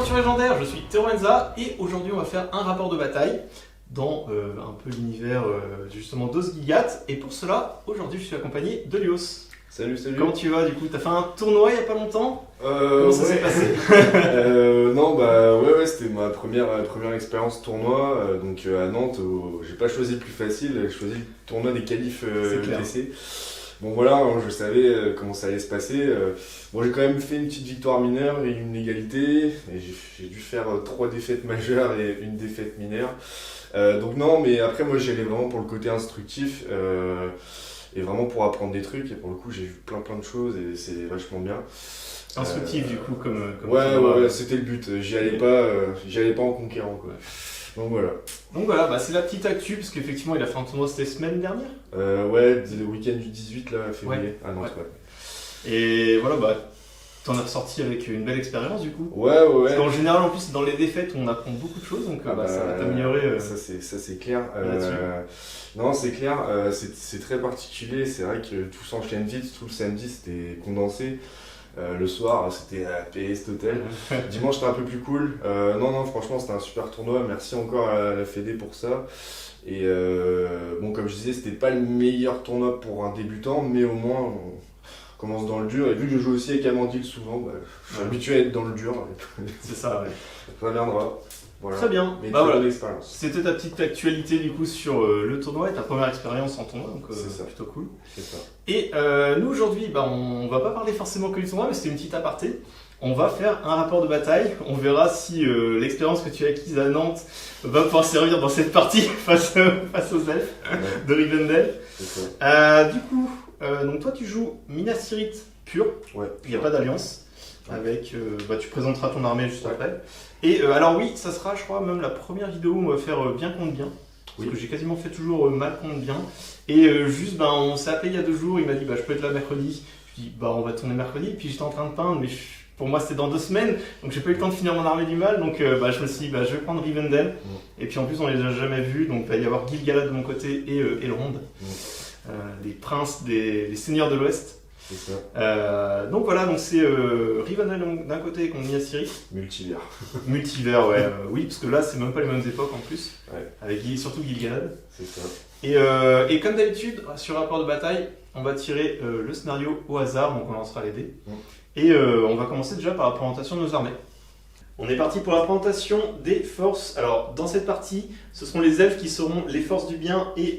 Aventure légendaire, je suis Théorenza et aujourd'hui on va faire un rapport de bataille dans un peu l'univers justement d'Osgiliath. Et pour cela, aujourd'hui je suis accompagné de Lios. Salut. Comment tu vas du coup? T'as fait un tournoi il y a pas longtemps? Comment ça s'est passé? Non, bah ouais, c'était ma première expérience tournoi. Donc à Nantes, j'ai pas choisi le plus facile, j'ai choisi le tournoi des qualifs UTC. Bon voilà, je savais comment ça allait se passer. Bon, j'ai quand même fait une petite victoire mineure et une égalité. Et j'ai dû faire 3 défaites majeures et une défaite mineure. Donc non, mais après moi j'y allais vraiment pour le côté instructif. Et vraiment pour apprendre des trucs. Et pour le coup j'ai vu plein de choses et c'est vachement bien. Instructif du coup comme ouais, c'était le but. J'y allais pas en conquérant quoi. Donc voilà, bah, c'est la petite actu, parce qu'effectivement il a fait un tournoi cette semaine dernière. Ouais, le week-end du 18 là, février, à Nantes, ouais. Et voilà, bah, t'en as ressorti avec une belle expérience du coup. Ouais. Parce qu'en général, en plus, dans les défaites, on apprend beaucoup de choses, donc ça va t'améliorer. Ça c'est clair. Non, c'est clair, c'est très particulier, c'est vrai que tout s'enchaîne vite, tout le samedi c'était condensé. Le soir, c'était PS total. Dimanche, c'était un peu plus cool. Non, franchement, c'était un super tournoi. Merci encore à la Fédé pour ça. Et bon, comme je disais, c'était pas le meilleur tournoi pour un débutant, mais au moins, on commence dans le dur. Et vu que je joue aussi avec Amandil souvent, bah, je suis habitué à être dans le dur. C'est ça, ouais. Ça viendra. Voilà. Très bien. Mais bah voilà, l'expérience. c'était ta petite actualité du coup sur le tournoi et ta première expérience en tournoi, donc c'est plutôt cool. C'est ça. Et nous aujourd'hui, bah, on va pas parler forcément que du tournoi, mais c'était une petite aparté. On va faire un rapport de bataille. On verra si l'expérience que tu as acquise à Nantes va pouvoir servir dans cette partie face aux elfes de Rivendell. Du coup, donc toi tu joues Minas Tirith pur. Ouais. Il n'y a pas d'alliance. Avec, tu présenteras ton armée juste après. Et alors oui, ça sera, je crois, même la première vidéo où on va faire bien contre bien. Parce que j'ai quasiment fait toujours mal contre bien. Et juste, on s'est appelé il y a 2 jours, il m'a dit, je peux être là mercredi. Je dis, on va tourner mercredi. Et puis j'étais en train de peindre, mais pour moi c'était dans 2 semaines. Donc j'ai pas eu le temps de finir mon armée du mal. Donc je me suis dit, je vais prendre Rivendell. Et puis en plus, on les a jamais vus. Donc il va y avoir Gil-galad de mon côté et Elrond. Les princes, les seigneurs de l'Ouest. C'est ça. Donc voilà, donc c'est Rivendell d'un côté contre Minas Tirith. Multivers, ouais. Oui, parce que là c'est même pas les mêmes époques en plus. Ouais. Avec surtout Gil-galad. C'est ça. Et comme d'habitude, sur rapport de bataille, on va tirer le scénario au hasard, donc on lancera les dés. Et on va commencer déjà par la présentation de nos armées. On est parti pour la présentation des forces. Alors, dans cette partie, ce seront les elfes qui seront les forces du bien et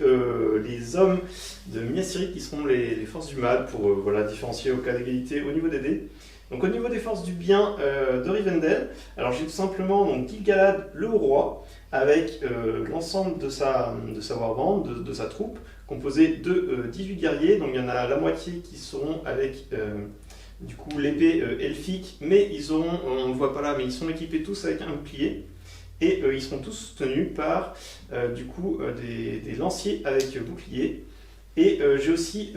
les hommes de Minas Tirith qui seront les forces du mal pour différencier au cas d'égalité au niveau des dés. Donc, au niveau des forces du bien de Rivendell, alors j'ai tout simplement Gil-galad, le haut roi, avec l'ensemble de sa warband, de sa troupe, composée de 18 guerriers. Donc, il y en a la moitié qui seront avec du coup l'épée elfique, mais ils auront, on ne le voit pas là, mais ils sont équipés tous avec un bouclier et ils seront tous soutenus par des lanciers avec bouclier. Et j'ai aussi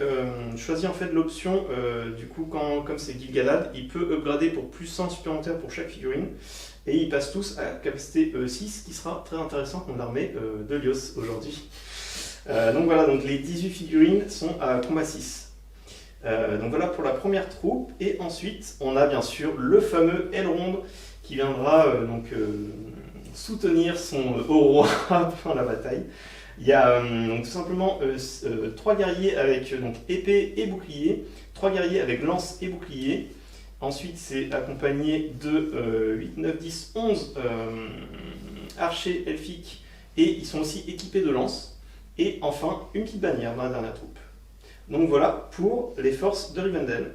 choisi en fait l'option comme c'est Gil-galad, il peut upgrader pour plus 1 supplémentaire pour chaque figurine et ils passent tous à capacité 6, qui sera très intéressant comme l'armée de Lios aujourd'hui. Donc les 18 figurines sont à combat 6. Donc voilà pour la première troupe, et ensuite on a bien sûr le fameux Elrond qui viendra soutenir son haut roi pendant la bataille. Il y a tout simplement 3 guerriers avec épée et bouclier, 3 guerriers avec lance et bouclier. Ensuite c'est accompagné de 8, 9, 10, 11 archers elfiques, et ils sont aussi équipés de lances. Et enfin une petite bannière dans la dernière troupe. Donc voilà pour les forces de Rivendell.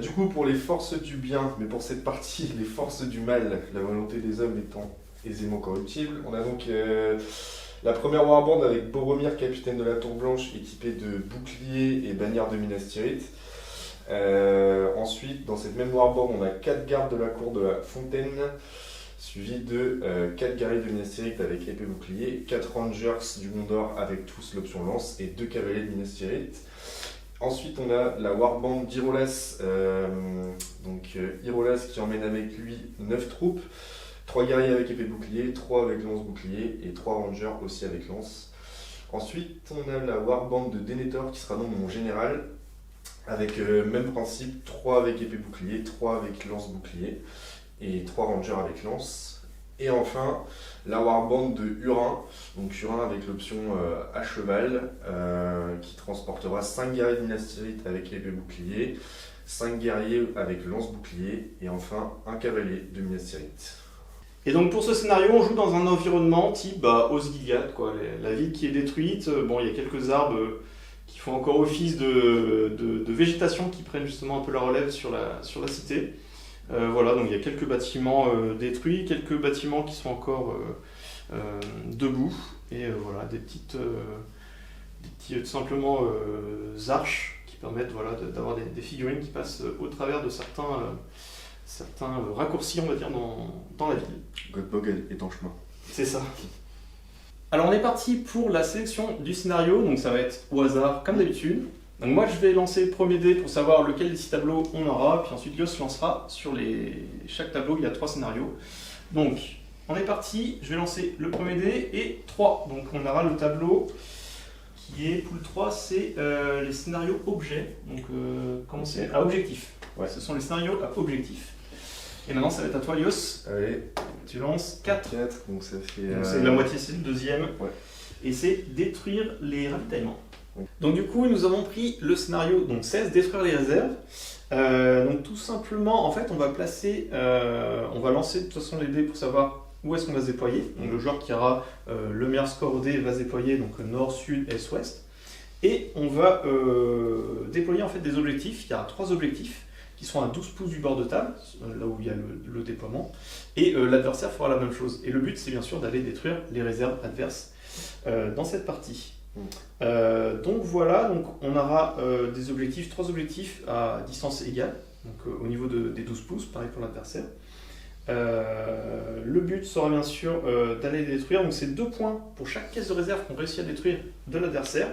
Du coup, pour les forces du bien, mais pour cette partie, les forces du mal, la volonté des hommes étant aisément corruptible, on a donc la première warband avec Boromir, capitaine de la Tour Blanche, équipé de boucliers et bannières de Minas Tirith. Ensuite, dans cette même warband, on a 4 gardes de la cour de la Fontaine, suivi de 4 guerriers de Minas Tirith avec épée bouclier, 4 rangers du Gondor avec tous l'option lance et 2 cavaliers de Minas Tirith. Ensuite on a la warband d'Irolas, Irolas qui emmène avec lui 9 troupes, 3 guerriers avec épée bouclier, 3 avec lance bouclier et 3 rangers aussi avec lance. Ensuite on a la warband de Denethor qui sera donc mon général, avec même principe, 3 avec épée bouclier, 3 avec lance bouclier. et 3 rangers avec lance. Et enfin, la warband de Hurin, donc Hurin avec l'option à cheval, qui transportera 5 guerriers de Minas Tirith avec épée bouclier, 5 guerriers avec lance bouclier, et enfin un cavalier de Minas Tirith. Et donc pour ce scénario, on joue dans un environnement type Osgiliath, quoi. La ville qui est détruite, bon, il y a quelques arbres qui font encore office de végétation qui prennent justement un peu la relève sur la cité. Voilà, donc il y a quelques bâtiments détruits, quelques bâtiments qui sont encore debout, et voilà, des petits tout simplement arches qui permettent d'avoir des figurines qui passent au travers de certains raccourcis, on va dire, dans la ville. Godmog est en chemin. C'est ça. Alors on est parti pour la sélection du scénario, donc ça va être au hasard comme d'habitude. Donc moi je vais lancer le premier dé pour savoir lequel des 6 tableaux on aura, puis ensuite Lios lancera sur chaque tableau, il y a 3 scénarios. Donc on est parti, je vais lancer le premier dé et 3. Donc on aura le tableau qui est pool 3, c'est les scénarios objets. Donc comment c'est à objectif. Ouais, ce sont les scénarios à objectif. Et maintenant ça va être à toi Lios. Allez. Tu lances 4. Donc ça fait... Donc c'est la moitié, c'est le deuxième. Ouais. Et c'est détruire les ravitaillements. Oui. Donc du coup nous avons pris le scénario donc 16, détruire les réserves. Donc tout simplement en fait on va lancer de toute façon les dés pour savoir où est-ce qu'on va se déployer. Donc le joueur qui aura le meilleur score au dé va se déployer donc nord, sud, est, ouest. Et on va déployer en fait des objectifs. Il y aura 3 objectifs qui seront à 12 pouces du bord de table, là où il y a le déploiement, et l'adversaire fera la même chose. Et le but, c'est bien sûr d'aller détruire les réserves adverses dans cette partie. Donc voilà, donc on aura des objectifs, 3 objectifs à distance égale, donc au niveau des 12 pouces, pareil pour l'adversaire. Le but sera bien sûr d'aller les détruire, donc c'est 2 points pour chaque caisse de réserve qu'on réussit à détruire de l'adversaire.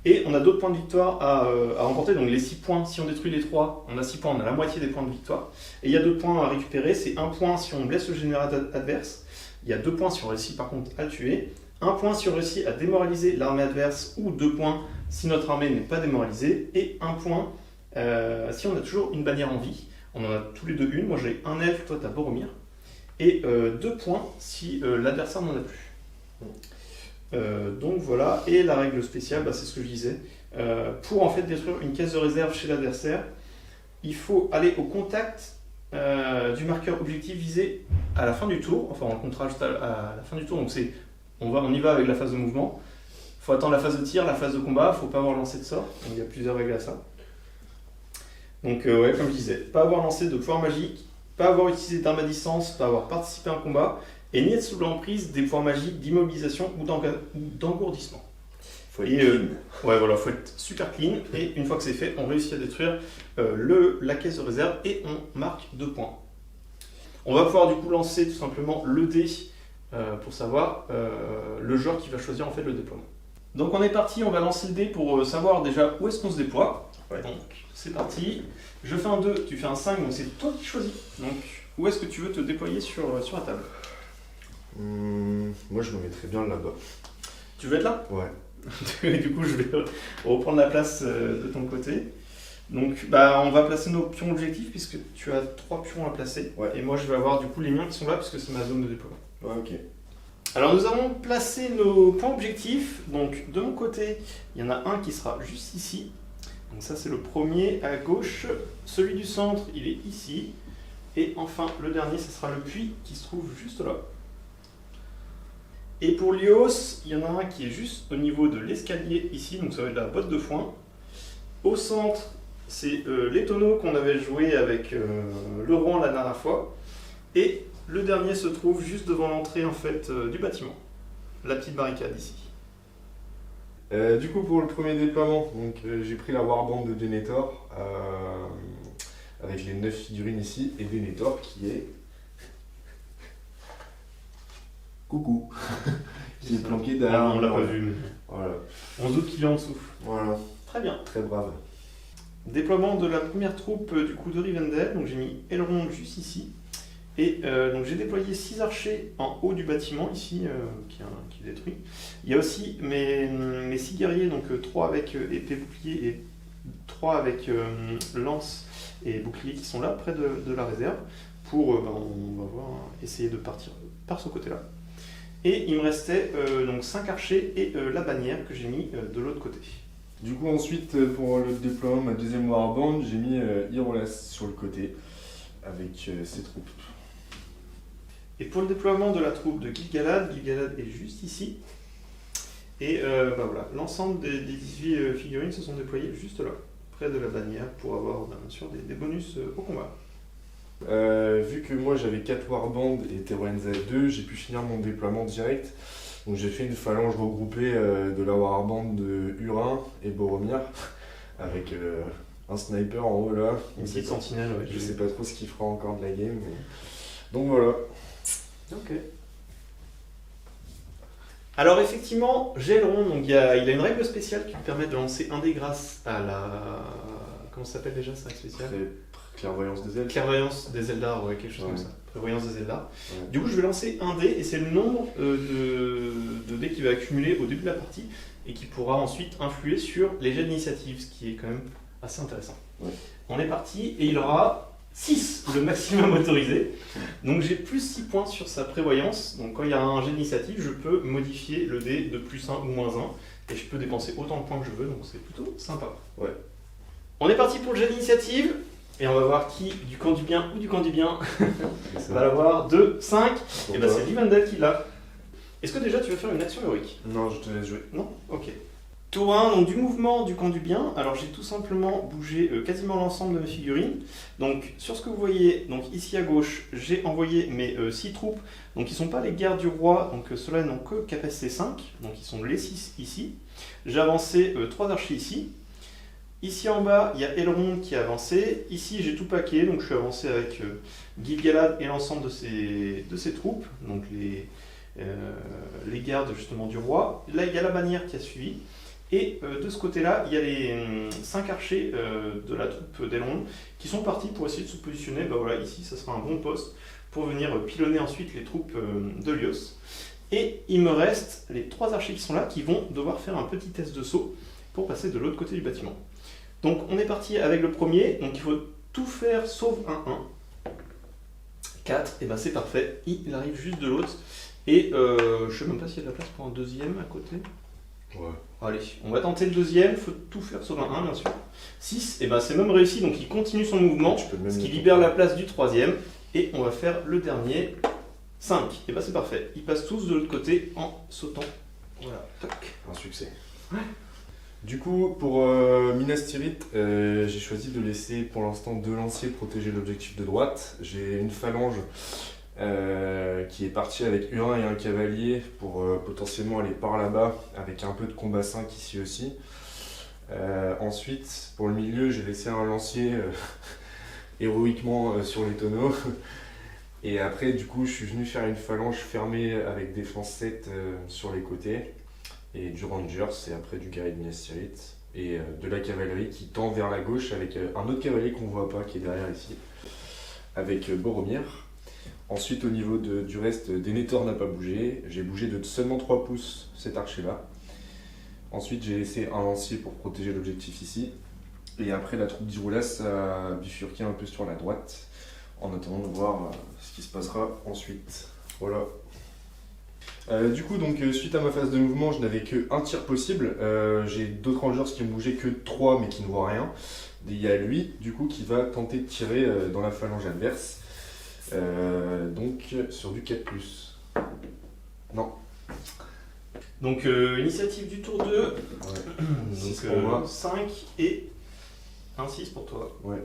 Et on a d'autres points de victoire à remporter, donc les 6 points, si on détruit les 3, on a 6 points, on a la moitié des points de victoire. Et il y a 2 points à récupérer, c'est 1 point si on blesse le général adverse, il y a 2 points si on réussit par contre à le tuer, 1 point si on réussit à démoraliser l'armée adverse, ou 2 points si notre armée n'est pas démoralisée, et 1 point si on a toujours une bannière en vie. On en a tous les deux une, moi j'ai un elfe, toi t'as Boromir, et 2 points si l'adversaire n'en a plus. Donc voilà, et la règle spéciale, c'est ce que je disais, pour en fait détruire une caisse de réserve chez l'adversaire, il faut aller au contact du marqueur objectif visé à la fin du tour, enfin on le comptera juste à la fin du tour, donc on y va avec la phase de mouvement, il faut attendre la phase de tir, la phase de combat, il ne faut pas avoir lancé de sort, donc il y a plusieurs règles à ça. Donc ouais, comme je disais, pas avoir lancé de pouvoir magique, pas avoir utilisé d'arme à distance, pas avoir participé à un combat, et ni être sous l'emprise des pouvoirs magiques d'immobilisation ou d'engourdissement. Faut être clean. Ouais, voilà, faut être super clean. Et une fois que c'est fait, on réussit à détruire la caisse de réserve et on marque 2 points. On va pouvoir du coup lancer tout simplement le dé pour savoir le joueur qui va choisir en fait le déploiement. Donc on est parti, on va lancer le dé pour savoir déjà où est-ce qu'on se déploie. Ouais. Donc c'est parti. Je fais un 2, tu fais un 5, donc c'est toi qui choisis. Donc où est-ce que tu veux te déployer sur la table? Moi je me mettrais bien là-bas. Tu veux être là? Ouais. Du coup je vais reprendre la place de ton côté. Donc on va placer nos pions objectifs puisque tu as 3 pions à placer. Ouais. Et moi je vais avoir du coup les miens qui sont là puisque c'est ma zone de déploiement. Ouais, ok. Alors nous avons placé nos points objectifs. Donc de mon côté, il y en a un qui sera juste ici. Donc ça c'est le premier à gauche. Celui du centre, il est ici. Et enfin le dernier, ce sera le puits qui se trouve juste là. Et pour Lios, il y en a un qui est juste au niveau de l'escalier ici, donc ça va être la botte de foin. Au centre, c'est les tonneaux qu'on avait joué avec le roi la dernière fois. Et le dernier se trouve juste devant l'entrée en fait du bâtiment, la petite barricade ici. Du coup pour le premier déploiement, donc j'ai pris la warband de Denethor avec les 9 figurines ici et Denethor qui est coucou qui est planqué derrière. On l'a pas vu, mais voilà. On se doute qu'il est en dessous. Voilà. Très bien. Très brave. Déploiement de la première troupe du coup de Rivendell, donc j'ai mis Elrond juste ici. Et donc j'ai déployé 6 archers en haut du bâtiment ici qui est détruit. Il y a aussi mes 6 guerriers, donc 3 avec épée bouclier et 3 avec lance et bouclier qui sont là près de la réserve pour, on va voir, essayer de partir par ce côté-là. Et il me restait donc 5 archers et la bannière que j'ai mis de l'autre côté. Du coup, ensuite, pour le déploiement de ma deuxième warband, j'ai mis Irolas sur le côté avec ses troupes. Et pour le déploiement de la troupe de Gil-galad est juste ici. Et voilà, l'ensemble des 18 figurines se sont déployées juste là, près de la bannière, pour avoir bien sûr des bonus au combat. Vu que moi j'avais 4 warbands et Terenza 2, j'ai pu finir mon déploiement direct. Donc j'ai fait une phalange regroupée de la warband de Hurin et Boromir, avec un sniper en haut là. Une petite sentinelle, ouais. Je sais pas trop ce qu'il fera encore de la game. Mais... Donc voilà. Ok. Alors effectivement, j'ai Elrond, donc il a une règle spéciale qui lui permet de lancer un dé grâce à la... Comment ça s'appelle déjà, cette règle spéciale ? Clairvoyance des Eldar. Clairvoyance des Eldar, ouais, quelque chose comme ça. Prévoyance des Eldar. Ouais. Du coup, je vais lancer un dé, et c'est le nombre de dés qu'il va accumuler au début de la partie, et qui pourra ensuite influer sur les jets d'initiative, ce qui est quand même assez intéressant. Ouais. On est parti, et il aura 6, le maximum autorisé. Donc j'ai plus 6 points sur sa prévoyance. Donc quand il y a un jet d'initiative, je peux modifier le dé de plus 1 ou moins 1. Et je peux dépenser autant de points que je veux, donc c'est plutôt sympa. Ouais. On est parti pour le jet d'initiative. Et on va voir qui, du camp du bien ou du camp du bien, va l'avoir. 2, 5. Et bah c'est Livandel qui l'a. Est-ce que déjà tu veux faire une action héroïque ? Non, je te laisse jouer. Non ? Ok. Tour 1, donc du mouvement du camp du bien. Alors j'ai tout simplement bougé quasiment l'ensemble de mes figurines. Donc sur ce que vous voyez, donc ici à gauche, j'ai envoyé mes 6 troupes. Donc ils ne sont pas les gardes du roi, donc ceux-là n'ont que capacité 5. Donc ils sont les 6 ici. J'ai avancé 3 archers ici. Ici en bas, il y a Elrond qui a avancé. Ici j'ai tout paqué, donc je suis avancé avec Gil-galad et l'ensemble de ses troupes. Donc les gardes justement du roi. Là il y a la bannière qui a suivi. Et de ce côté-là, il y a les 5 archers de la troupe d'Elrond qui sont partis pour essayer de se positionner. Bah voilà, ici, ça sera un bon poste pour venir pilonner ensuite les troupes de Lios. Et il me reste les 3 archers qui sont là, qui vont devoir faire un petit test de saut pour passer de l'autre côté du bâtiment. Donc on est parti avec le premier, donc il faut tout faire sauf un 1. 4, et ben c'est parfait, il arrive juste de l'autre. Et je sais même pas s'il y a de la place pour un deuxième à côté. Ouais. Allez, on va tenter le deuxième, faut tout faire sauf un 1 bien sûr. 6, et ben c'est même réussi, donc il continue son mouvement, ce qui libère la place du troisième. Et on va faire le dernier, 5, et ben c'est parfait. Ils passent tous de l'autre côté en sautant. Voilà, toc. Un succès. Ouais. Du coup, pour Minas Tirith, j'ai choisi de laisser pour l'instant 2 lanciers protéger l'objectif de droite. J'ai une phalange qui est partie avec Hurin et un cavalier pour potentiellement aller par là-bas avec un peu de combat 5 ici aussi. Ensuite, pour le milieu, j'ai laissé un lancier héroïquement sur les tonneaux. Et après, du coup, je suis venu faire une phalange fermée avec défense 7 sur les côtés. Et du Rangers, et après du guerrier de Minas Tirith. Et de la cavalerie qui tend vers la gauche avec un autre cavalier qu'on voit pas, qui est derrière ici, avec Boromir. Ensuite, au niveau du reste, Denethor n'a pas bougé. J'ai bougé de seulement 3 pouces cet archer-là. Ensuite, j'ai laissé un lancier pour protéger l'objectif ici. Et après, la troupe d'Iroulas a bifurqué un peu sur la droite, en attendant de voir ce qui se passera ensuite. Voilà. Du coup, donc, suite à ma phase de mouvement, je n'avais qu'un tir possible. J'ai d'autres rangers qui ont bougé que 3 mais qui ne voient rien. Et il y a lui, du coup, qui va tenter de tirer dans la phalange adverse. Donc sur du 4+. Non. Donc initiative du tour 2. Ouais. 6 Donc pour moi. 5 et un 6 pour toi. Ouais.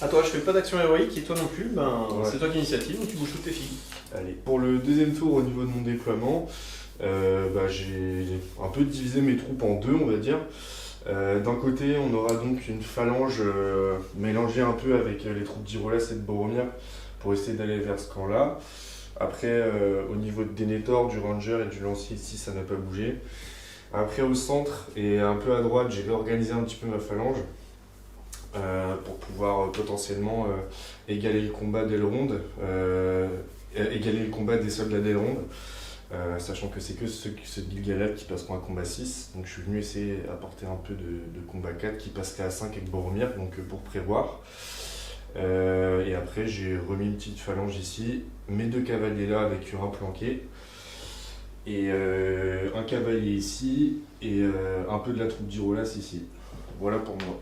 À toi, je fais pas d'action héroïque et toi non plus, Ouais. c'est toi qui initiative, donc tu bouges toutes tes filles. Allez, pour le deuxième tour au niveau de mon déploiement, j'ai un peu divisé mes troupes en 2, on va dire. D'un côté, on aura donc une phalange mélangée un peu avec les troupes d'Irolas et de Boromir pour essayer d'aller vers ce camp-là. Après, au niveau de Denethor, du Ranger et du lancier ici, ça n'a pas bougé. Après, au centre et un peu à droite, j'ai réorganisé un petit peu ma phalange pour pouvoir potentiellement égaler le combat d'Elrond, égaler le combat des soldats d'Elrond. Sachant que c'est que ceux de Gil-galad qui passeront à combat 6, donc je suis venu essayer d'apporter un peu de combat 4 qui passerait à 5 avec Boromir, donc pour prévoir. Et après j'ai remis une petite phalange ici, mes 2 cavaliers là avec Urin planqué, et un cavalier ici, et un peu de la troupe d'Irolas ici. Voilà pour moi.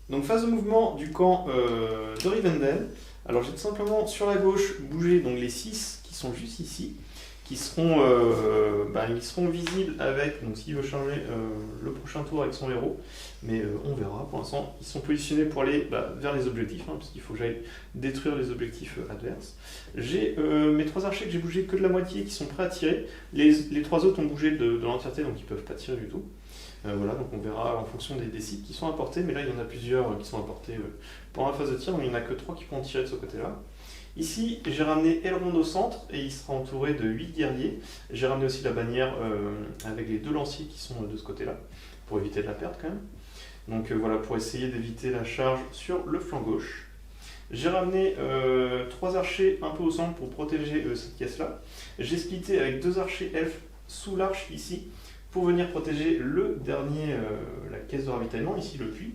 Donc phase de mouvement du camp de Rivendell. Alors j'ai tout simplement sur la gauche bougé donc, les 6 qui sont juste ici, qui seront, ils seront visibles avec, donc s'il veut changer le prochain tour avec son héros, mais on verra. Pour l'instant ils sont positionnés pour aller vers les objectifs, parce qu'il faut que j'aille détruire les objectifs adverses. J'ai mes 3 archers que j'ai bougé que de la moitié qui sont prêts à tirer, les 3 autres ont bougé de l'entièreté donc ils ne peuvent pas tirer du tout. Voilà, donc on verra en fonction des sites qui sont apportés, mais là il y en a plusieurs qui sont apportés pendant la phase de tir, donc il n'y en a que 3 qui pourront tirer de ce côté-là. Ici, j'ai ramené Elrond au centre et il sera entouré de 8 guerriers. J'ai ramené aussi la bannière avec les 2 lanciers qui sont de ce côté-là, pour éviter de la perdre quand même. Donc voilà, pour essayer d'éviter la charge sur le flanc gauche. J'ai ramené 3 archers un peu au centre pour protéger cette caisse-là. J'ai splitté avec 2 archers elfes sous l'arche ici, pour venir protéger le dernier, la caisse de ravitaillement, ici le puits.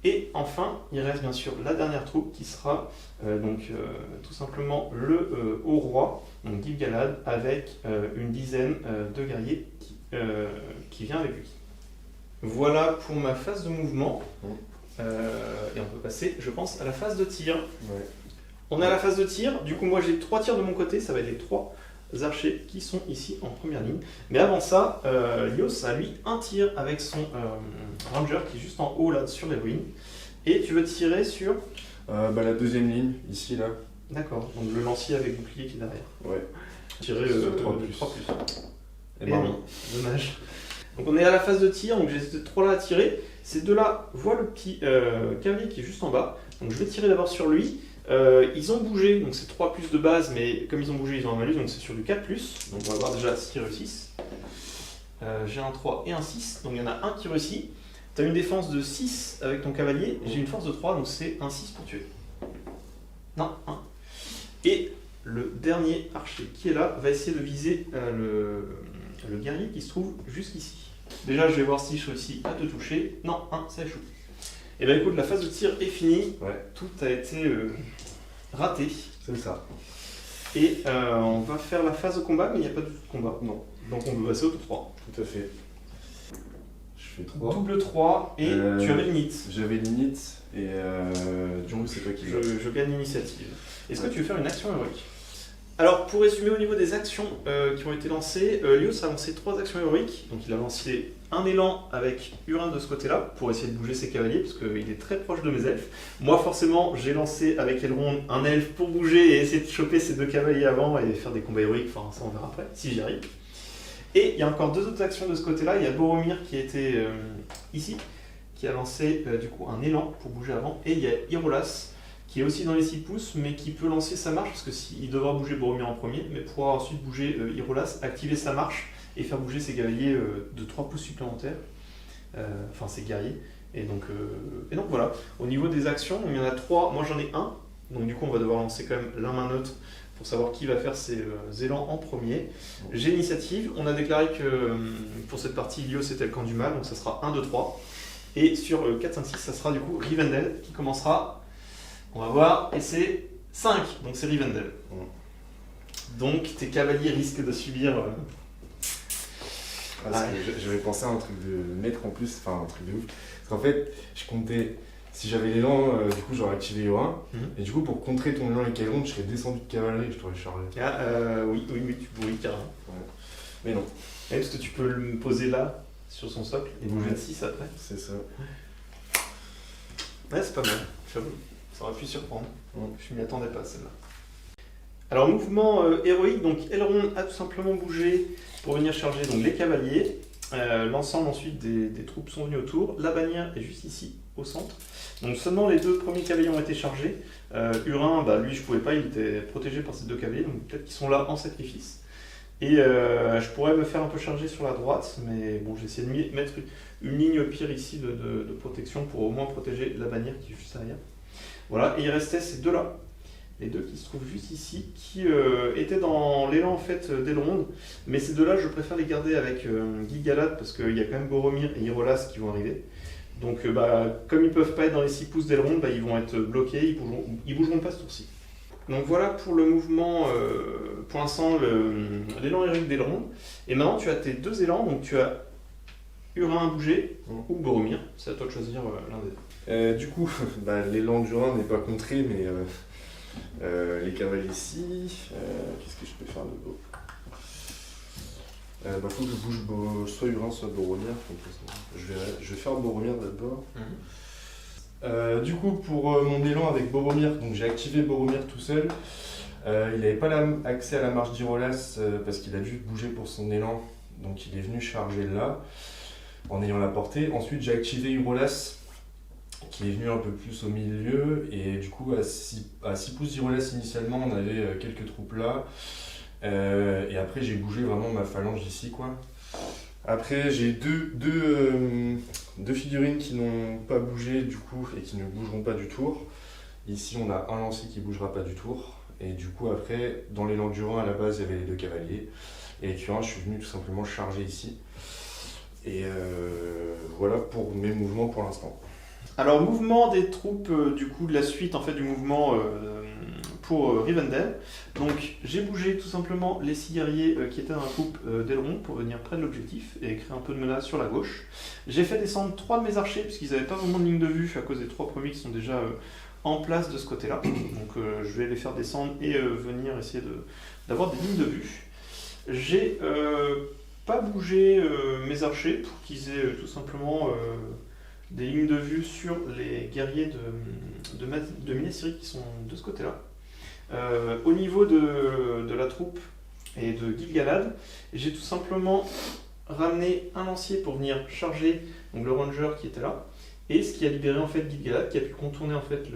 Et enfin, il reste bien sûr la dernière troupe qui sera tout simplement le haut roi, donc Gil-galad, avec une dizaine de guerriers qui vient avec lui. Voilà pour ma phase de mouvement. Et on peut passer, je pense, à la phase de tir. Ouais. On est à la phase de tir, du coup moi j'ai 3 tirs de mon côté, ça va être les 3 archers qui sont ici en première ligne. Mais avant ça, Lios a lui un tir avec son ranger qui est juste en haut là sur les ruines. Et tu veux tirer sur la deuxième ligne, ici là. D'accord, donc le lancier avec bouclier qui est derrière. Ouais. Tirer 3+. 3+. Et ben dommage. Donc on est à la phase de tir, donc j'ai ces 3 là à tirer. Ces 2 là voient le petit cavalier qui est juste en bas. Donc je vais tirer d'abord sur lui. Ils ont bougé, donc c'est 3+ de base, mais comme ils ont bougé, ils ont un malus, donc c'est sur du 4+. Donc on va voir déjà s'ils réussissent. J'ai un 3 et un 6, donc il y en a un qui réussit. Tu as une défense de 6 avec ton cavalier, j'ai une force de 3, donc c'est un 6 pour tuer. Non, 1. Et le dernier archer qui est là va essayer de viser le guerrier qui se trouve jusqu'ici. Déjà, je vais voir si je réussis à te toucher. Non, 1, ça échoue. Et bien écoute, la phase de tir est finie. Ouais. Tout a été raté. C'est ça. Et on va faire la phase de combat, mais il n'y a pas de combat. Non. Donc on peut passer au tour 3. Tout à fait. Je fais 3. Double 3 et tu avais limite. J'avais limite et du coup c'est toi qui je gagne l'initiative. Est-ce que tu veux faire une action héroïque? Alors pour résumer au niveau des actions qui ont été lancées, Lios a lancé 3 actions héroïques. Donc il a lancé un élan avec Urin de ce côté-là pour essayer de bouger ses cavaliers parce qu'il est très proche de mes elfes. Moi forcément j'ai lancé avec Elrond un elfe pour bouger et essayer de choper ces 2 cavaliers avant et faire des combats héroïques. Enfin ça on verra après si j'y arrive. Et il y a encore 2 autres actions de ce côté-là. Il y a Boromir qui était ici, qui a lancé du coup un élan pour bouger avant. Et il y a Irolas qui est aussi dans les 6 pouces, mais qui peut lancer sa marche, parce qu'il devra bouger Boromir en premier, mais pourra ensuite bouger Irolas, activer sa marche et faire bouger ses cavaliers de 3 pouces supplémentaires, enfin ses guerriers. Et donc voilà, au niveau des actions, il y en a 3, moi j'en ai un, donc du coup on va devoir lancer quand même la main neutre pour savoir qui va faire ses élans en premier. J'ai l'initiative, on a déclaré que pour cette partie, Lios c'était le camp du mal, donc ça sera 1, 2, 3. Et sur 4, 5, 6, ça sera du coup Rivendell qui commencera, on va voir, et c'est 5, donc c'est Rivendell. Donc tes cavaliers risquent de subir... J'avais pensé à un truc de maître en plus, enfin un truc de ouf. Parce qu'en fait, je comptais... Si j'avais l'élan, du coup j'aurais activé Yorin. Et du coup pour contrer ton élan avec Elrond, je serais descendu de cavalerie et je t'aurais chargé. Oui, tu pourrais carrément. Ouais. Mais non. Et parce que tu peux le poser là, sur son socle, et bouger de 6 après. C'est ça. Ouais, c'est pas mal, j'avoue. Ça aurait pu surprendre. Je m'y attendais pas celle-là. Alors mouvement héroïque, donc Elrond a tout simplement bougé pour venir charger donc, les cavaliers. L'ensemble ensuite des troupes sont venues autour. La bannière est juste ici, au centre. Donc seulement les 2 premiers cavaliers ont été chargés. Urin, lui je pouvais pas, il était protégé par ces 2 cavaliers, donc peut-être qu'ils sont là en sacrifice. Et je pourrais me faire un peu charger sur la droite, mais bon, j'ai essayé de mettre une ligne au pire ici de protection pour au moins protéger la bannière qui est juste derrière. Voilà, et il restait ces 2 là. Les 2 qui se trouvent juste ici, qui étaient dans l'élan en fait d'Elrond, mais ces 2 là je préfère les garder avec Gil-galad parce qu'il y a quand même Boromir et Irolas qui vont arriver. Donc comme ils peuvent pas être dans les 6 pouces d'aileron, ils vont être bloqués, ils bougeront pas ce tour-ci. Donc voilà pour le mouvement, pour l'instant l'élan Eric d'aileron. Et maintenant tu as tes 2 élans, donc tu as Hurin à bouger ou Boromir, c'est à toi de choisir l'un des deux. Du coup, l'élan d'Hurin n'est pas contré, mais les cavaliers ici, qu'est-ce que je peux faire de beau? Faut que je bouge soit Hurin soit Boromir. Je vais faire Boromir d'abord. Du coup, pour mon élan avec Boromir, donc j'ai activé Boromir tout seul. Il n'avait pas accès à la marche d'Irolas parce qu'il a dû bouger pour son élan, donc il est venu charger là en ayant la portée. Ensuite, j'ai activé Irolas qui est venu un peu plus au milieu, et du coup à 6 pouces d'Irolas initialement on avait quelques troupes là, et après j'ai bougé vraiment ma phalange ici quoi. Après j'ai deux figurines qui n'ont pas bougé du coup et qui ne bougeront pas du tour. Ici on a un lancier qui bougera pas du tour, et du coup après dans l'élan d'Hurin à la base il y avait les 2 cavaliers, et avec Hurin je suis venu tout simplement charger ici. Et voilà pour mes mouvements pour l'instant. Alors mouvement des troupes du coup de la suite en fait du mouvement pour Rivendell. Donc j'ai bougé tout simplement les 6 guerriers qui étaient dans la troupe d'aileron pour venir près de l'objectif et créer un peu de menace sur la gauche. J'ai fait descendre 3 de mes archers puisqu'ils n'avaient pas vraiment de ligne de vue à cause des 3 premiers qui sont déjà en place de ce côté-là. Donc je vais les faire descendre et venir essayer d'avoir des lignes de vue. J'ai pas bougé mes archers pour qu'ils aient tout simplement des lignes de vue sur les guerriers de Minas Tirith qui sont de ce côté-là. Au niveau de la troupe et de Gil-galad, j'ai tout simplement ramené un lancier pour venir charger donc le ranger qui était là, et ce qui a libéré en fait Gil-galad qui a pu contourner en fait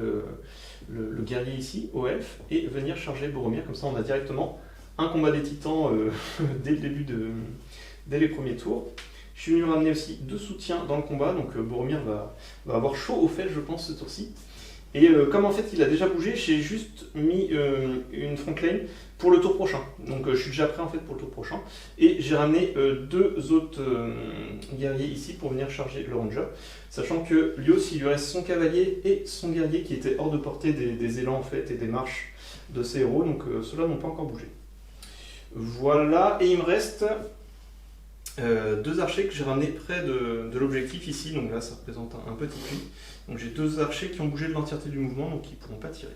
le guerrier ici au elfe et venir charger Boromir. Comme ça on a directement un combat des titans dès le début dès les premiers tours. Je suis venu ramener aussi 2 soutiens dans le combat, donc Boromir va avoir chaud au fait je pense ce tour-ci. Et comme en fait il a déjà bougé, j'ai juste mis une front lane pour le tour prochain. Donc je suis déjà prêt en fait pour le tour prochain. Et j'ai ramené 2 autres guerriers ici pour venir charger le ranger. Sachant que lui aussi il lui reste son cavalier et son guerrier qui étaient hors de portée des élans en fait et des marches de ses héros. Donc ceux-là n'ont pas encore bougé. Voilà, et il me reste 2 archers que j'ai ramenés près de l'objectif ici, donc là ça représente un petit puits. Donc j'ai 2 archers qui ont bougé de l'entièreté du mouvement, donc ils ne pourront pas tirer.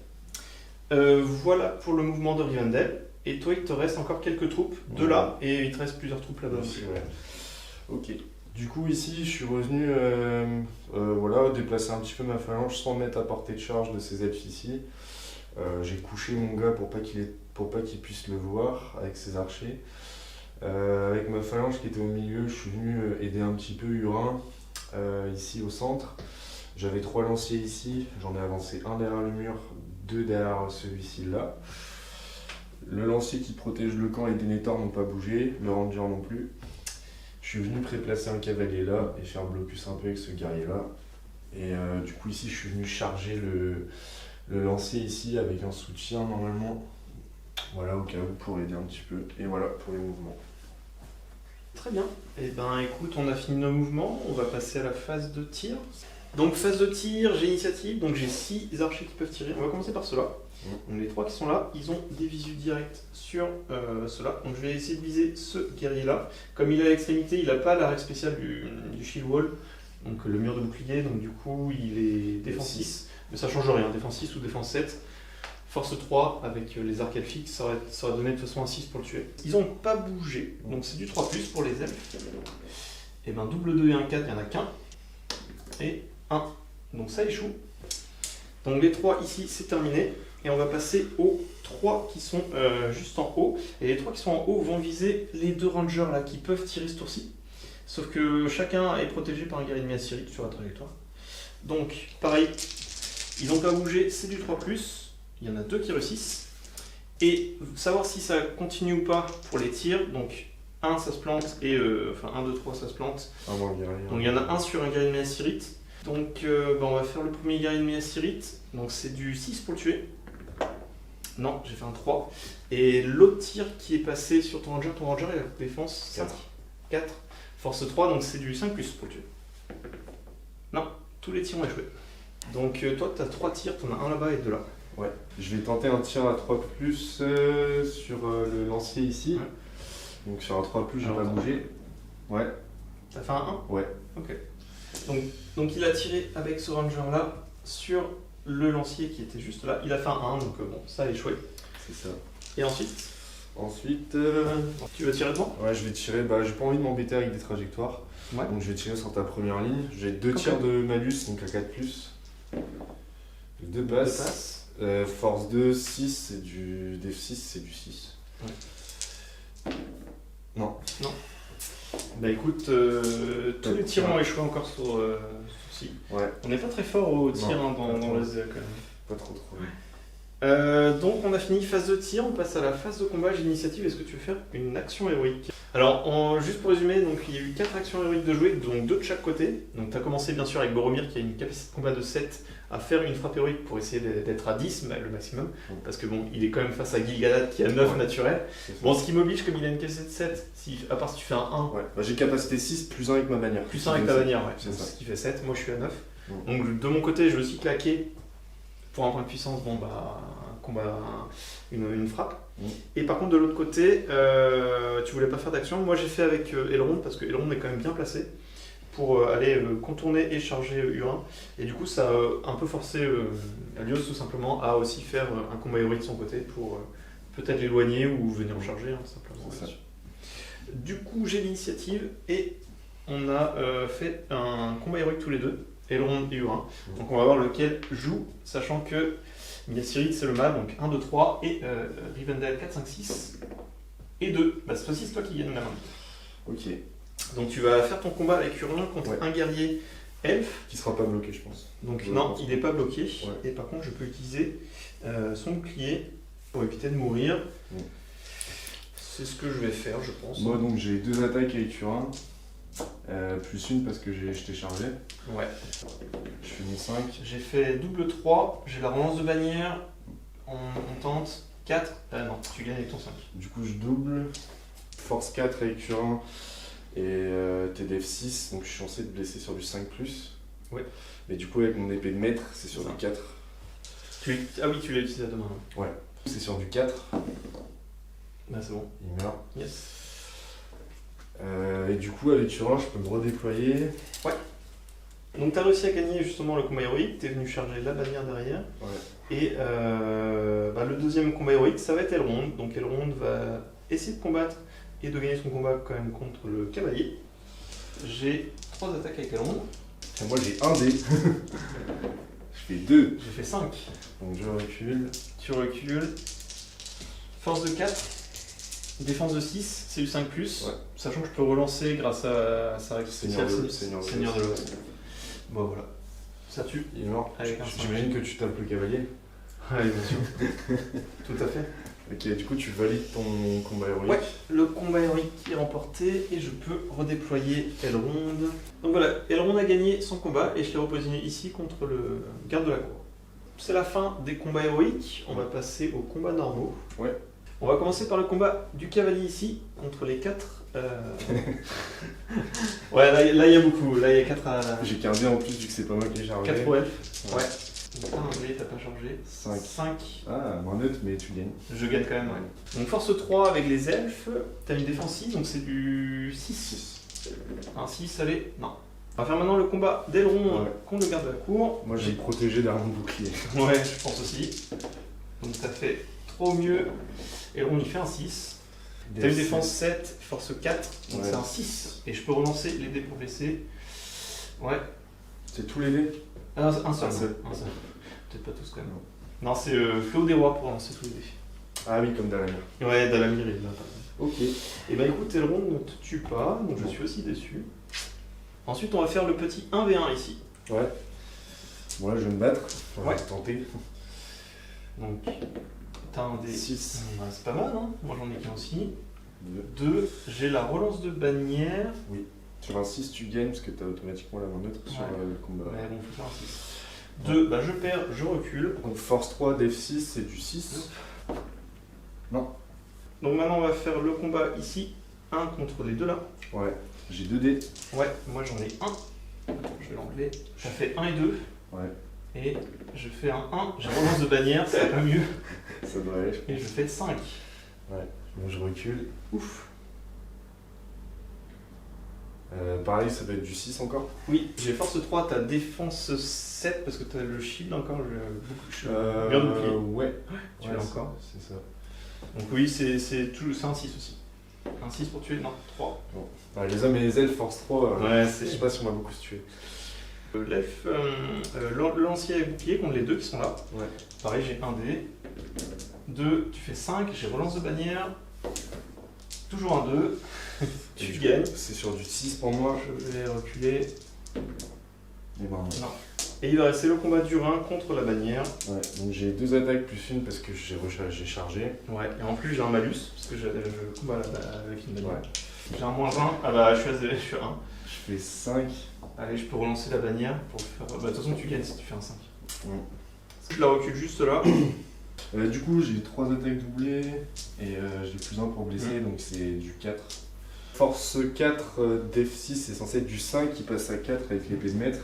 Voilà pour le mouvement de Rivendell. Et toi il te reste encore quelques troupes de là, et il te reste plusieurs troupes là-bas aussi. Ouais. Ok. Du coup ici je suis revenu déplacer un petit peu ma phalange sans mettre à portée de charge de ces elfes ici. J'ai couché mon gars pour pas qu'il puisse le voir avec ses archers. Avec ma phalange qui était au milieu, je suis venu aider un petit peu Hurin ici au centre. J'avais 3 lanciers ici, j'en ai avancé un derrière le mur, 2 derrière celui-ci là. Le lancier qui protège le camp et Denethor n'ont pas bougé, le ranger non plus. Je suis venu préplacer un cavalier là et faire blocus un peu avec ce guerrier là. Et du coup ici je suis venu charger le lancier ici avec un soutien normalement. Voilà, au cas où pour aider un petit peu. Et voilà pour les mouvements. Très bien. Et ben écoute, on a fini nos mouvements, on va passer à la phase de tir. Donc phase de tir, j'ai initiative, donc j'ai 6 archers qui peuvent tirer. On va commencer par ceux-là. Donc les 3 qui sont là, ils ont des visus directs sur ceux-là. Donc je vais essayer de viser ce guerrier-là. Comme il est à l'extrémité, il n'a pas la règle spéciale du shield wall, donc le mur de bouclier, donc du coup il est défense 6. Mais ça change rien, défense 6 ou défense 7. Force 3 avec les arcs elfiques, ça aurait donné de toute façon un 6 pour le tuer. Ils n'ont pas bougé, donc c'est du 3+ pour les elfes. Et ben double 2 et un 4, il n'y en a qu'un. Et 1. Donc ça échoue. Donc les 3 ici, c'est terminé. Et on va passer aux 3 qui sont juste en haut. Et les 3 qui sont en haut vont viser les 2 rangers là qui peuvent tirer ce tour-ci. Sauf que chacun est protégé par un guerrier de Minas Tirith sur la trajectoire. Donc pareil, ils n'ont pas bougé, c'est du 3+. Il y en a 2 qui réussissent. Et savoir si ça continue ou pas pour les tirs. Donc 1 ça se plante et 1, 2, 3 ça se plante. Donc il y en a un sur un guerrier de Minas Tirith. Donc on va faire le premier guerrier de Minas Tirith. Donc c'est du 6 pour le tuer. Non, j'ai fait un 3. Et l'autre tir qui est passé sur ton ranger il a défense 5. 4. Force 3, donc c'est du 5+ pour le tuer. Non, tous les tirs ont échoué. Donc toi, tu as 3 tirs, tu en as un là-bas et 2 là. Ouais. Je vais tenter un tir à 3+, sur le lancier ici. Ouais. Donc sur un 3+, je vais pas bouger. Ouais. T'as fait un 1 ? Ouais. Ok. Donc il a tiré avec ce ranger là sur le lancier qui était juste là. Il a fait un 1, donc bon, ça a échoué. C'est ça. Et ensuite tu veux tirer devant ? Ouais, je vais tirer. J'ai pas envie de m'embêter avec des trajectoires. Ouais. Donc je vais tirer sur ta première ligne. J'ai 2 tirs de malus, donc à 4+. 2 passes. Force 2, 6, c'est du def 6, c'est du 6. Ouais. Non. Bah écoute, tous les tirs ont échoué encore sur ci. Ouais. On n'est pas très fort au tir dans les quand même. Pas trop. Donc on a fini phase de tir, on passe à la phase de combat. J'ai l'initiative, est-ce que tu veux faire une action héroïque ? Alors juste pour résumer, donc, il y a eu 4 actions héroïques de jouer, donc 2 de chaque côté. Donc tu as commencé bien sûr avec Boromir qui a une capacité de combat de 7 à faire une frappe héroïque pour essayer d'être à 10 le maximum. Parce que bon, il est quand même face à Gil-galad qui a 9 naturel. Bon, ce qui m'oblige, comme il a une capacité de 7, à part si tu fais un 1. Ouais. J'ai capacité 6 plus 1 avec ma bannière. Plus 1 avec ta bannière, ouais. C'est ce qui fait 7, moi je suis à 9. Donc de mon côté, je vais aussi claquer pour un point de puissance, une frappe. Et par contre de l'autre côté, tu voulais pas faire d'action. Moi j'ai fait avec Elrond parce que Elrond est quand même bien placé pour aller contourner et charger Hurin. Et du coup ça a un peu forcé Alios tout simplement à aussi faire un combat héroïque de son côté pour peut-être l'éloigner ou venir en charger simplement. Du coup j'ai l'initiative et on a fait un combat héroïque tous les deux, Elrond et Hurin. Donc on va voir lequel joue, sachant que Ciri c'est le mal, donc 1, 2, 3, et Rivendell 4, 5, 6, et 2. Cette fois-ci c'est toi qui gagne la main. Ok. Donc tu vas faire ton combat avec Hurin contre un guerrier elfe. Qui sera pas bloqué je pense. Donc non, il n'est pas bloqué, et par contre je peux utiliser son bouclier pour éviter de mourir. C'est ce que je vais faire je pense. Moi donc j'ai 2 attaques avec Hurin. Plus une parce que je t'ai chargé. Ouais. Je fais mon 5. J'ai fait double 3, j'ai la relance de bannière, on tente 4. Non, tu gagnes avec ton 5. Du coup je double, force 4 avec Hurin et TDF 6, donc je suis censé te blesser sur du 5+. Ouais. Mais du coup avec mon épée de maître, c'est sur du 4. Ah oui, tu l'as utilisé à 2 mains. Ouais. C'est sur du 4. Bah c'est bon. Il meurt. Yes. Et du coup avec Hurin je peux me redéployer. Ouais. Donc tu as réussi à gagner justement le combat héroïque, tu es venu charger la bannière derrière. Ouais. Et le deuxième combat héroïque ça va être Elrond. Donc Elrond va essayer de combattre et de gagner son combat quand même contre le cavalier. J'ai 3 attaques avec Elrond. Et moi j'ai 1 dé. Je fais 2. J'ai fait 5. Donc je recule. Tu recules. Force de 4. Défense de 6, c'est du 5+, sachant que je peux relancer grâce à sa règle spéciale Seigneur de l'eau. Bon voilà, ça tue. Il est mort. J'imagine que tu tapes le cavalier. Oui, bien sûr. Tout à fait. Ok, du coup tu valides ton combat héroïque. Ouais, le combat héroïque est remporté et je peux redéployer Elrond. Donc voilà, Elrond a gagné son combat et je l'ai repositionné ici contre le garde de la cour. C'est la fin des combats héroïques, on va passer aux combats normaux. Ouais. On va commencer par le combat du cavalier ici, contre les 4. Ouais, là il y a beaucoup. Là il y a 4 à. J'ai qu'un dé en plus vu que c'est pas moi qui ai chargé. 4 pro elfes. Ouais. Donc, un dé, t'as pas chargé. 5. Ah, moins neutre, mais tu gagnes. Je gagne quand même, ouais. Donc force 3 avec les elfes. T'as une défense 6, donc c'est du 6. Un 6, allez. Non. On va faire maintenant le combat d'Elrond contre le garde de la cour. Moi j'ai protégé derrière mon bouclier. Ouais, je pense aussi. Donc t'as fait trop mieux. Elrond il fait un 6. T'as une défense 7, force 4, donc c'est un 6. Et je peux relancer les dés pour blesser. Ouais. C'est tous les dés ? Un seul. Peut-être pas tous quand même. Non, c'est Fléau des Rois pour relancer tous les dés. Ah oui, comme Dalamir. Ouais, Dalamir il est là. Ok. Et bah écoute, Elrond ne te tue pas, donc je suis aussi déçu. Ensuite, on va faire le petit 1v1 ici. Ouais. Bon là, je vais me battre. Je vais tenter. Donc, t'as un dé 6. C'est pas mal, hein. Moi j'en ai qu'un aussi. 2. J'ai la relance de bannière. Oui. Sur un 6, tu gagnes parce que tu as automatiquement la main neutre sur le combat. Ouais, bon, faut faire un 6. 2, bah je perds, je recule. Donc force 3, def 6, c'est du 6. Non. Donc maintenant on va faire le combat ici. 1 contre les deux là. Ouais. J'ai 2 dés. Ouais, moi j'en ai un. Attends, je je vais l'enlever. Ça fait 1 et 2. Ouais. Et je fais un 1, je relance de bannière, ça va pas mieux. Ça doit aller, je pense. Et je fais 5. Ouais, bon, je recule. Ouf. Pareil, ça va être du 6 encore. Oui, j'ai force 3, t'as défense 7 parce que t'as le shield encore, bien bouclier. Ouais. Tu l'as encore. C'est ça. Donc oui, c'est un 6 aussi. Un 6 pour tuer, non, 3. Bon. Ah, les hommes et les elfes force 3, ouais, je sais pas si on va beaucoup se tuer. L'elfe, lancier et bouclier contre les deux qui sont là. Ouais. Pareil, j'ai 1 dé. 2, tu fais 5, j'ai relance de bannière. Toujours un 2. Tu gagnes. C'est sur du 6 pour moi. Je vais reculer. Et ben, non. Et il va rester le combat du Rhin contre la bannière. Ouais, donc j'ai 2 attaques plus une parce que j'ai chargé. Ouais, et en plus j'ai un malus parce que je combat avec une bannière. Ouais. J'ai un -1. Ah bah je suis à 1. Je fais 5. Allez, je peux relancer la bannière pour faire. Bah de toute façon tu gagnes si tu fais un 5. Ouais. Je la recule juste là. Du coup, j'ai 3 attaques doublées et j'ai plus 1 pour blesser, donc c'est du 4. Force 4, def 6, c'est censé être du 5 qui passe à 4 avec l'épée de maître.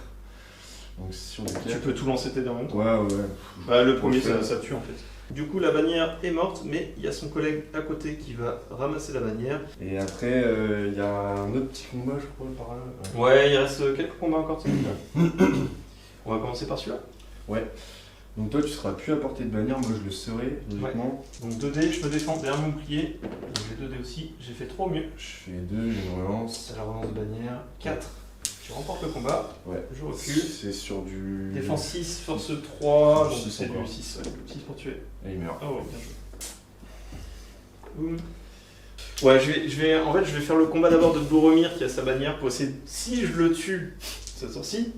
Donc sur du 4. Tu peux tout lancer tes dés en même temps. Ouais. Bah, le premier ça tue en fait. Du coup la bannière est morte, mais il y a son collègue à côté qui va ramasser la bannière. Et après, il y a un autre petit combat, je crois, par là. Ouais, il reste quelques combats encore de celui-là. On va commencer par celui-là. Ouais. Donc toi tu seras plus à portée de bannière, moi je le serai, logiquement. Ouais. Donc 2 dés, je me défends derrière mon bouclier. Donc j'ai 2 dés aussi, j'ai fait 3 au mieux. Je fais 2, j'ai une relance. C'est la relance de bannière. 4. Tu remportes le combat. Ouais. Je recule. C'est sur du... Défense 6, force 3, donc 6 c'est encore. du 6. Ouais. 6 pour tuer. Et il meurt. Oh, bien joué. Boum. Ouais, en fait, je vais faire le combat d'abord de Boromir qui a sa bannière pour essayer, si je le tue, cette sortie,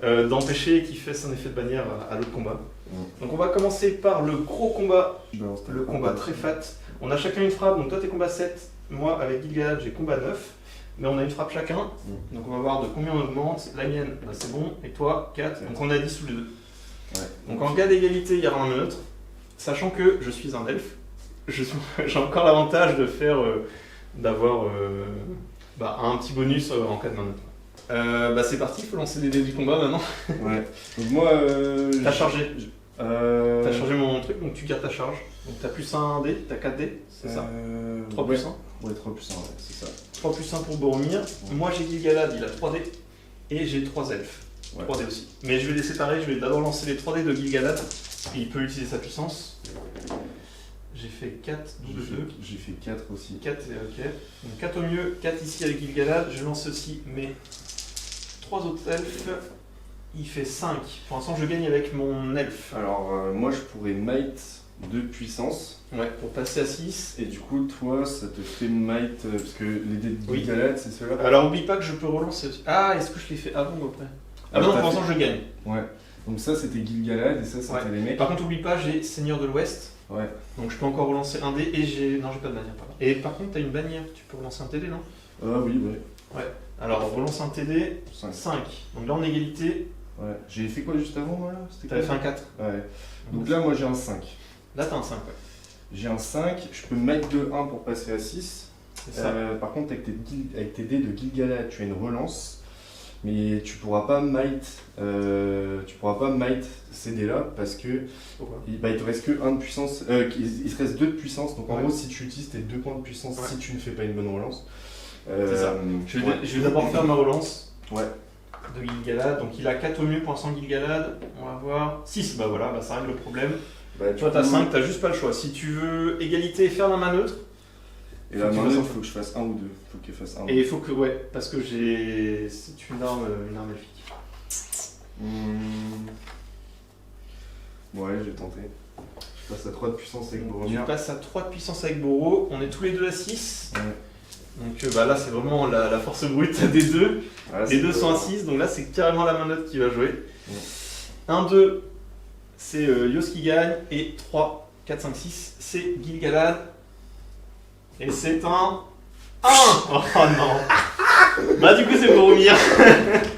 d'empêcher qu'il fasse un effet de bannière à l'autre combat. Donc on va commencer par le gros combat, le combat très fat. On a chacun une frappe, donc toi t'es combat 7, moi avec Gil-galad j'ai combat 9, mais on a une frappe chacun, donc on va voir de combien on augmente. La mienne, bah, c'est bon, et toi 4, donc on a 10 sous les deux. Ouais. Donc en cas d'égalité, il y aura un neutre, sachant que je suis un elfe, j'ai encore l'avantage de faire, d'avoir un petit bonus en cas de main neutre. C'est parti, il faut lancer les dés du combat maintenant. Ouais. Donc moi... T'as chargé. T'as chargé mon truc, donc tu gardes ta charge. Donc t'as plus 1 dé, t'as 4 dés, c'est ça 3 plus 1. Ouais, 3 plus 1, ouais, c'est ça. 3 plus 1 pour Boromir. Ouais. Moi j'ai Gil-galad, il a 3 dés. Et j'ai 3 elfes. Ouais. 3 dés aussi. Mais je vais les séparer, je vais d'abord lancer les 3 dés de Gil-galad. Il peut utiliser sa puissance. J'ai fait 4, 12, 2. J'ai fait 4 aussi. 4, ok. Donc 4 au mieux, 4 ici avec Gil-galad. Je lance aussi mes 3 autres elfes. Il fait 5. Pour l'instant, je gagne avec mon elfe. Alors, moi, je pourrais might de puissance. Ouais, pour passer à 6. Et du coup, toi, ça te fait might. Parce que les dés de Gil-galad, c'est ceux-là. Alors, oublie pas que je peux relancer aussi. Ah, est-ce que je l'ai fait avant ou après? Ah non, pour l'instant, je gagne. Ouais. Donc, ça, c'était Gil-galad et ça, c'était les mecs. Par contre, oublie pas, j'ai Seigneur de l'Ouest. Ouais. Donc, je peux encore relancer un dé et j'ai. Non, j'ai pas de bannière, par contre. Et par contre, t'as une bannière. Tu peux relancer un TD, non? Ah oui, ouais. Ouais. Alors, relance un TD. 5. Donc là, en égalité. Ouais. J'ai fait quoi juste avant, là? T'avais fait un 4. Ouais. Donc là, moi, j'ai un 5. Là, t'as un 5, ouais. J'ai un 5. Je peux mettre de 1 pour passer à 6. C'est ça. Par contre, avec tes dés de Gil-galad, tu as une relance. Mais tu pourras pas might ces dés-là parce que il te reste que 1 de puissance, il te reste 2 de puissance. Donc en gros, si tu utilises tes 2 points de puissance, si tu ne fais pas une bonne relance. C'est ça. Je vais d'abord faire ma relance. Ouais. De Gil-galad. Donc il a 4 au mieux pour l'instant Gil-galad. On va voir. 6, bah voilà, ça règle le problème. Toi t'as 5, t'as juste pas le choix. Si tu veux égalité et faire la main neutre. Et la main neutre, il faut que je fasse 1 ou 2. Faut qu'il fasse 1. Et il faut que, ouais, parce que c'est une arme elfique. Ouais, je vais tenter. Je passe à 3 de puissance avec Boromir. Tu passes à 3 de puissance avec Boro. On est tous les deux à 6. Ouais. Donc là, c'est vraiment la force brute des deux. Les deux sont à 6, donc là, c'est carrément la main neutre qui va jouer. 1, 2, c'est Yos qui gagne. Et 3, 4, 5, 6, c'est Gil-galad. Et c'est un 1. Oh non. Bah du coup c'est Boromir.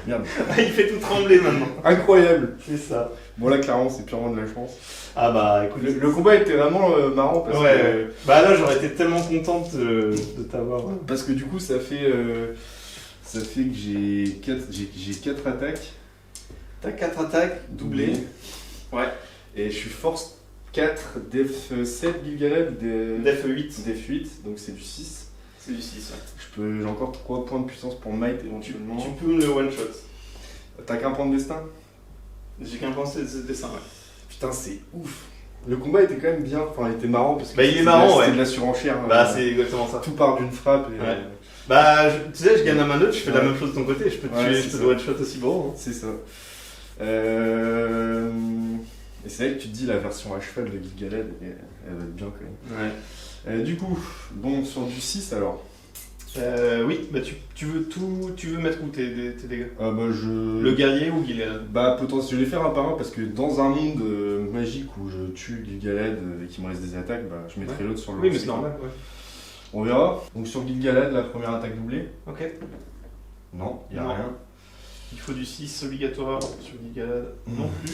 Merde. Il fait tout trembler maintenant. Incroyable. C'est ça. Bon là clairement c'est purement de la chance. Ah bah écoute. Le combat était vraiment marrant parce que... Bah là j'aurais été tellement contente de t'avoir. Parce que du coup ça fait Ça fait que j'ai 4 attaques. T'as 4 attaques doublées. Ouais. Et je suis force 4, def 7 Gil-galad, def 8. Def 8, donc c'est du 6. C'est du 6, ouais. J'ai encore 3 points de puissance pour Might éventuellement. Tu peux me le one shot. T'as qu'un point de destin? J'ai qu'un point de destin, ouais. Putain, c'est ouf. Le combat était quand même bien, enfin il était marrant parce que il est marrant, c'est de la surenchère. C'est exactement ça. Tout part d'une frappe. Et, tu sais, je gagne un main neutre, je fais la même chose de ton côté, je peux te tuer, je peux te one shot aussi bon. C'est ça. Et c'est vrai que tu te dis la version à cheval de Gil-galad, elle va être bien quand même. Ouais. Du coup, bon, sur du 6 alors. Oui, tu veux mettre où tes dégâts? Le guerrier ou Gil-galad? Potentiellement, je vais les faire un par un parce que dans un monde magique où je tue Gil-galad et qu'il me reste des attaques, je mettrai l'autre sur le Oui, mais c'est normal, ouais. On verra. Donc sur Gil-galad, la première attaque doublée. Ok. Non, il n'y a rien. Il faut du 6 obligatoire sur Gil-galad. Non plus.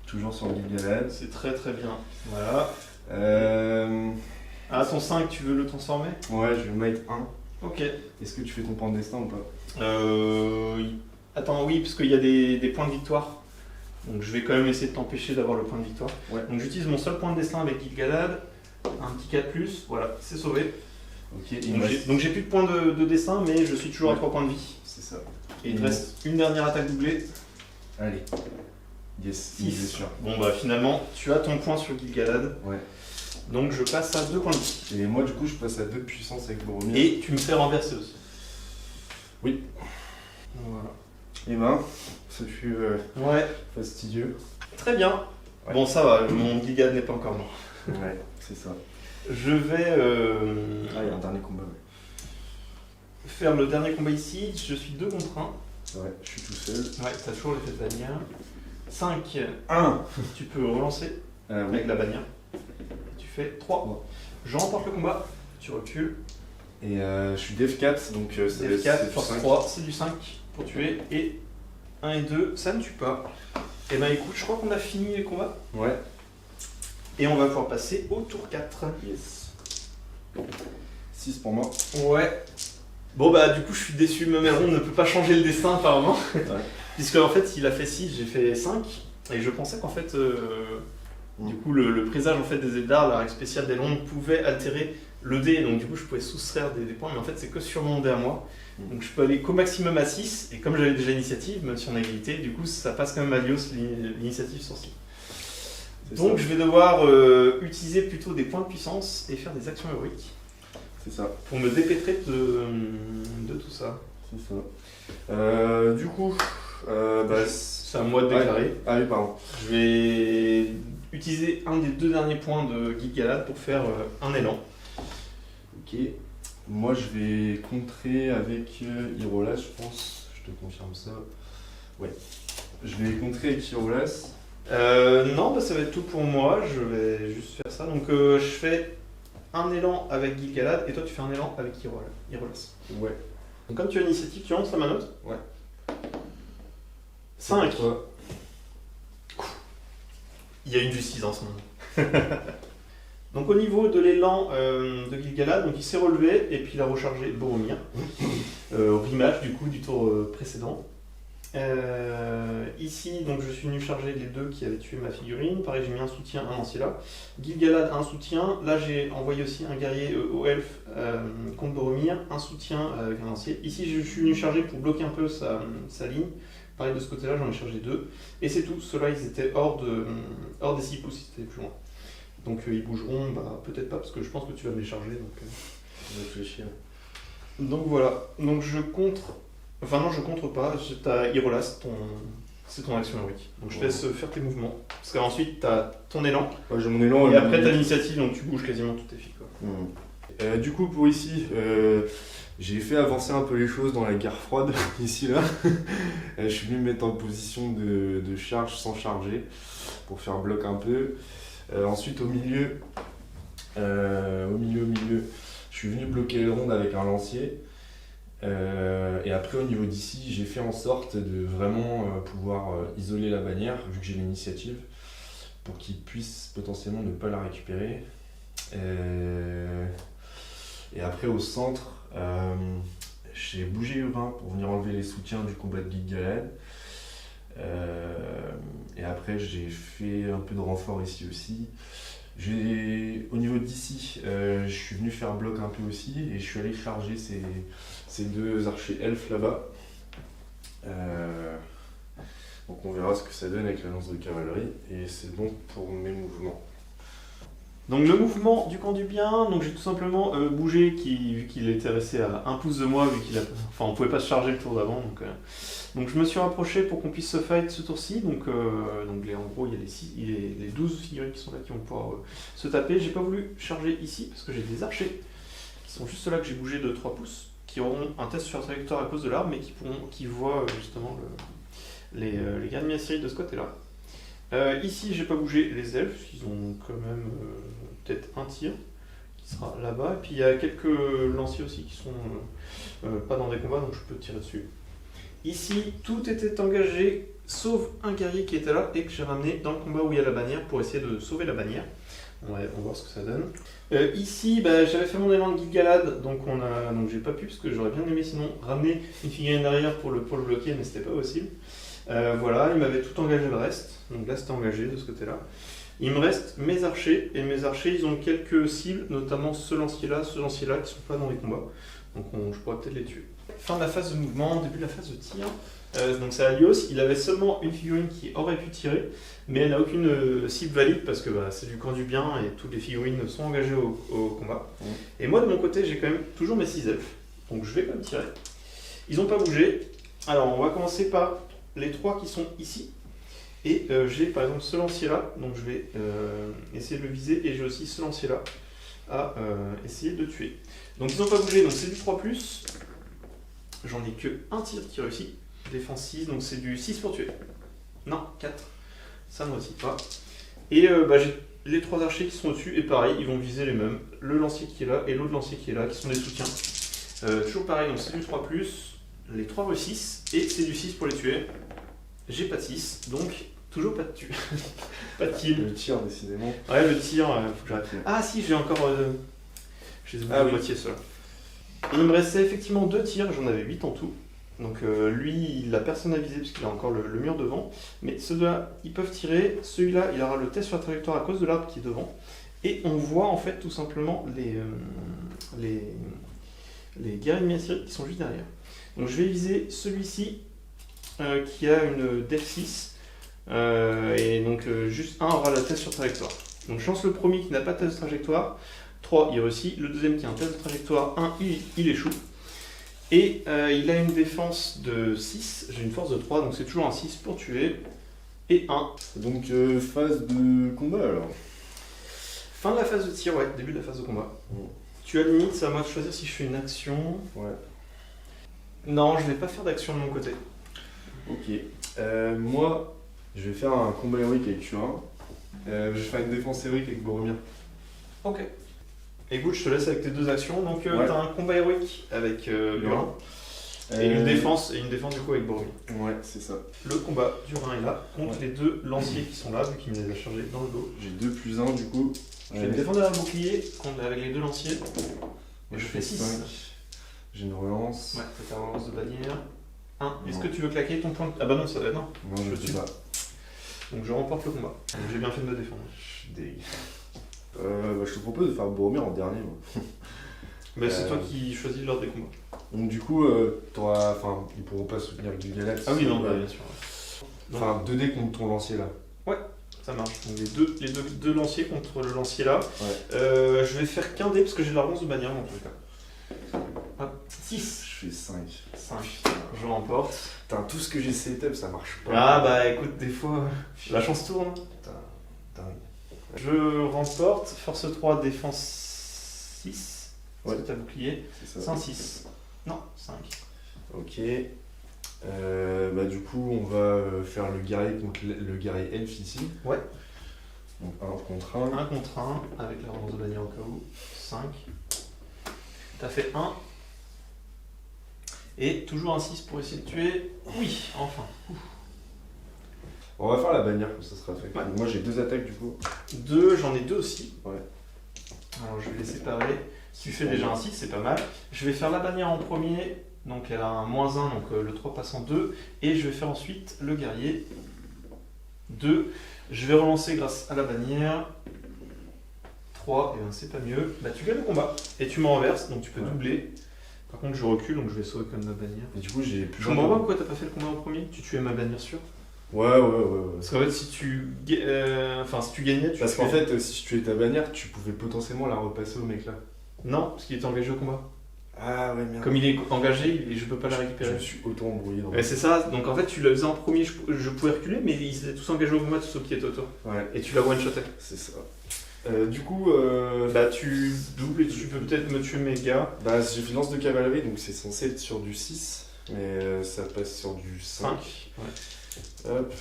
Toujours sur Gil-galad. C'est très très bien. Voilà. Ton 5, tu veux le transformer? Ouais, je vais mettre 1. Ok. Est-ce que tu fais ton point de destin ou pas? Attends, oui, parce qu'il y a des points de victoire. Donc je vais quand même essayer de t'empêcher d'avoir le point de victoire. Ouais. Donc j'utilise mon seul point de destin avec Gil-galad. Un petit 4+, voilà, c'est sauvé. Ok. Donc j'ai plus de points de destin, mais je suis toujours à 3 points de vie. C'est ça. Et il te reste une dernière attaque doublée. Allez. Yes, 6. sûr. Bon finalement, tu as ton point sur Gil-galad. Ouais. Donc je passe à 2 points de vie. Et moi du coup je passe à 2 de puissance avec Boromir. Et tu me fais renverser aussi. Oui. Voilà. Ce fut fastidieux. Très bien. Ouais. Bon ça va, mon Gil-galad n'est pas encore mort. Ouais, c'est ça. Je vais il y a un dernier combat. faire le dernier combat ici. Je suis 2 contre 1. Ouais, je suis tout seul. Ouais, t'as toujours l'effet de bannière. 5. 1. Tu peux relancer avec la bannière. Tu fais 3. Je remporte le combat. Tu recules. Et je suis Def 4, donc c'est Def 4, force 3, c'est du 5 pour tuer. Et 1 et 2, ça ne tue pas. Et écoute, je crois qu'on a fini les combats. Ouais. Et on va pouvoir passer au tour 4. Yes. 6 pour moi. Ouais. Bon du coup je suis déçu, même Elrond ne peut pas changer le destin apparemment. Ouais. Puisque en fait il a fait 6, j'ai fait 5. Et je pensais qu'en fait du coup le présage en fait des Eldar, la règle spéciale d'Elrond pouvait altérer le dé. Donc du coup je pouvais soustraire des points, mais en fait c'est que sur mon dé à moi. Donc je peux aller qu'au maximum à 6. Et comme j'avais déjà l'initiative, même si on a égalité, du coup ça passe quand même à Lios l'initiative sur 6. Donc je vais devoir utiliser plutôt des points de puissance et faire des actions héroïques. C'est ça. Pour me dépêtrer de tout ça. C'est ça. Du coup, c'est à moi de déclarer. Ah oui, pardon. Je vais utiliser un des 2 derniers points de Gil-galad pour faire un élan. Ok. Moi je vais contrer avec Irolas, je pense. Je te confirme ça. Ouais. Je vais contrer avec Irolas. Non, ça va être tout pour moi, je vais juste faire ça. Donc je fais un élan avec Gil-galad et toi tu fais un élan avec Irolas. Ouais. Donc comme tu as l'initiative, tu lances ma note. Ouais. 5. Il y a une justice en ce moment. Donc au niveau de l'élan de Gil-galad, donc il s'est relevé et puis il a rechargé Boromir. Rematch du coup du tour précédent. Ici, donc je suis venu charger les 2 qui avaient tué ma figurine. Pareil, j'ai mis un soutien, un lancier là. Gil-galad, un soutien. Là, j'ai envoyé aussi un guerrier au elfe contre Boromir, un soutien avec un lancier. Ici, je suis venu charger pour bloquer un peu sa ligne. Pareil, de ce côté-là, j'en ai chargé 2. Et c'est tout. Ceux-là, ils étaient hors des 6 pouces, ils étaient plus loin. Donc ils bougeront, peut-être pas, parce que je pense que tu vas me les charger. Réfléchir. Donc voilà. Donc je contre. Enfin non, je contre pas, t'as Irolas, c'est ton action héroïque. Donc je te laisse faire tes mouvements. Parce qu'ensuite t'as ton élan. Ouais, j'ai mon élan. Et après t'as l'initiative, donc tu bouges quasiment toutes tes filles. Du coup pour ici, j'ai fait avancer un peu les choses dans la guerre froide, ici là. Je suis venu me mettre en position de charge sans charger, pour faire bloc un peu. Ensuite au milieu, je suis venu bloquer les rondes avec un lancier. Et après au niveau d'ici, j'ai fait en sorte de vraiment pouvoir isoler la bannière, vu que j'ai l'initiative, pour qu'ils puissent potentiellement ne pas la récupérer. Et après au centre, j'ai bougé Urbain pour venir enlever les soutiens du combat de Guide-Galade. Et après, j'ai fait un peu de renfort ici aussi. Au niveau d'ici, je suis venu faire bloc un peu aussi et je suis allé charger ces deux archers elfes là-bas. Donc on verra ce que ça donne avec la lance de cavalerie et c'est bon pour mes mouvements. Donc le mouvement du camp du bien, donc j'ai tout simplement bougé vu qu'il était resté à 1 pouce de moi, enfin on pouvait pas se charger le tour d'avant, donc je me suis rapproché pour qu'on puisse se fight ce tour-ci, en gros il y a les 12 figurines qui sont là qui vont pouvoir se taper. J'ai pas voulu charger ici parce que j'ai des archers qui sont juste là que j'ai bougé de 3 pouces, qui auront un test sur la trajectoire à cause de l'arbre, mais qui voient justement les gardes assyriques de ce côté-là. Ici, j'ai pas bougé les elfes, ils ont quand même peut-être un tir qui sera là-bas. Et puis il y a quelques lanciers aussi qui sont pas dans des combats, donc je peux tirer dessus. Ici, tout était engagé, sauf un guerrier qui était là et que j'ai ramené dans le combat où il y a la bannière pour essayer de sauver la bannière. On va voir ce que ça donne. Ici, j'avais fait mon élan de Guide-Galade, donc j'ai pas pu parce que j'aurais bien aimé sinon ramener une figurine derrière pour le bloquer, mais c'était pas possible. Voilà, il m'avait tout engagé le reste, donc là c'était engagé de ce côté-là. Il me reste mes archers, et mes archers ils ont quelques cibles, notamment ce lancier-là, qui sont pas dans les combats, donc je pourrais peut-être les tuer. Fin de la phase de mouvement, début de la phase de tir. Donc c'est Alios, il avait seulement une figurine qui aurait pu tirer, mais elle n'a aucune cible valide parce que c'est du camp du bien et toutes les figurines sont engagées au combat. Et moi de mon côté j'ai quand même toujours mes 6 elfes, donc je vais quand même tirer. Ils n'ont pas bougé, alors on va commencer par les 3 qui sont ici. Et j'ai par exemple ce lancier là, donc je vais essayer de le viser, et j'ai aussi ce lancier là à essayer de tuer. Donc ils n'ont pas bougé, donc c'est du 3+, j'en ai que un tir qui réussit, défense 6, donc c'est du 6 pour tuer. Non, 4, ça ne réussit pas. Et j'ai les 3 archers qui sont au-dessus, et pareil, ils vont viser les mêmes, le lancier qui est là et l'autre lancier qui est là, qui sont des soutiens. Toujours pareil, donc c'est du 3+, les 3 réussissent, et c'est du 6 pour les tuer. J'ai pas de 6, donc toujours pas de tuer. Pas de kill. Le tir, décidément. Ouais, le tir, faut que j'arrête. Ah si, j'ai encore... j'ai la moitié seul. Il me restait effectivement 2 tirs, j'en avais 8 en tout. Donc lui, il l'a personne à viser parce qu'il a encore le mur devant. Mais ceux-là, ils peuvent tirer. Celui-là, il aura le test sur la trajectoire à cause de l'arbre qui est devant. Et on voit en fait tout simplement les guerriers assyriques qui sont juste derrière. Donc je vais viser celui-ci qui a une def 6. Et donc juste un aura la test sur trajectoire. Donc je lance le premier qui n'a pas de test de trajectoire. 3, il réussit. Le deuxième qui a un test de trajectoire, 1, il échoue. Et il a une défense de 6, j'ai une force de 3, donc c'est toujours un 6 pour tuer. Et 1. Donc phase de combat alors. Fin de la phase de tir, ouais, début de la phase de combat. Tu as limite, c'est à moi de choisir si je fais une action. Ouais. Non, je vais pas faire d'action de mon côté. Ok. Moi, je vais faire un combat héroïque avec Turin. Je vais faire une défense héroïque avec Boromir. Ok. Écoute, je te laisse avec tes 2 actions. Donc t'as un combat héroïque avec Burin. Et une défense du coup avec Boromir. Ouais, c'est ça. Le combat du Rhin est là, contre les 2 lanciers qui sont là, vu qu'il me les a chargés dans le dos. J'ai 2+1 du coup. Je vais me défendre derrière le bouclier avec les 2 lanciers. Et je fais 6. J'ai une relance. Ouais, t'as ta relance de bannière. 1. Est-ce que tu veux claquer ton point de... Ah bah non, ça va être non. Non, je sais pas. Donc je remporte le combat. Donc j'ai bien fait de me défendre. Je suis dégueu. Je te propose de faire Boromir en dernier. Mais c'est toi qui choisis l'ordre des combats. Donc du coup, ils pourront pas soutenir le Guide-Galade. Ah oui, non, bien sûr. Enfin, 2 dés contre ton lancier là. Ouais, ça marche. Donc les deux lanciers contre le lancier là. Ouais. Je vais faire qu'un dé parce que j'ai de la relance de bannière dans tous les cas. Ah, 6. Je fais 5. 5. Je remporte. Putain, tout ce que j'ai setup, ça marche pas. Ah bah écoute, des fois, la chance tourne. Putain. Je remporte, force 3, défense 6. Ouais. C'est ta bouclier. C'est ça. C'est un 6. Non, 5. Ok. Du coup, on va faire le guerrier contre le guerrier elfe ici. Ouais. Donc 1 contre 1. 1 contre 1, avec la relance de bannière au cas où. 5. T'as fait 1. Et toujours un 6 pour essayer de tuer. Oui, enfin. On va faire la bannière, comme ça sera fait. Ouais. Moi j'ai 2 attaques du coup. 2, j'en ai 2 aussi. Ouais. Alors je vais les séparer. Si tu fais déjà un 6, c'est pas mal. Je vais faire la bannière en premier, Donc elle a un -1, donc le 3 passe en 2. Et je vais faire ensuite le guerrier 2. Je vais relancer grâce à la bannière. 3, et bien c'est pas mieux. Bah tu gagnes le combat. Et tu me renverses, donc tu peux doubler. Par contre je recule, donc je vais sauver comme ma bannière. Et du coup j'ai plus. Je comprends pas pourquoi t'as pas fait le combat en premier. Tu tuais ma bannière sûre. Ouais. Parce qu'en fait si tu gagnais, tu. Parce qu'en fait si tu tuais ta bannière, tu pouvais potentiellement la repasser au mec là. Non, parce qu'il était engagé au combat. Ah ouais merde. Comme il est engagé, je peux pas la récupérer. Je me suis auto-embrouillé. Ouais, c'est ça, donc en fait tu la faisais en premier, je pouvais reculer, mais ils étaient tous engagés au combat, tous ceux qui étaient autour. Ouais. Et tu la one-shotais. C'est ça. Du coup, bah tu doubles et tu peux peut-être me tuer mes gars. Bah j'ai fait lance de cavalerie, donc c'est censé être sur du 6, mais ça passe sur du 5. Ouais. Hop.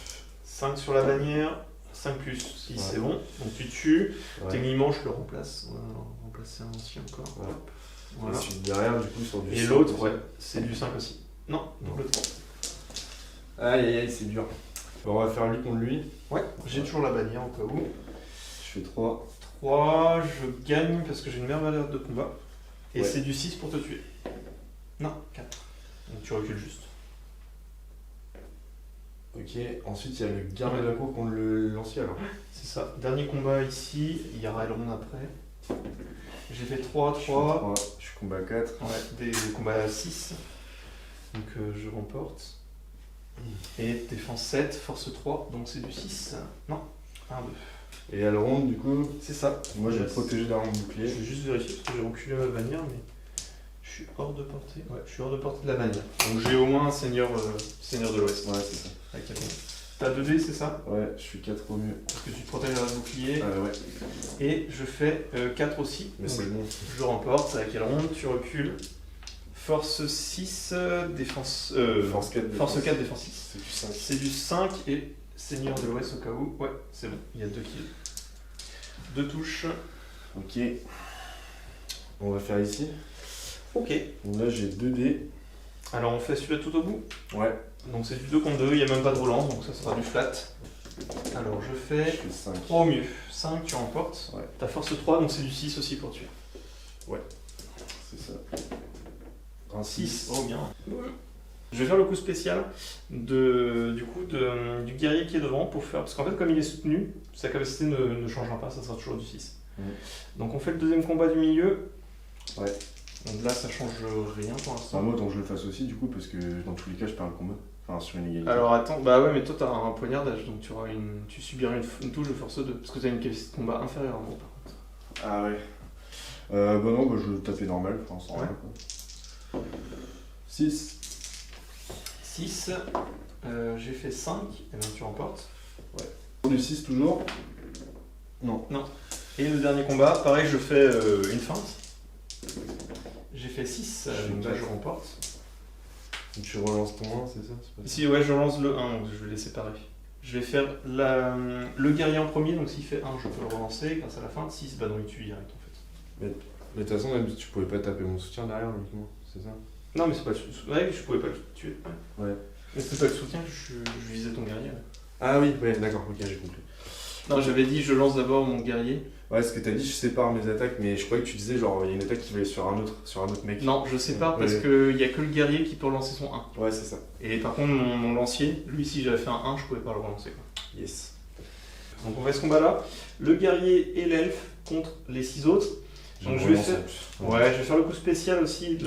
5 sur la bannière, 5 plus 6 c'est bon, donc tu tues. Techniquement je le remplace, on va remplacer un ancien encore. Hop. Voilà. Et celui derrière du coup sur du 5. Et l'autre, ouais, c'est du 5 aussi. Non, le 3. Aïe, c'est dur. Bon, on va faire lui contre lui. Ouais, j'ai toujours la bannière au cas où. Je fais 3. 3, je gagne parce que j'ai une meilleure valeur de combat. Et c'est du 6 pour te tuer. Non, 4. Donc tu recules juste. Ok, ensuite il y a le garde de la cour contre le lancier alors. C'est ça. Dernier combat ici, il y aura Elrond après. J'ai fait 3, 3. Je suis combat 4. Ouais, des combats à 6. Donc je remporte. Et défense 7, force 3, donc c'est du 6. Non, 1, 2. Et Elrond du coup, c'est ça. Moi j'ai protégé d'armes bouclier. Je vais juste vérifier parce que j'ai reculé ma bannière, mais je suis hors de portée. Ouais, je suis hors de portée de la bannière. Donc j'ai au moins un seigneur de l'Ouest. Ouais, c'est ça. Avec t'as 2 dés, c'est ça? Ouais, je suis 4 au mieux. Parce que tu te protèges à la bouclier. Ouais. Et je fais 4 aussi. Mais c'est bon. Je remporte avec Elrond, tu recules. Force 6, défense. Force 4, Force 4, défense 6. C'est du 5. C'est du 5 et Seigneur de l'Ouest au cas où. Ouais, c'est bon, il y a 2 kills. 2 touches. Ok. On va faire ici. Ok. Donc là j'ai 2 dés. Alors on fait celui-là tout au bout. Ouais. Donc c'est du 2 contre 2, il n'y a même pas de relance, donc ça sera du flat. Alors je fais 5. 3 au mieux. 5, tu remportes. Ouais. Ta force 3, donc c'est du 6 aussi pour tuer. Ouais. C'est ça. Un 6. Oh bien. Je vais faire le coup spécial du guerrier qui est devant pour faire. Parce qu'en fait, comme il est soutenu, sa capacité ne changera pas, ça sera toujours du 6. Donc on fait le deuxième combat du milieu. Ouais. Donc là, ça change rien pour l'instant. Moi, tant que je le fasse aussi, du coup, parce que dans tous les cas, je perds le combat. Enfin, sur une égalité. Alors attends, bah ouais, mais toi t'as un poignardage, donc tu subiras une touche de force 2. Parce que t'as une capacité de combat inférieure à moi, par contre. Ah ouais. Bah non, bah, je tapais normal, pour l'instant. Ouais. 6. 6. J'ai fait 5, et bien tu remportes. Ouais. Du 6 toujours. Non. Et le dernier combat, pareil, je fais une feinte. J'ai fait 6, donc là je remporte. Tu relances ton 1, c'est ça? Si, ouais, je relance le 1, donc je vais les séparer. Je vais faire le guerrier en premier, donc s'il fait 1, je peux le relancer grâce à la feinte. 6, bah non, il tue direct en fait. Mais de toute façon, tu pouvais pas taper mon soutien derrière uniquement, c'est ça? Non, mais c'est pas le soutien. Ouais, je pouvais pas le tuer. Ouais. Mais c'était pas le soutien, je visais ton guerrier. Ouais. Ah oui, ouais, d'accord, ok, j'ai compris. Non, j'avais dit je lance d'abord mon guerrier. Ouais, ce que t'as dit, je sépare mes attaques, mais je croyais que tu disais genre il y a une attaque qui va aller sur un autre mec. Non, je sépare parce qu'il y a que le guerrier qui peut relancer son 1. Ouais, c'est ça. Et par contre, mon lancier, lui, si j'avais fait un 1, je pouvais pas le relancer. Quoi. Yes. Donc on fait ce combat là. Le guerrier et l'elfe contre les 6 autres. Donc je vais faire. Ouais, je vais faire le coup spécial aussi du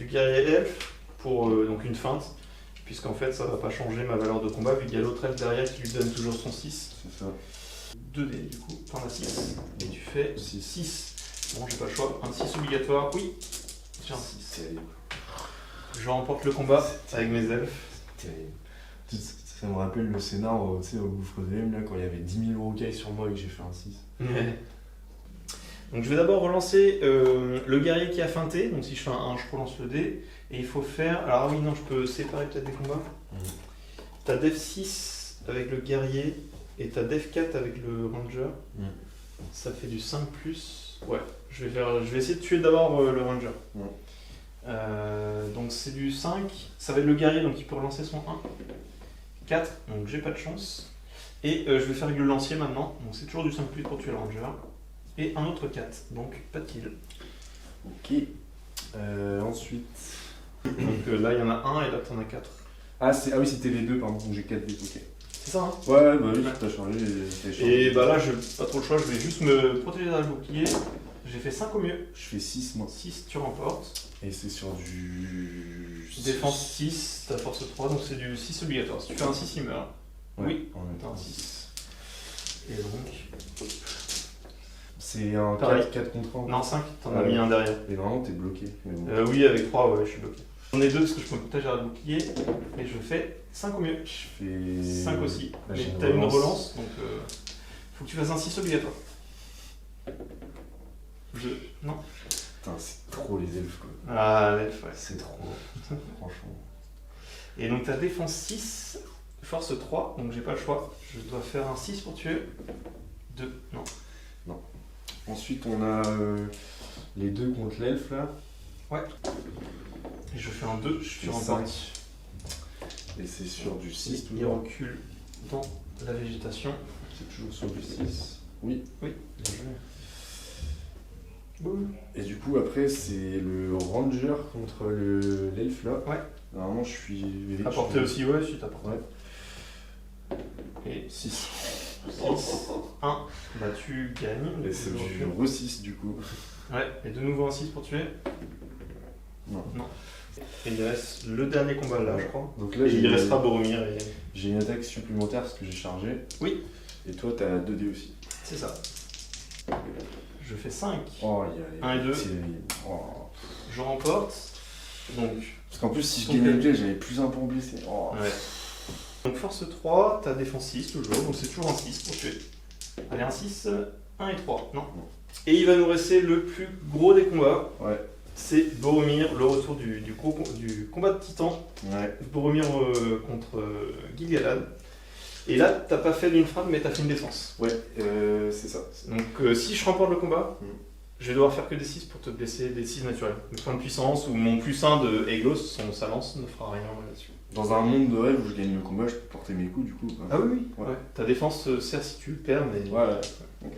guerrier elfe pour donc une feinte. Puisqu'en fait ça va pas changer ma valeur de combat vu qu'il y a l'autre elfe derrière qui lui donne toujours son 6. C'est ça. 2D du coup, t'en as 6. Et tu fais 6. 6. Bon, j'ai pas le choix. Un 6 obligatoire, oui. J'ai un 6. Terrible. Je remporte le combat avec mes elfes. Terrible. Ça me rappelle le scénar, tu sais, au Gouffre de M, là, quand il y avait 10 000 rocailles sur moi et que j'ai fait un 6. Ouais. Donc je vais d'abord relancer le guerrier qui a feinté. Donc si je fais un 1, je relance le dé. Et il faut faire... Alors ah oui, non, je peux séparer peut-être des combats. T'as def 6 avec le guerrier et t'as def 4 avec le ranger. Ça fait du 5+. Ouais, je vais essayer de tuer d'abord le ranger. Donc c'est du 5. Ça va être le guerrier, donc il peut relancer son 1. 4, donc j'ai pas de chance. Et je vais faire avec le lancier maintenant. Donc c'est toujours du 5+ pour tuer le ranger. Et un autre 4, donc pas de kill. Ok. Ensuite. Donc là, il y en a un et là, t'en as 4. Ah oui, c'était les deux, pardon. Donc j'ai 4 dés, ok. C'est ça, hein? Ouais, bah oui, t'as changé. Et bah là, j'ai pas trop le choix, je vais juste me protéger derrière le bouclier. J'ai fait 5 au mieux. Je fais 6, moi. 6, tu remportes. Et c'est sur du. Défense 6, t'as force 3, donc c'est du 6 obligatoire. Si tu fais un 6, il meurt. Ouais, Oui, on t'as est un 6. Et donc. C'est un Pareil. 4 contre 1. Non, 5, t'en as mis un derrière. Et vraiment, t'es bloqué. Mais bon. Oui, avec 3, ouais, je suis bloqué. J'en ai 2 parce que je peux me protéger derrière le bouclier. Et je fais 5 au mieux. Je fais. 5 aussi. Là, Mais j'ai t'as une relance, donc faut que tu fasses un 6 obligatoire. Non. Putain, c'est trop les elfes, quoi. Ah, l'elfe, ouais. C'est trop. Franchement. Et donc t'as défense 6, force 3, donc j'ai pas le choix. Je dois faire un 6 pour tuer. 2, non. Ensuite, on a les deux contre l'elfe, là. Ouais. Et je fais un 2, je suis en 5. Et c'est sur du 6 Il toujours. recule dans la végétation. C'est toujours sur du 6. Oui. Oui, bien joué. Boum. Et du coup, après, c'est le ranger contre l'elfe, là. Ouais. Normalement, je suis. Apporter aussi, ouais, si t'apportes. Ouais. Et 6. 6, 1, bah tu gagnes. Et c'est du re-6 du coup. Ouais, et de nouveau un 6 pour tuer. Non. Et il reste le dernier combat là, je crois. Donc là, Et il restera Boromir. Et... J'ai une attaque supplémentaire parce que j'ai chargé. Oui. Et toi, t'as 2 dés aussi. C'est ça. Je fais 5. Oh, il y a 1 et 2. Oh. Je remporte. Donc. Parce qu'en plus, si je gagnais le duel, j'avais plus un point blessé. Oh. Ouais. Donc force 3, t'as défense 6 toujours, donc c'est toujours un 6 pour tuer. Allez, un 6, 1 et 3. Non. Et il va nous rester le plus gros des combats. Ouais. C'est Boromir, le retour du combat de titan. Ouais. Boromir contre Gil-galad. Et là, t'as pas fait d'une frappe, mais t'as fait une défense. Ouais, c'est ça. Donc si je remporte le combat, Mm. je vais devoir faire que des 6 pour te blesser, des 6 naturels. Le point de puissance ou mon plus 1 de Aeglos, sa lance ne fera rien là-dessus. Dans un monde de rêve où je gagne le combat, je peux porter mes coups du coup. Quoi. Ah oui, Ouais. ouais. Ta défense sert si tu le perds, mais... Ouais, ok.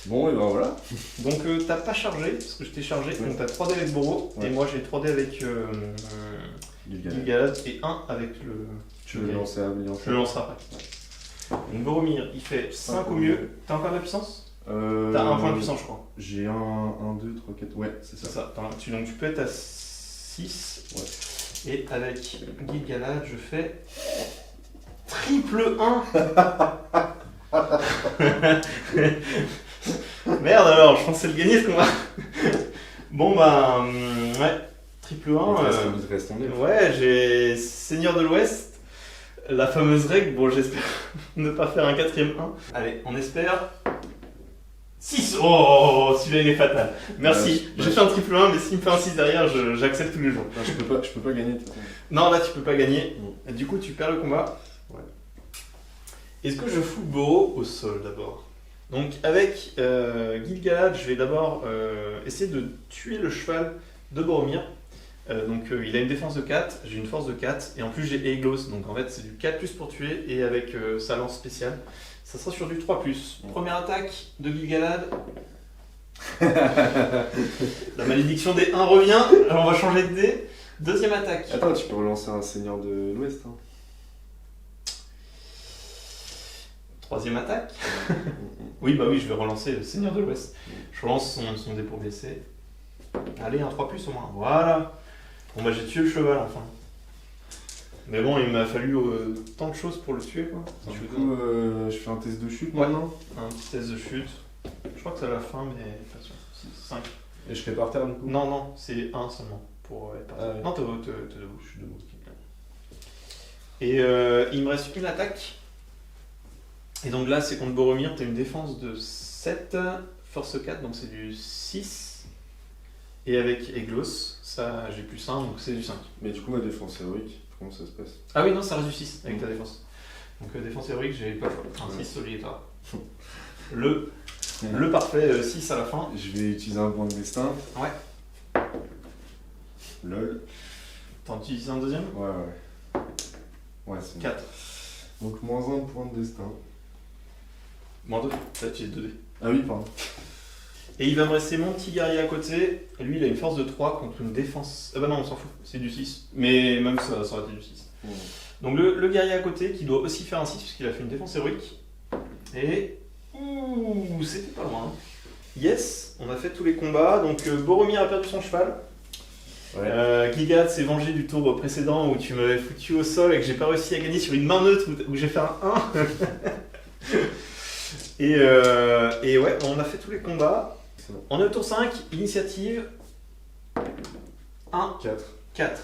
Bon, et ben voilà. Donc t'as pas chargé, parce que je t'ai chargé, Ouais. donc t'as 3D avec Boro, Ouais. et moi j'ai 3D avec Gil-galad et 1 avec le... Tu veux le lancer à Brillant. Je le lancerai après. Donc Boromir, il fait 5 au mieux. T'as encore de la puissance? T'as un point de puissance, je crois. J'ai 1, 2, 3, 4. Ouais, c'est C'est ça. ça. Donc tu peux être à 6. Ouais. Et avec Gil-galad, je fais triple 1. Merde alors, je pensais le gagner ce combat. Bon bah, ouais, triple 1. Il te reste ton elfe. Ouais, j'ai Seigneur de l'Ouest, la fameuse règle. Bon, j'espère ne pas faire un 4ème 1. Allez, on espère. 6. Oh, celui-là il est fatal. Merci. J'ai fait un triple 1, mais s'il me fait un 6 derrière, j'accepte tous les jours. Non, je peux pas gagner de toute façon. Non, là tu peux pas gagner. Et du coup, tu perds le combat. Ouais. Est-ce que je fous Boro au sol d'abord? Donc, avec Gil-galad, je vais d'abord essayer de tuer le cheval de Boromir. Il a une défense de 4, j'ai une force de 4, et en plus j'ai Aeglos, donc en fait c'est du 4+ pour tuer, et avec sa lance spéciale, ça sera sur du 3+. Première attaque de Gil-galad. La malédiction des 1 revient, alors on va changer de dé. Deuxième attaque. Attends, tu peux relancer un Seigneur de l'Ouest. Hein. Troisième attaque. Oui, bah oui, je vais relancer le Seigneur de l'Ouest. Je relance son dé pour blesser. Allez, un 3+ au moins. Voilà. Bon bah j'ai tué le cheval enfin. Mais bon, il m'a fallu tant de choses pour le tuer quoi. Du coup, je fais un test de chute Ouais. maintenant. Un petit test de chute. Je crois que c'est à la fin, mais pas sûr. 5. Et je serai par terre du coup. Non, non, c'est 1 seulement. Pour être Ah ouais. Non, t'es debout. Je suis debout. Et il me reste une attaque. Et donc là, c'est contre Boromir, t'as une défense de 7, force 4, donc c'est du 6. Et avec Aeglos, ça j'ai plus 1, donc c'est du 5. Mais du coup, ma défense héroïque, comment ça se passe? Ah oui, non, ça reste du 6 avec ta défense. Donc défense héroïque, j'ai pas le choix. Un 6 obligatoire. Le parfait 6 à la fin. Je vais utiliser un point de destin. Ouais. Lol. T'en utilises un deuxième? Ouais. Ouais, c'est bon. 4. Donc, moins 1 point de destin. Moins 2. Là, tu es 2D. Ah oui, pardon. Et il va me rester mon petit guerrier à côté. Et lui, il a une force de 3 contre une défense. Ah bah non, on s'en fout, c'est du 6. Mais même ça aurait été du 6. Donc le guerrier à côté qui doit aussi faire un 6 puisqu'il a fait une défense héroïque. Et. Ouh, c'était pas loin. Yes, on a fait tous les combats. Donc Boromir a perdu son cheval. Ouais. Gilgalad s'est vengé du tour précédent où tu m'avais foutu au sol et que j'ai pas réussi à gagner sur une main neutre où j'ai fait un 1. et ouais, on a fait tous les combats. On est au tour 5, initiative 1, 4.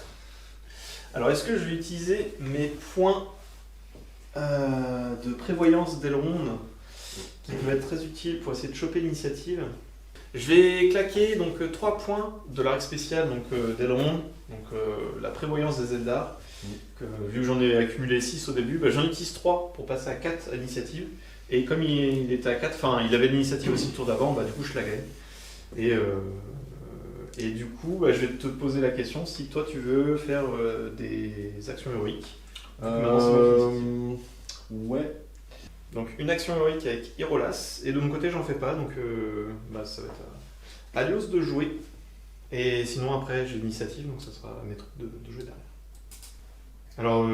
Alors est-ce que je vais utiliser mes points de prévoyance d'Elrond qui peuvent être très utiles pour essayer de choper l'initiative? Je vais claquer donc 3 points de l'arc spécial d'Elrond, la prévoyance des Eldar. Vu que j'en ai accumulé 6 au début, j'en utilise 3 pour passer à 4 à l'initiative. Et comme il était à 4, enfin il avait l'initiative aussi le tour d'avant, du coup je la gagne. Et du coup, je vais te poser la question si toi tu veux faire des actions héroïques. Ouais. Donc une action héroïque avec Irolas, et de mon côté j'en fais pas, donc ça va être à Alios de jouer. Et sinon après j'ai l'initiative, donc ça sera à mes trucs de jouer derrière. Alors,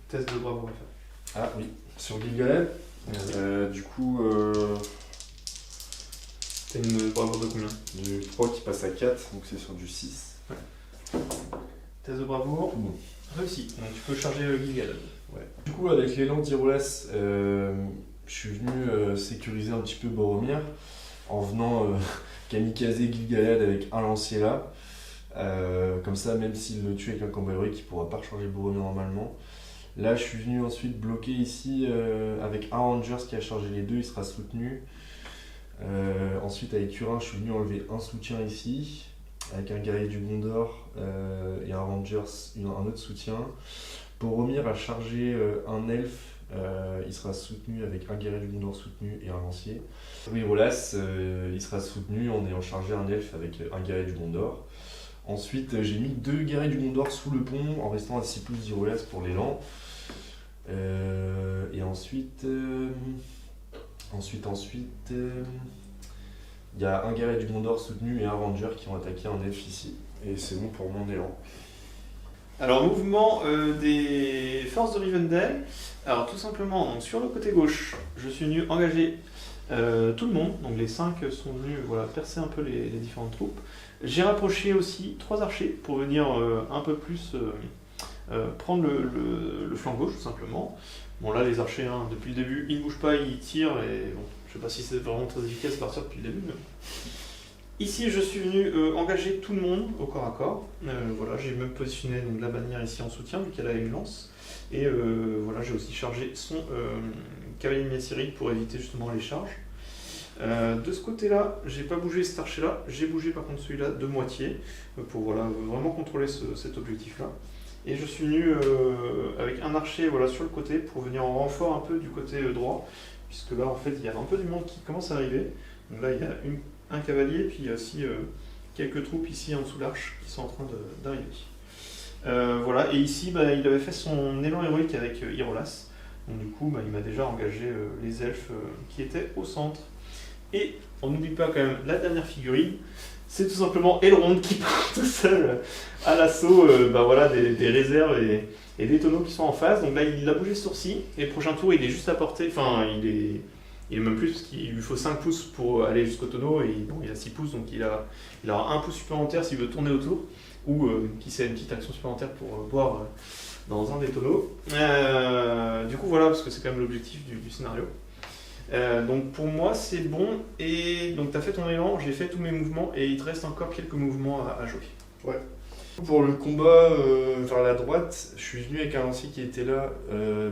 test de bravoure à faire. Ah oui, sur Gilgalad. Du coup, t'as une bravoure de combien? Du 3 qui passe à 4, donc c'est sur du 6. Ouais. Test de bravoure, réussi. Donc tu peux charger Gilgalad. Ouais. Du coup, avec l'élan d'Irolas, je suis venu sécuriser un petit peu Boromir en venant kamikaze Gilgalad avec un lancier là. Comme ça, même s'il le tue avec un combat héroïque, il ne pourra pas recharger Boromir normalement. Là, je suis venu ensuite bloquer ici avec un Rangers qui a chargé les deux, il sera soutenu. Ensuite, avec Turin, je suis venu enlever un soutien ici, avec un guerrier du Gondor et un Rangers, un autre soutien. Boromir a chargé un elfe, il sera soutenu avec un guerrier du Gondor soutenu et un lancier. Irolas, il sera soutenu en ayant chargé un elfe avec un guerrier du Gondor. Ensuite, j'ai mis 2 guerriers du Gondor sous le pont en restant à 6 pouces d'Irolas pour l'élan. Et ensuite, il y a un guerrier du Gondor soutenu et un ranger qui ont attaqué un elfe ici. Et c'est bon pour mon élan. Alors, mouvement des forces de Rivendell. Alors, tout simplement, donc, sur le côté gauche, je suis venu engager tout le monde. Donc, les 5 sont venus percer un peu les différentes troupes. J'ai rapproché aussi 3 archers pour venir un peu plus prendre le flanc gauche, tout simplement. Bon, là, les archers, depuis le début, ils ne bougent pas, ils tirent. Et bon, je sais pas si c'est vraiment très efficace de partir depuis le début. Mais... Ici, je suis venu engager tout le monde au corps à corps. J'ai même positionné donc, la bannière ici en soutien, vu qu'elle a une lance. Et j'ai aussi chargé son cavalier Myasiri pour éviter justement les charges. De ce côté-là, j'ai pas bougé cet archer-là, j'ai bougé par contre celui-là de moitié pour vraiment contrôler cet objectif-là. Et je suis venu avec un archer sur le côté pour venir en renfort un peu du côté droit, puisque là en fait il y a un peu du monde qui commence à arriver. Donc là il y a un cavalier, puis il y a aussi quelques troupes ici en dessous de l'arche qui sont en train d'arriver. Et ici il avait fait son élan héroïque avec Irolas, donc du coup il m'a déjà engagé les elfes qui étaient au centre. Et on n'oublie pas quand même la dernière figurine, c'est tout simplement Elrond qui part tout seul à l'assaut des réserves et des tonneaux qui sont en face. Donc là il a bougé le sourcil et le prochain tour il est juste à portée, il est même plus parce qu'il lui faut 5 pouces pour aller jusqu'au tonneau et il a 6 pouces donc il aura 1 pouce supplémentaire s'il veut tourner autour ou qui sait une petite action supplémentaire pour boire dans un des tonneaux. Du coup parce que c'est quand même l'objectif du scénario. Donc pour moi c'est bon, et donc tu as fait ton élan, j'ai fait tous mes mouvements et il te reste encore quelques mouvements à jouer. Ouais. Pour le combat vers la droite, je suis venu avec un lancier qui était là,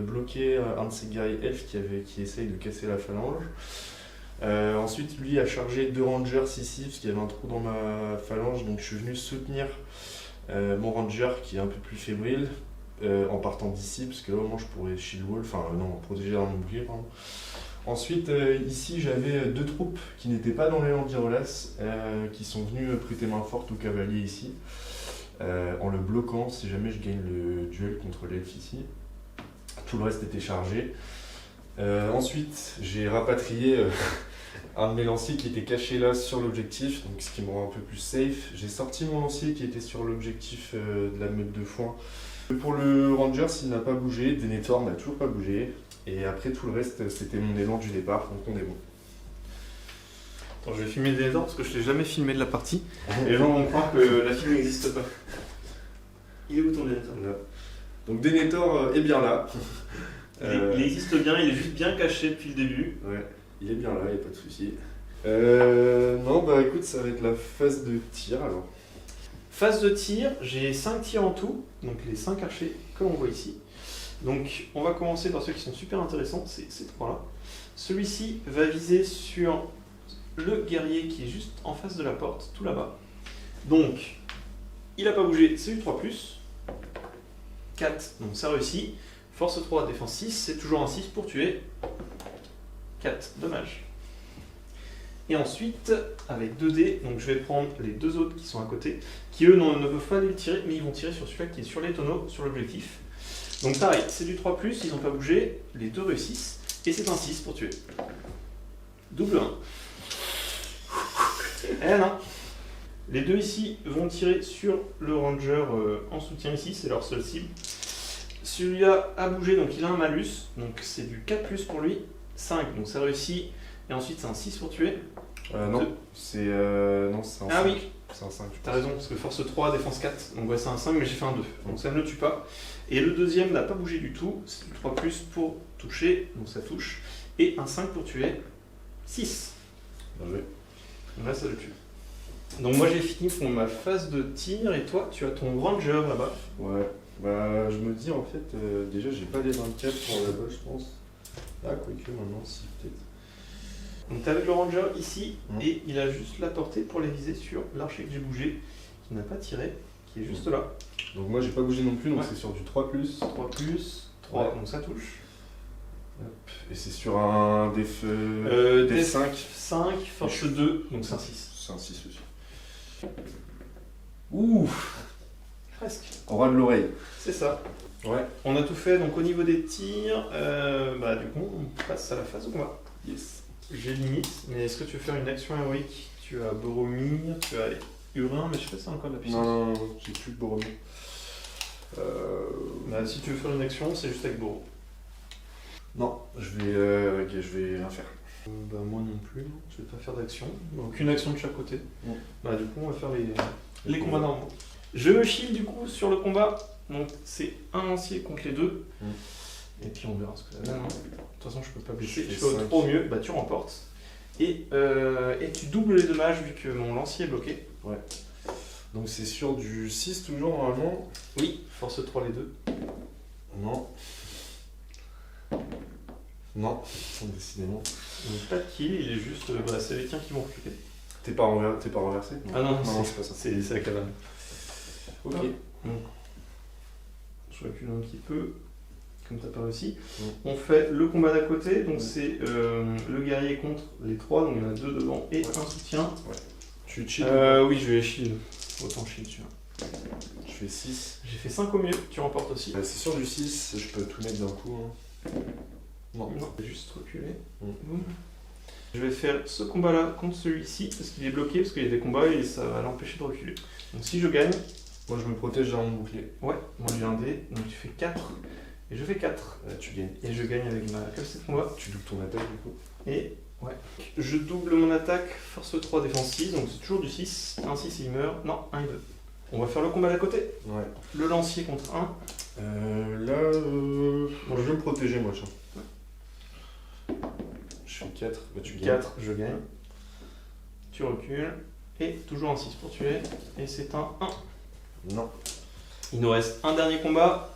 bloquer un de ces guerriers elfes qui essaye de casser la phalange. Ensuite lui a chargé 2 rangers ici parce qu'il y avait un trou dans ma phalange, donc je suis venu soutenir mon ranger qui est un peu plus fébrile en partant d'ici parce que là au moins je pourrais shield wall, protéger mon bouclier pardon. Ensuite, ici, j'avais 2 troupes qui n'étaient pas dans l'élan d'Irolas, qui sont venues prêter main forte au cavalier ici, en le bloquant si jamais je gagne le duel contre l'elfe ici. Tout le reste était chargé. Ensuite, j'ai rapatrié un de mes lanciers qui était caché là sur l'objectif, donc ce qui me rend un peu plus safe. J'ai sorti mon lancier qui était sur l'objectif de la meute de foin. Pour le Ranger, s'il n'a pas bougé, Denethor n'a toujours pas bougé. Et après tout le reste, c'était mon élan du départ, donc on est bon. Attends, je vais filmer Denethor parce que je t'ai jamais filmé de la partie. Et les gens vont croire que la film n'existe pas. Il est où ton Denethor? Là. Donc Denethor est bien là. Il existe bien, il est juste bien caché depuis le début. Ouais, il est bien là, il n'y a pas de souci. Non, bah écoute, ça va être la phase de tir alors. Phase de tir, j'ai 5 tirs en tout, donc les 5 archers que l'on voit ici. Donc on va commencer par ceux qui sont super intéressants, c'est ces trois-là. Celui-ci va viser sur le guerrier qui est juste en face de la porte, tout là-bas. Donc, il n'a pas bougé, c'est du 3+. 4, donc ça réussit. Force 3, défense 6, c'est toujours un 6 pour tuer. 4, dommage. Et ensuite, avec 2 dés, donc je vais prendre les deux autres qui sont à côté, qui eux ne peuvent pas aller le tirer, mais ils vont tirer sur celui-là qui est sur les tonneaux, sur l'objectif. Donc pareil, c'est du 3+, ils n'ont pas bougé, les deux réussissent, et c'est un 6 pour tuer. Double 1. Eh non. Les deux ici vont tirer sur le ranger en soutien ici, c'est leur seule cible. Celui-là a bougé, donc il a un malus, donc c'est du 4+ pour lui, 5, donc ça réussit, et ensuite c'est un 6 pour tuer. Non, c'est un 5. Ah oui, c'est un 5. t'as raison, parce que force 3, défense 4, donc ouais c'est un 5, mais j'ai fait un 2, donc ça ne le tue pas. Et le deuxième n'a pas bougé du tout, c'est du 3+ pour toucher, donc ça touche, et un 5 pour tuer, 6. Bien joué. Donc là ça le tue. Donc moi j'ai fini pour ma phase de tir, et toi tu as ton ranger là-bas. Ouais, bah je me dis en fait, déjà j'ai pas les 24 pour là-bas je pense. Ah quoique maintenant si peut-être. Donc tu avec le ranger ici, et il a juste la portée pour les viser sur l'archer que j'ai bougé, qui n'a pas tiré, qui est juste là. Donc moi j'ai pas bougé non plus, donc Ouais. c'est sur du 3+. 3+, Ouais. donc ça touche. Hop. Et c'est sur un def, Def 5. 5, force 2, donc c'est un 6. C'est un 6 aussi. Ouh, Presque. aura de l'oreille. C'est ça. Ouais. On a tout fait, donc au niveau des tirs, du coup on passe à la phase de combat. Yes. J'ai limite, mais est-ce que tu veux faire une action héroïque? Tu as Boromir, tu as Urin, mais je sais pas si c'est encore de la puissance. Non, j'ai plus de Boromir. Si tu veux faire une action, c'est juste avec Boro. Non, je vais rien faire. Moi non plus, je vais pas faire d'action. Aucune action de chaque côté. Du coup on va faire les combats normaux. Je me shield du coup sur le combat, donc c'est un lancier contre les deux. Et puis on verra ce que ça donne. De toute façon je peux pas blesser, je fais au 3 au mieux, tu remportes. Et tu doubles les dommages vu que mon lancier est bloqué. Ouais. Donc c'est sur du 6 toujours normalement. Oui, force 3 les deux. Non. Non, décidément. Donc pas de kill, il est juste. C'est les tiens qui vont reculer. T'es pas renversé? Ah non, c'est pas ça. C'est la cabane. Ok. Donc, je recule un petit peu, comme t'as pas réussi. On fait le combat d'à côté, donc c'est le guerrier contre les trois, donc il y en a deux devant et un soutien. Ouais. Tu chill? Oui, je vais shield. Autant shield, tu vois. Je fais 6. J'ai fait 5 au mieux, tu remportes aussi. C'est sur du 6, je peux tout mettre d'un coup. Hein. Non, je vais juste reculer. Boum. Je vais faire ce combat-là contre celui-ci, parce qu'il est bloqué, parce qu'il y a des combats et ça va l'empêcher de reculer. Donc si je gagne... Moi je me protège dans mon bouclier. Ouais, moi j'ai un dé, donc tu fais 4. Et je fais 4. Tu gagnes. Et je gagne avec ma capacité de combat. Tu doubles ton attaque du coup. Et ouais. Je double mon attaque, force 3, défense 6, donc c'est toujours du 6. Un 6 et il meurt. Non, 1 et 2. On va faire le combat d'à côté. Ouais. Le lancier contre 1. Bon, je vais me protéger moi, tiens. Ouais. Je fais 4, tu gagnes. 4, je gagne. Tu recules. Et toujours un 6 pour tuer. Et c'est un 1. Non. Il nous reste un dernier combat.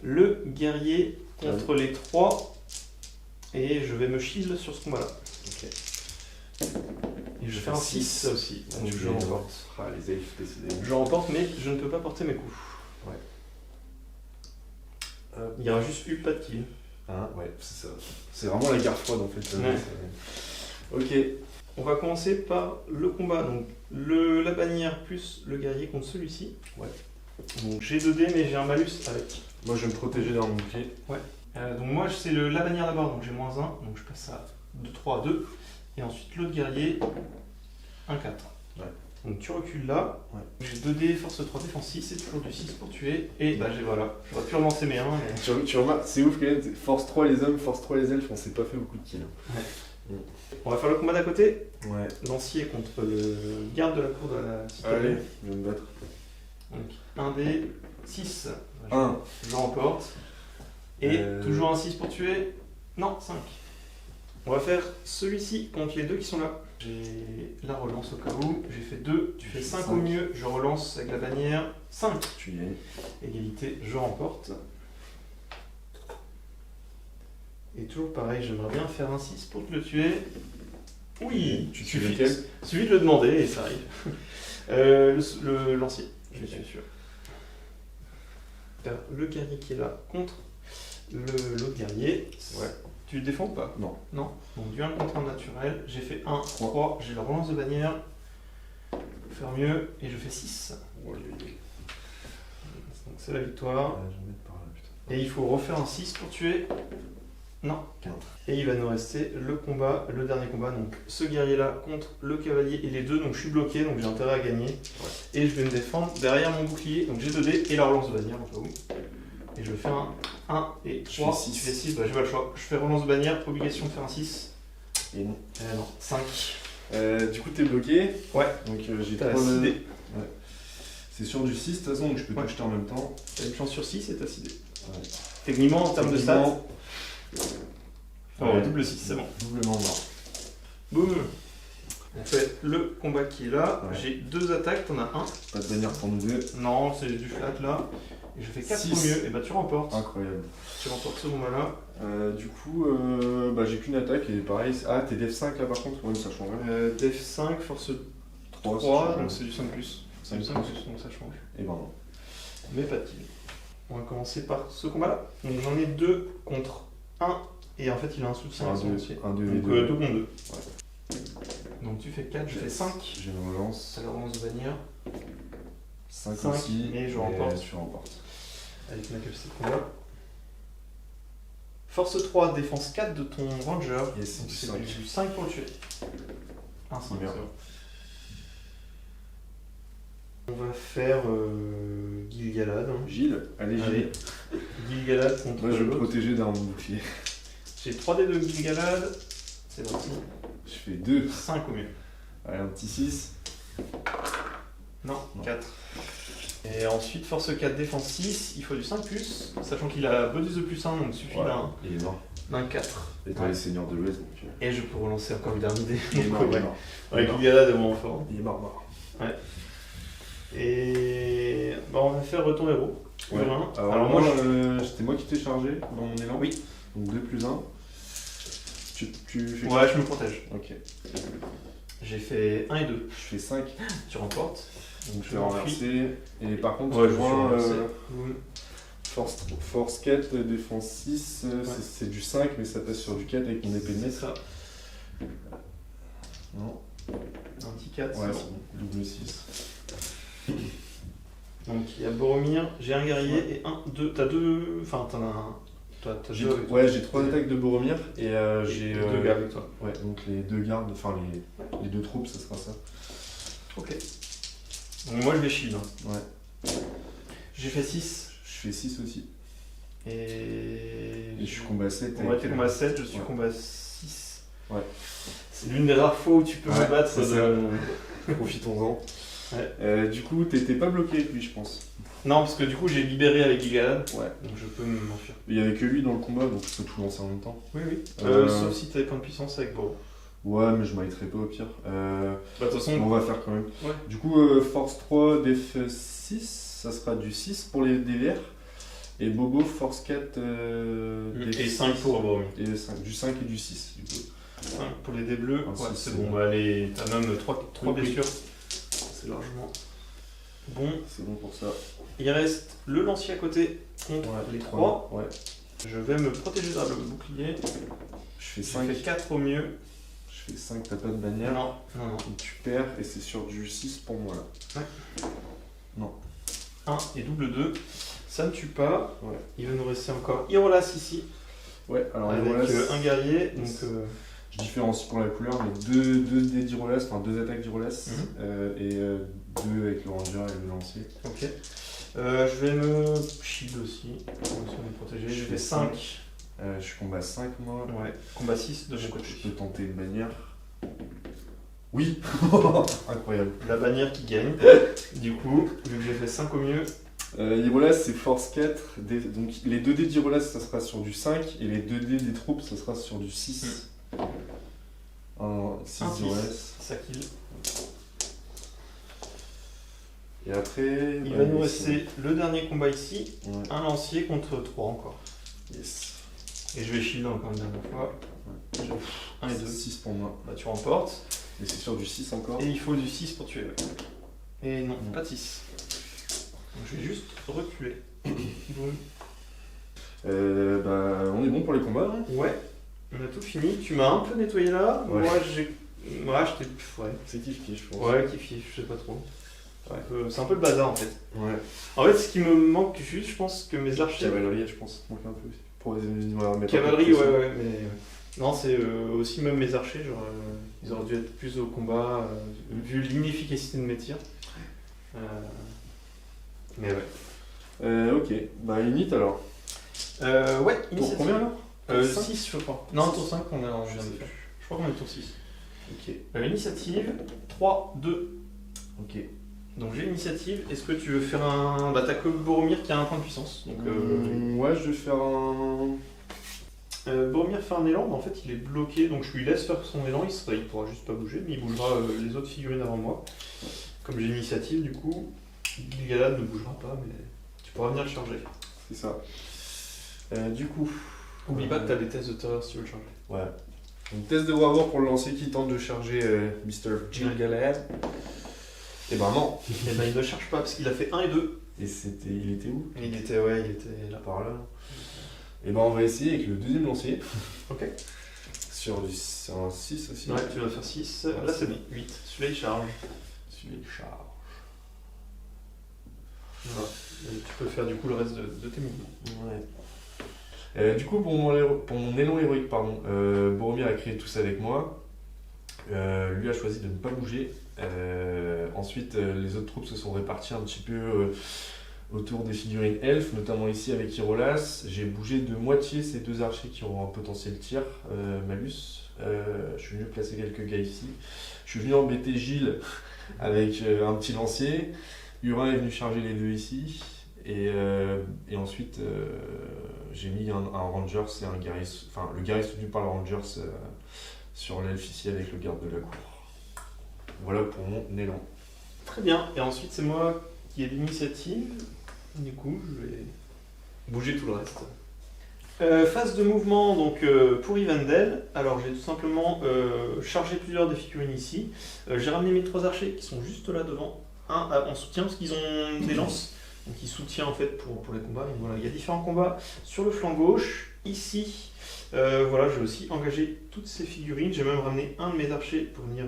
Le guerrier contre les 3. Et je vais me shield sur ce combat-là. Ok. Et je fais un 6 ça aussi. Donc je remporte. Ah, les elfes, décidément. Je remporte, mais je ne peux pas porter mes coups. Ouais. Il y aura juste eu pas de kill. Ah, ouais, c'est ça. C'est vraiment la guerre froide en fait. Ouais. Ok. On va commencer par le combat. Donc la bannière plus le guerrier contre celui-ci. Ouais. Donc j'ai 2 dés, mais j'ai un malus avec. Moi je vais me protéger dans mon bouclier. Ouais. Donc moi c'est la bannière d'abord, donc j'ai -1. Donc je passe à 3 à 2. Et ensuite l'autre guerrier, un 4. Ouais. Donc tu recules là. Ouais. J'ai 2 dés, force 3, défense 6, c'est toujours du 6 pour tuer. Et bah j'ai voilà. J'aurais pu relancer mes 1. Mais... Tu remarques, c'est ouf quand même, force 3 les hommes, force 3 les elfes, on s'est pas fait beaucoup de kills. Ouais. On va faire le combat d'à côté. Ouais. Lancier contre le garde de la cour de la Allez, citadelle. je vais me battre. Donc 1 dé, 6. 1. Je remporte. Et toujours un 6 pour tuer. Non, 5. On va faire celui-ci contre les 2 qui sont là. J'ai la relance au cas où. J'ai fait 2, tu fais 5 au mieux. Je relance avec la bannière. 5. Tu gagnes. Égalité, je remporte. Et toujours pareil, j'aimerais bien faire un 6 pour te le tuer. Oui, tu tues lequel? Suffit de le demander et ça arrive. Le lancier, je suis sûr. Faire le guerrier qui est là contre l'autre guerrier. Ouais. Tu le défends ou pas? Non. Non. Donc du 1 contre 1 naturel. J'ai fait 1, 3, j'ai la relance de bannière. Faire mieux et je fais 6. Ouais. Donc c'est la victoire. Je vais mettre par là, putain. Et il faut refaire un 6 pour tuer. Non, 4. Et il va nous rester le combat, le dernier combat, donc ce guerrier-là contre le cavalier et les deux, donc je suis bloqué, donc j'ai intérêt à gagner. Ouais. Et je vais me défendre derrière mon bouclier, donc j'ai 2 dés et la relance de bannière, au cas où. Et je vais faire un 1 et 3, tu fais 6, bah j'ai pas le choix. Je fais relance de bannière, obligation de faire un 6. Et non. Non, 5. Du coup t'es bloqué. Ouais. Donc j'ai 3 dés. Ouais. C'est sur du 6 de toute façon, donc je peux t'acheter en même temps. T'as une chance sur 6 et t'as 6 dés. Ouais. Techniquement, en termes de stats... Ouais. Double 6, c'est bon. Doublement mort. Boum. On fait le combat qui est là. Ouais. J'ai 2 attaques, t'en as 1. Pas de bannière pour nous deux. Non, c'est du flat là. Et je fais 4 au mieux. Et bah tu remportes. Incroyable. Tu remportes ce combat-là. Du coup, j'ai qu'une attaque et pareil. Ah, t'es def 5 là par contre? Ouais, ça change rien. Def 5, force 3, donc c'est du 5+. C'est du 5+, donc ça change. Et ben non. Mais pas de kill. On va commencer par ce combat-là. Donc j'en ai 2 contre 1. Et en fait, il a un soutien à son dossier. 1, 2 et donc 2. 2 contre 2. Ouais. Donc tu fais 4, je fais 5. J'ai une relance. Ça la relance de bannière. 5 5 aussi. Et je remporte. Tu remportes. Avec ma capacité de combat. Force 3, défense 4 de ton ranger. Yes, donc du c'est 5. du 5 pour le tuer. Un 5, Bien. c'est bon. On va faire Gil-galad. Hein. Gilles, allez Gilles. Gil-galad contre Moi je vais me l'autre. protéger d'un bouclier. J'ai 3 dés de Gil-galad. C'est parti. Je fais 2. 5 au mieux. Allez, un petit 6. Non, 4. Et ensuite, force 4, défense 6. Il faut du 5+, sachant qu'il a bonus de +1, donc il suffit Il est mort. d'un 4. Et toi les seigneurs de l'Ouest donc. Et je peux relancer encore le dernier dé. Il est mort, il est mort. Avec Gil-galad est vraiment fort. Il est mort. Ouais. Et bah on va faire ton héros. Ouais. Alors moi, c'était moi qui t'ai chargé dans mon élan. Oui. Donc 2 plus 1. Tu fais Ouais, je me protège. Ok. J'ai fait 1 et 2. Je fais 5. Tu remportes. Donc je vais renverser. Et par contre, Ouais, tu je vois, suis force 4, défense 6, c'est du 5, mais ça passe sur du 4 avec mon épée de C'est maître. ça. Non. Un petit 4. Ouais, c'est c'est bon. Double 6. Donc il y a Boromir, j'ai un guerrier et 1, 2. T'as 2. Enfin, t'en as un. T'as 2 avec toi. Ouais, j'ai 3 attaques de Boromir et j'ai 2 gars avec toi. Ouais, donc les 2 gardes, enfin les 2 troupes, ça sera ça. Ok. Donc moi je vais shield. Ouais. J'ai fait 6. Je fais 6 aussi. Et je suis combat 7. Ouais, t'es combat 7, je suis combat 6. Ouais. C'est l'une des rares fois où tu peux me battre. Profitons-en. Ouais. Du coup, t'étais pas bloqué avec lui, je pense. Non, parce que du coup j'ai libéré avec Gil-galad. Ouais. Donc je peux m'enfuir. Il y avait que lui dans le combat, donc je peux tout lancer en même temps. Oui. Sauf si t'avais points de puissance avec Boro. Ouais, mais je m'arrêterai pas au pire. Bah, de toute façon, on va faire quand même. Ouais. Du coup, force 3, def 6, ça sera du 6 pour les DVR. Et Bobo, force 4, et 5 pour Boromir. Et 5, du 5 et du 6. Du coup. 5 pour les dés bleus. Ah, ouais, c'est c'est bon. bon. Bah, t'as même 3 blessures. C'est largement bon. C'est bon pour ça. Il reste le lancier à côté contre les 3. Ouais. Je vais me protéger dans le bouclier. Je fais Je 5. fais 4 au mieux. Je fais 5, t'as pas de bannière. Non. Et tu perds et c'est sur du 6 pour moi là. Ouais. Non. 1 et double 2. Ça ne tue pas. Ouais. Il va nous rester encore Irolas ici. Ouais, alors avec Irolas, un guerrier. Donc, je différencie pour la couleur, mais deux dés d'Irolas, enfin 2 attaques d'Irolas, et 2 avec le Ranger et le lancier. Ok. Je vais me shield aussi, si on est protégé. Je fais 5. Je suis combat 5 moi. Ouais, combat 6 de mon côté. Je peux tenter une bannière. Oui. Incroyable. La bannière qui gagne. Du coup, vu que j'ai fait 5 au mieux. Irolas c'est force 4, donc les 2 dés d'Irolas ça sera sur du 5 et les 2 dés des troupes ça sera sur du 6. 6 d'Irolas. Ça kill. Et après. Il va nous rester le dernier combat ici, ouais. un lancier contre 3 encore. Yes. Et je vais shield encore une dernière fois. Ouais. 1 et 2. 6 pour moi. Bah, tu remportes. Et c'est sur du 6 encore. Et il faut du 6 pour tuer. Ouais. Et non, pas de 6. Donc je vais juste reculer. Boum. On est bon pour les combats. Hein. Ouais, on a tout fini. Tu m'as un peu nettoyé là. Ouais. Moi, j'étais. Ouais. C'est kiff, je pense. Ouais, kiff, je sais pas trop. Ouais. C'est un peu le bazar en fait. Ouais. En fait, ce qui me manque juste, je pense que mes archers. Cavalerie, je pense, manque un peu. Pour les Cavalerie, ouais, mais. Non, c'est aussi même mes archers, genre, ils auraient dû être plus au combat, vu l'inefficacité de mes tirs. Mais ouais. Ok, bah init alors. Ouais, Tour initiative. combien là 6 je crois. Non, tour 5 on vient de faire. Je crois qu'on est tour 6. Ok. Initiative 3, 2. Ok. Donc j'ai l'initiative. Est-ce que tu veux faire un. Bah t'as que Boromir qui a un point de puissance. Donc, ouais, je vais faire un. Boromir fait un élan, mais en fait il est bloqué, donc je lui laisse faire son élan, il pourra juste pas bouger, mais il bougera les autres figurines avant moi. Comme j'ai l'initiative, du coup, Gil-galad ne bougera pas, mais tu pourras venir le charger. C'est ça. Du coup. Oublie pas que t'as des tests de terreur si tu veux le charger. Ouais. Donc test de Warlord pour le lancer qui tente de charger Mr. Gil-galad. Et ben non. Et ben il ne charge pas parce qu'il a fait 1 et 2. Et il était où? Il était là. Par là. Et ben on va essayer avec le deuxième lancier. Ok. Sur un 6 aussi. Ouais, tu vas faire 6. Là c'est bon. 8. Celui-là il charge. Voilà. Et tu peux faire du coup le reste de tes mouvements. Ouais. Du coup, pour mon élan héroïque, Boromir a créé tout ça avec moi. Lui a choisi de ne pas bouger. Ensuite, les autres troupes se sont réparties un petit peu autour des figurines elfes, notamment ici avec Irolas. J'ai bougé de moitié ces 2 archers qui ont un potentiel tir, malus. Je suis venu placer quelques gars ici. Je suis venu embêter Gilles avec un petit lancier. Hurin est venu charger les 2 ici. Et ensuite, j'ai mis un Rangers et un guerrier, enfin le guerrier soutenu par le Rangers sur l'elfe ici avec le garde de la cour. Voilà pour mon élan. Très bien. Et ensuite c'est moi qui ai l'initiative. Du coup, je vais bouger tout le reste. Phase de mouvement donc pour Ivandel. Alors j'ai tout simplement chargé plusieurs des figurines ici. J'ai ramené mes 3 archers qui sont juste là devant. Un en soutien parce qu'ils ont des lances. Donc ils soutiennent en fait pour les combats. Donc, voilà, il y a différents combats sur le flanc gauche. Ici, voilà, j'ai aussi engagé toutes ces figurines. J'ai même ramené un de mes archers pour venir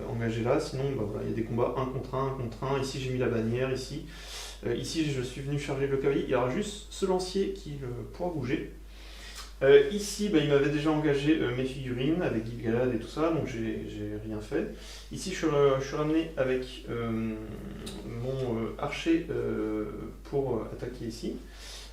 engager là. Sinon, bah, voilà, il y a des combats 1 contre 1, 1 contre 1. Ici, j'ai mis la bannière. Ici, je suis venu charger le cavalier. Il y aura juste ce lancier qui pourra bouger. Ici, bah, il m'avait déjà engagé mes figurines avec Gil-galad et tout ça, donc j'ai rien fait. Ici, je suis ramené avec mon archer pour attaquer ici.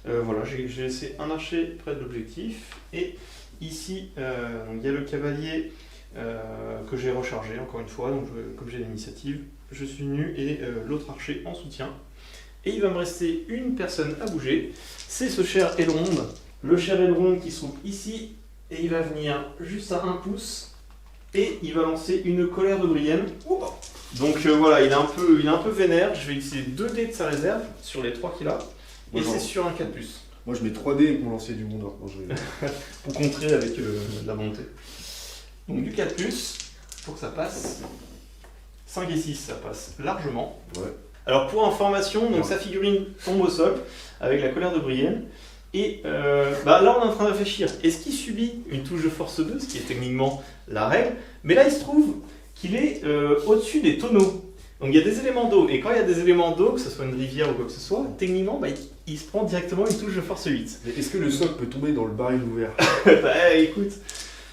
Voilà, j'ai laissé un archer près de l'objectif. Et ici, il y a le cavalier que j'ai rechargé encore une fois. Donc, comme j'ai l'initiative, je suis venu et l'autre archer en soutien. Et il va me rester une personne à bouger. C'est ce cher Elrond. Le cher Elrond qui se trouve ici, et il va venir juste à 1 pouce, et il va lancer une colère de Brienne. Donc voilà, il est un peu vénère. Je vais utiliser 2 dés de sa réserve sur les 3 qu'il a, et c'est sur un 4+. Moi je mets 3 dés avec mon lancier du monde. Pour contrer avec de la montée. Donc du 4+, pour que ça passe. 5 et 6, ça passe largement. Ouais. Alors pour information, donc sa figurine tombe au sol, avec la colère de Brienne. Et là, on est en train de réfléchir. Est-ce qu'il subit une touche de force 2, ce qui est techniquement la règle? Mais là, il se trouve qu'il est au-dessus des tonneaux. Donc il y a des éléments d'eau. Et quand il y a des éléments d'eau, que ce soit une rivière ou quoi que ce soit, techniquement, il se prend directement une touche de force 8. Mais est-ce que le soc peut tomber dans le baril ouvert? Bah écoute,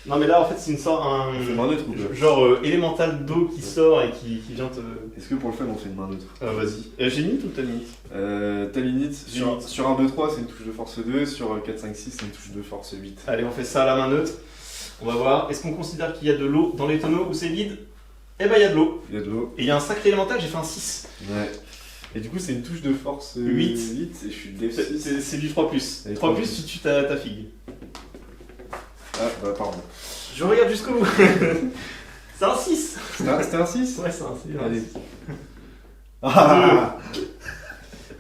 Non mais là en fait c'est une sorte On fait main neutre ou pas? genre élémental d'eau qui sort et qui vient te... Est-ce que pour le fun on fait une main neutre? Vas-y. J'ai limite ou t'as limite? Ta limite, Limite. sur 1, 2, 3 c'est une touche de force 2, sur 4, 5, 6 c'est une touche de force 8. Allez on fait ça à la main neutre. On va voir. Est-ce qu'on considère qu'il y a de l'eau dans les tonneaux ou c'est vide? Eh ben il y a de l'eau. Il y a de l'eau. Et il y a un sacré élémental, j'ai fait un 6. Ouais. Et du coup c'est une touche de force 8 et je suis def 6. C'est du 3+. Allez, 3+, tu tues ta figue. Ah bah pardon. Je regarde jusqu'au bout. C'est un 6. C'était un 6? Ouais, c'est un 6. Allez. Ah.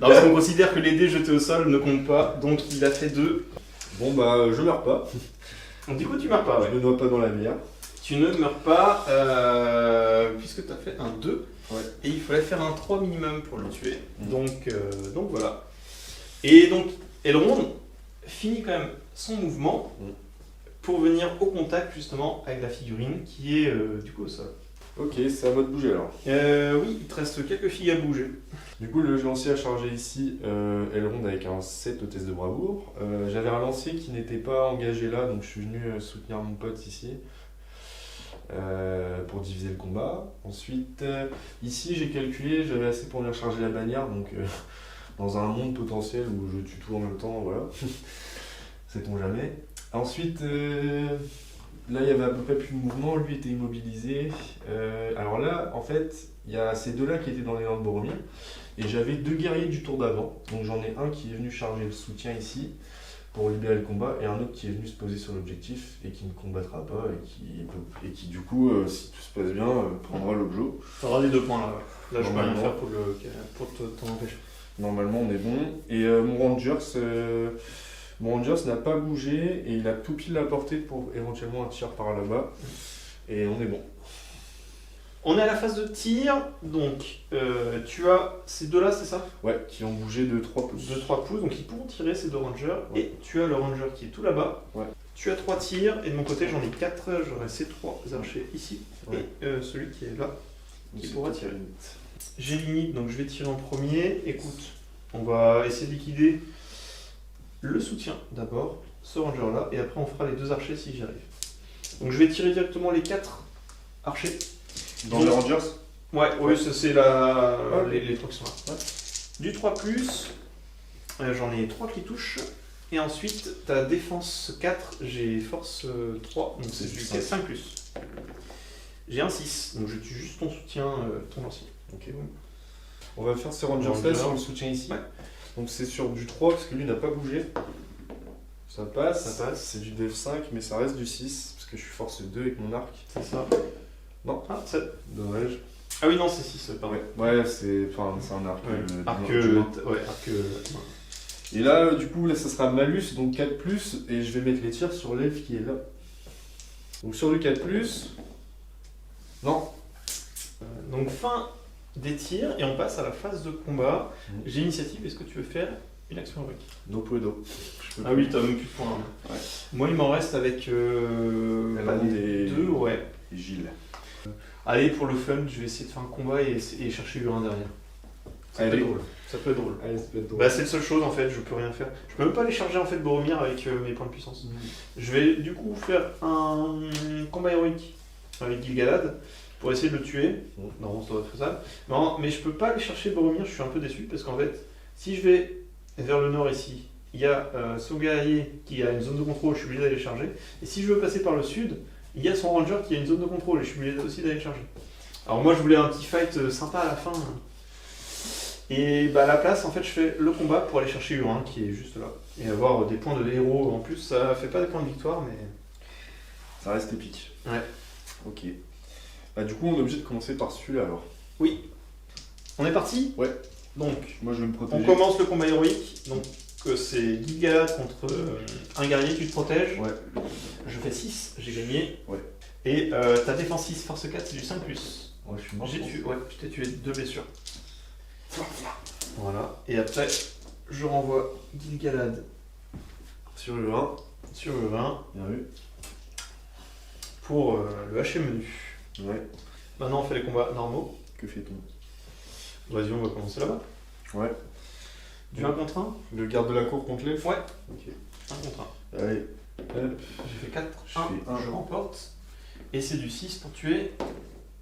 Non, parce qu'on considère que les dés jetés au sol ne comptent pas, donc il a fait 2. Bon bah je meurs pas. Donc du coup tu meurs pas, ouais. Je ne noie pas dans la bière. Tu ne meurs pas, puisque tu as fait un 2. Ouais. Et il fallait faire un 3 minimum pour le tuer. Donc voilà. Et donc Elrond finit quand même son mouvement pour venir au contact justement avec la figurine qui est du coup au sol. Ok, c'est à moi de bouger alors. Oui, il te reste quelques figues à bouger. Du coup, le lancier a chargé ici Elrond avec un 7 au test de bravoure. J'avais un lancier qui n'était pas engagé là, donc je suis venu soutenir mon pote ici pour diviser le combat. Ensuite, ici j'ai calculé, j'avais assez pour venir charger la bannière, donc dans un monde potentiel où je tue tout en même temps, voilà. Sait-on jamais. Ensuite, là il y avait à peu près plus de mouvement, lui était immobilisé. Alors là, en fait, il y a ces deux-là qui étaient dans les landes de Boromir. Et j'avais 2 guerriers du tour d'avant. Donc j'en ai un qui est venu charger le soutien ici pour libérer le combat et un autre qui est venu se poser sur l'objectif et qui ne combattra pas et qui du coup, si tout se passe bien, prendra l'objet. T'auras les 2 points là. Là je peux rien faire pour t'en empêcher. Normalement on est bon. Et mon Rangers n'a pas bougé et il a tout pile à portée pour éventuellement un tir par là-bas. Et on est bon. On est à la phase de tir, donc tu as ces deux-là, c'est ça? Ouais, qui ont bougé de 3 pouces. De 3 pouces, donc ils pourront tirer ces 2 rangers. Ouais. Et tu as le ranger qui est tout là-bas. Ouais. Tu as 3 tirs, et de mon côté j'en ai 4, j'aurai ces 3 archers ici. Ouais. Et celui qui est là, qui C'est pourra tout. tirer. J'ai limite, donc je vais tirer en premier. Écoute, on va essayer de liquider le soutien d'abord, ce ranger-là, et après on fera les 2 archers si j'y arrive. Donc je vais tirer directement les 4 archers. Dans les Rangers? Ouais, oui, ça c'est les 3 qui sont là. Ouais. Du 3+, j'en ai 3 qui touchent. Et ensuite, ta défense 4, j'ai force 3, donc c'est du 5+. J'ai un 6, donc je tue juste ton soutien, ton lancier. Ok. On va faire ces Rangers là sur le soutien ici. Ouais. Donc c'est sur du 3 parce que lui n'a pas bougé. Ça passe. C'est du Dev 5, mais ça reste du 6 parce que je suis force 2 avec mon arc. C'est ça. Non, 7. Dommage. Ah oui, non, c'est 6, pardon. Ouais, c'est un arc. Arc. Et là, du coup, là, ça sera malus, donc 4+, et je vais mettre les tirs sur l'elfe qui est là. Donc sur le 4+, non. Donc fin des tirs, et on passe à la phase de combat. J'ai l'initiative, est-ce que tu veux faire une action héroïque? No puedo. Ah oui, t'as même plus de points. Hein. Ouais. Moi, il m'en reste avec 2, ouais. Et Gilles. Allez, pour le fun, je vais essayer de faire un combat et chercher Hurin derrière. Ça peut être drôle. Ça peut être drôle. Allez, ça peut être drôle. Bah, c'est la seule chose en fait, je peux rien faire. Je peux même pas aller charger en fait Boromir avec mes points de puissance. Je vais du coup faire un combat héroïque avec Gil-galad pour essayer de le tuer. Non, ça doit être faisable. Non, mais je peux pas aller chercher Boromir, je suis un peu déçu parce qu'en fait, si je vais vers le nord ici, il y a son guerrier qui a une zone de contrôle, je suis obligé d'aller charger. Et si je veux passer par le sud, il y a son ranger qui a une zone de contrôle et je suis obligé aussi d'aller charger. Alors moi je voulais un petit fight sympa à la fin. Et bah à la place en fait je fais le combat pour aller chercher Hurin qui est juste là. Et avoir des points de héros en plus, ça fait pas des points de victoire mais... Ça reste épique. Ouais. Ok. Bah du coup on est obligé de commencer par celui-là alors. Oui. On est parti? Ouais. Donc, moi je vais me protéger. On commence le combat héroïque. Donc c'est Gil-galad contre un guerrier, tu te protèges. Ouais. Je fais 6, j'ai gagné. Ouais. Et ta défense 6, force 4, c'est du 5+. Ouais, je suis mort. Je t'ai tué 2 blessures. Voilà. Et après, je renvoie Gil-galad sur le 1. Sur le 20. Bien vu. Pour le hacher menu. Ouais. Maintenant, on fait les combats normaux. Que fait-on? Vas-y, on va commencer là-bas. Ouais. Du 1 contre 1. Le garde de la cour contre l'elfe? Ouais. Ok. 1 contre 1. Allez. Hop. J'ai fait 4, Je 1, fais un. je remporte. Et c'est du 6 pour tuer.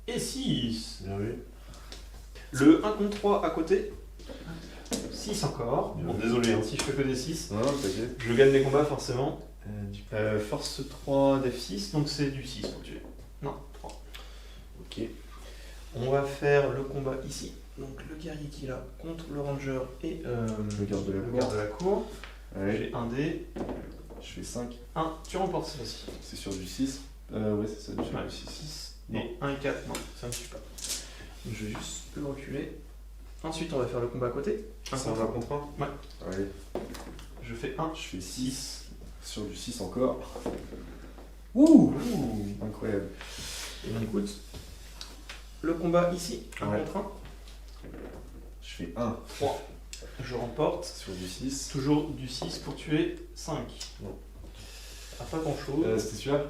Et 6. Bien vu. Le 1 contre 3 à côté. 6 encore. Bon, désolé, hein, si je fais que des 6, Non, t'inquiète. je gagne les combats forcément. Force 3 d'F6, donc c'est du 6 pour tuer. Non, 3. Ok. On va faire le combat ici. Donc le guerrier qui est là contre le ranger et Le garde de la cour. garde de la cour. Ouais. J'ai un dé. Je fais 5. 1, tu remportes cette fois-ci. C'est sur du 6. Ouais, c'est ça, sur Ouais, du 6. 6 Non. et 1 et 4, non, ça ne suffit pas. Donc je vais juste le reculer. Ensuite, on va faire le combat à côté. C'est un contre 1. Ouais. Allez. Je fais 1, Je fais 6. 6. Sur du 6 encore. Ouh. Incroyable. Et bien écoute, le combat ici, 1 Ouais. contre 1. Je fais 1. 3. Je remporte. Sur du 6. Toujours du 6 pour tuer 5. Non. Ah, pas grand chose. C'était celui-là?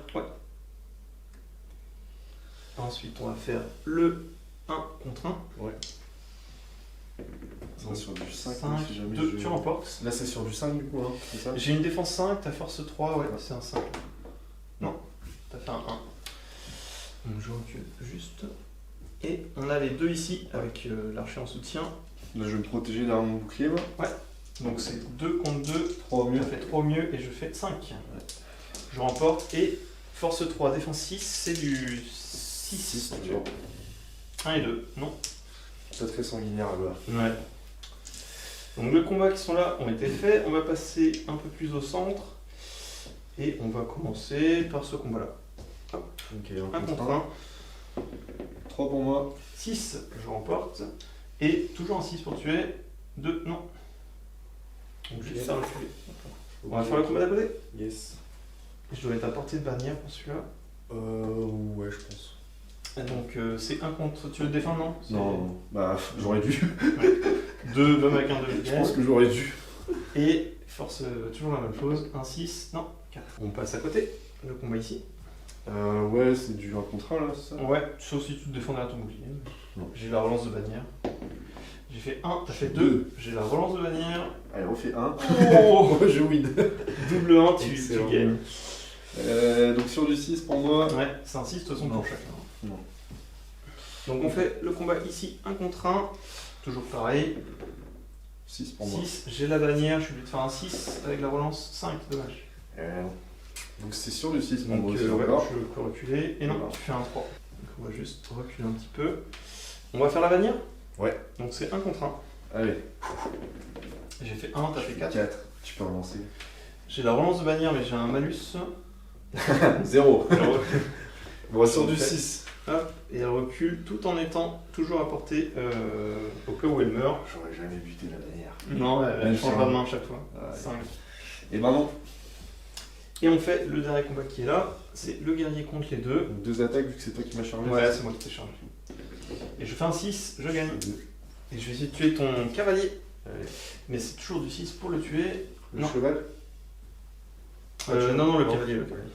Ensuite, on va faire le 1 contre 1. Ouais. Ça Donc, sur du 5. 5, si jamais 2, je- tu remportes. Là, c'est sur du 5 du coup, hein, c'est ça? J'ai une défense 5, ta force 3, ouais, c'est un 5. Non, t'as fait un 1. Donc je recule juste. Et on a les deux ici avec l'archer en soutien. Là, je vais me protéger derrière mon bouclier, moi. Donc c'est 2 contre 2. 3 au mieux. Ça fait 3 au mieux et je fais 5. Je remporte et force 3, défense 6, c'est du 6. tu vois. 1 et 2, non. Pas très sanguinaire à voir. Ouais. Donc les combats qui sont là ont été faits. On va passer un peu plus au centre. Et on va commencer par ce combat-là. Ok, 1 contre 1. 3 pour moi. 6, je remporte. Et toujours un 6 pour tuer. 2, non. Donc je vais Ok. faire reculer. On va faire le combat d'à côté. Yes. Je dois être à portée de bannière pour celui-là. Ouais, je pense. Et donc c'est 1 contre. Tu veux le défendre, non? Non, bah, j'aurais dû. 2, même avec un 2, Je pense que j'aurais dû. Et force, toujours la même chose. 1, 6, non, 4. On passe à côté. Le combat ici. Ouais, c'est du 1 contre 1 là, c'est ça? Ouais, sauf si tu te défends derrière ton bouclier. Non. J'ai la relance de bannière. J'ai fait 1, t'as fait 2. Deux. J'ai la relance de bannière. Allez, refais 1. Oh Je win. Double 1, tu Excellent. gagnes. Donc sur du 6 pour moi. Ouais, c'est un 6 de toute façon Non. pour chacun. Non. Donc on fait le combat ici, 1 contre 1. Toujours pareil. 6 pour moi. 6, j'ai la bannière, je suis obligé de faire un 6 avec la relance. 5, dommage. Donc c'est sur du 6 pour Donc moi aussi ouais, encore. je peux reculer. Et non, Voilà. tu fais un 3. Donc on va juste reculer un petit peu. On va faire la bannière. Ouais. Donc c'est 1 contre 1. Allez, J'ai fait 1, t'as fait 4. 4. Tu peux relancer. J'ai la relance de bannière, mais j'ai un malus. 0. Alors, Bon, sur du Parfait. 6. hop, et elle recule tout en étant toujours à portée au cas où elle meurt. J'aurais jamais buté la manière. Non, elle Elle change fait pas un- de main à chaque fois. Ouais. 5. Et maintenant, Et on fait le dernier combat qui est là, c'est le guerrier contre les deux. 2 attaques vu que c'est toi qui m'as chargé. Ouais, c'est moi qui t'ai chargé. Et je fais un 6, je gagne. Et je vais essayer de tuer ton cavalier. Allez. Mais c'est toujours du 6 pour le tuer. Le Non. cheval. Non, le Non. cavalier. Le cavalier.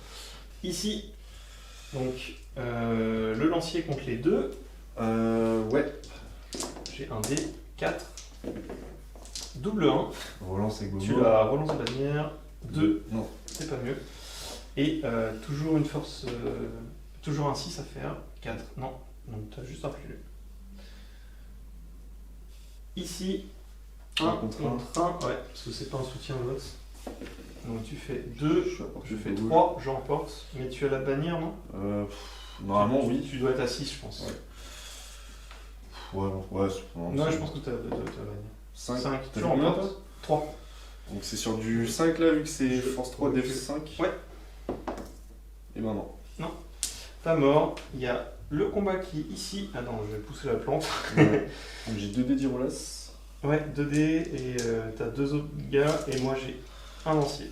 Ici, donc, le lancier contre les deux. Ouais. J'ai un dé, 4. Double 1. Relance avec Bobo. Tu la relances de bannière. 2. Non. C'est pas mieux. Et toujours une force. Toujours un 6 à faire. 4. Non. Donc tu as juste à reculer. Ici, 1 Un contre contre 1. Ouais, parce que c'est pas un soutien l'autre. Donc tu fais 2. Je suis à portée Je de fais Bobo. 3. J'emporte. Mais tu as la bannière, non? Normalement, Tu- oui. Tu dois être à 6, je pense. Ouais, bon, ouais. Non, je pense que tu as la bannière. 5. 5. T'as Tu combien, remportes. 3. Donc c'est sur du 5 là, vu que c'est Je- force 3, Ouais, def 5. Ouais. Et ben non. Pas mort. Il y a le combat qui est ici. Attends, je vais pousser la plante. Ouais. Donc j'ai 2 dés d'Irolas. Ouais, 2D et t'as 2 autres gars et moi j'ai un lancier.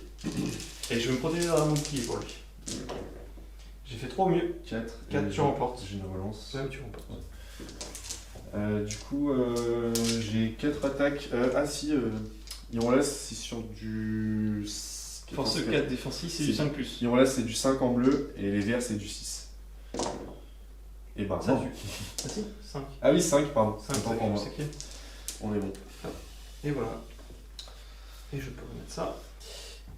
Et je vais me protéger dans mon bouclier pour lui. J'ai fait 3 au mieux. 4. 4, tu remportes. J'ai une relance. Même tu remportes. Du coup, j'ai 4 attaques. Si, Irolas c'est sur du. Force 4 défensif, c'est du 5 plus. Irolas c'est du 5 en bleu et les verts c'est du 6. Et ben Ça non. tue. Ah si, 5. Ah oui, 5, pardon. 5, Autant pour moi. c'est qui? On est bon. Et voilà. Et je peux remettre ça.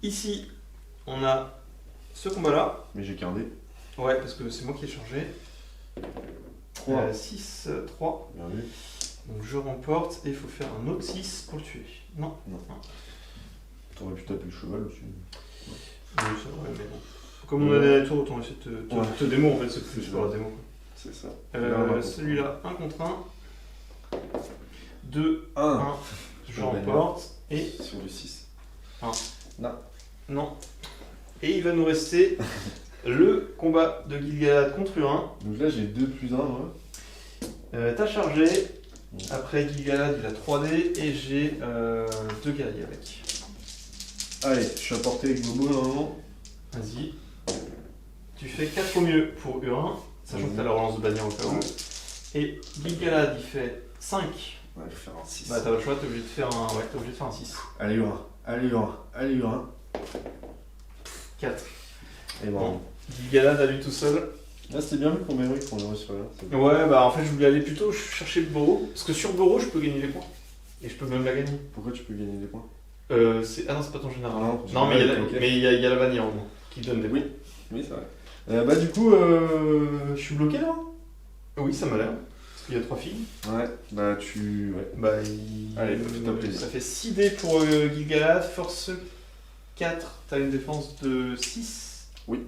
Ici, on a ce combat-là. Mais j'ai qu'un dé. Ouais, parce que c'est moi qui ai changé. 3. 6, 3. Bien vu. Donc je remporte et il faut faire un autre 6 pour le tuer. Non. T'aurais pu taper le cheval aussi. Oui, c'est vrai, mais bon. Comme on a des tours, autant essayer de te démo en fait, c'est plus pour la démo. C'est ça. Celui-là, 1 contre 1. 2, 1. 1. Je remporte. Et. Sur du 6. 1. Non. Et il va nous rester le combat de Gil-galad contre Hurin. Donc là j'ai 2 plus 1. T'as chargé. Après Gil-galad il a 3D et j'ai 2 guerriers avec. Allez, je suis à portée avec Bobo normalement. Vas-y. Tu fais 4 au mieux pour Hurin, sachant que t'as la relance de bannière au cas où. Et Gil-galad il fait 5. Ouais, je vais faire un 6. Bah t'as le choix, t'es obligé de faire un 6. Allez Hurin. 4. Et bon. Gil-galad à lui tout seul. Là c'était bien vu pour Maverick qu'on est sur là. Ouais, bah en fait je voulais aller plutôt chercher le Boro, parce que sur Boro je peux gagner des points. Et je peux même la gagner. Pourquoi tu peux gagner des points? Ah non, c'est pas ton général. Non, mais il y a la bannière au moins, qui donne des points. Oui, c'est vrai. Bah du coup, je suis bloqué là. Oui, ça m'a l'air. Parce qu'il y a 3 filles. Ouais, bah tu... Ouais. Bah Allez, fais-toi plaisir. ça fait 6 dés pour Gil-galad, force 4, t'as une défense de 6. Oui.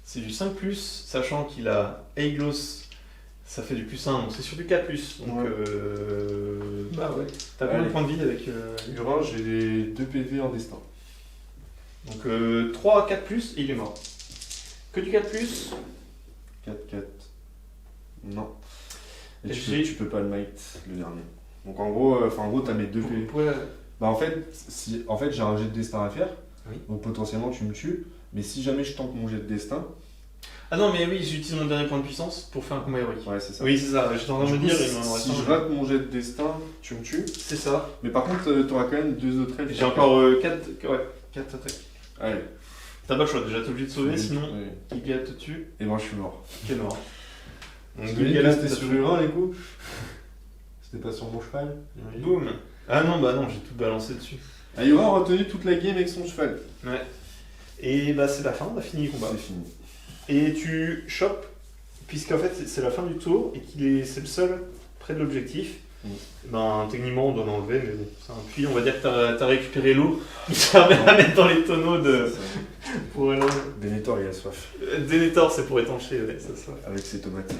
C'est du 5+, sachant qu'il a Aeglos, ça fait du +1, donc c'est sur du 4+. Donc ouais. Bah ouais. T'as combien de points de vie avec Hurin? J'ai les 2 PV en destin. Donc 3, 4+, et il est mort. Que du 4+. 4, 4. Non. Et tu peux pas le mate le dernier. Donc en gros t'as mes 2 PV. Ouais. Bah en fait j'ai un jet de destin à faire. Oui. Donc potentiellement tu me tues. Mais si jamais je tente mon jet de destin... Ah non mais oui, j'utilise mon dernier point de puissance pour faire un combat héroïque. Ouais c'est ça. Oui c'est ça, j'étais en train de me dire... Si je rate mon jet de destin, tu me tues. C'est ça. Mais par contre t'auras quand même 2 autres ailes. J'ai encore 4 attaques. Allez. T'as pas le choix, déjà t'es obligé de sauver, Oui, sinon oui. Gil-galad te tue. Et moi je suis mort. T'es mort. Donc Gil-galad c'était sur Hurin les coups. C'était pas sur mon cheval. Boum. Ah non bah non, j'ai tout balancé dessus. Ah, Hurin a retenu toute la game avec son cheval. Ouais. Et bah c'est la fin, on a fini le combat. C'est fini. Et tu chopes, puisqu'en fait c'est la fin du tour et c'est le seul près de l'objectif. Ben techniquement on doit l'enlever, mais bon, c'est un puits, on va dire que t'as récupéré l'eau qui te permet à mettre dans les tonneaux de. Pour Denethor il a soif. Denethor c'est pour étancher, ouais, ça soif. Avec ses tomates.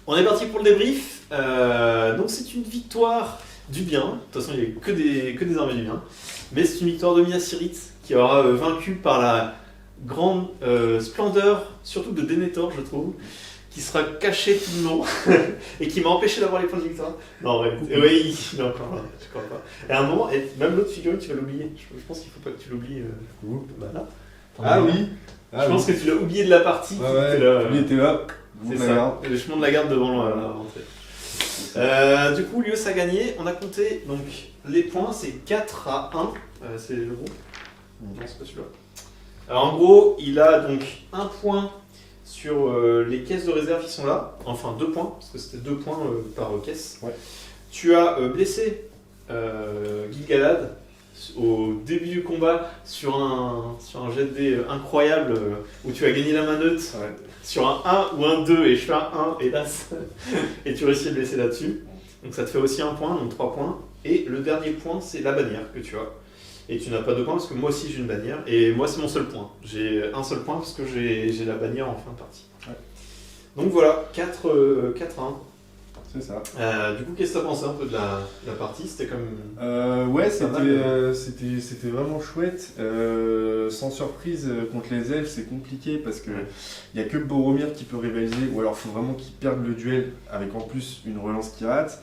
On est parti pour le débrief. Donc c'est une victoire du bien. De toute façon il n'y a que des armées du bien. Mais c'est une victoire de Minas Tirith qui aura vaincu par la grande splendeur, surtout de Denethor je trouve, qui sera caché tout le long et qui m'a empêché d'avoir les points de victoire. Non, en vrai, oui, il est encore là, je crois pas. Et à un moment, même l'autre figurine, tu vas l'oublier. Je pense qu'il faut pas que tu l'oublies. Bah là. Ah oui. Je pense que tu l'as oublié de la partie. Ouais, il était là. C'est ça. Le chemin de la garde devant la rentrée. Du coup, Lios a gagné. On a compté donc les points, c'est 4 à 1. C'est le bon. Non, c'est pas celui-là. Alors en gros, il a donc 1 point sur les caisses de réserve qui sont là, enfin 2 points, parce que c'était 2 points par caisse. Ouais. Tu as blessé Gil-galad au début du combat sur un jet de dés incroyable où tu as gagné la main neutre sur un 1 ou un 2 et je fais un 1 hélas et tu réussis à le blesser là-dessus. Donc ça te fait aussi 1 point, donc 3 points. Et le dernier point c'est la bannière que tu as. Et tu n'as pas 2 points parce que moi aussi j'ai une bannière. Et moi c'est mon seul point. J'ai un seul point parce que j'ai la bannière en fin de partie. Ouais. Donc voilà, 4 à 1. C'est ça. Du coup, qu'est-ce que tu as pensé un peu de la partie? C'était comme... Ouais, c'était vraiment chouette. Sans surprise, contre les elfes, c'est compliqué parce que il n'y a que Boromir qui peut rivaliser. Ou alors il faut vraiment qu'il perde le duel avec en plus une relance qui rate.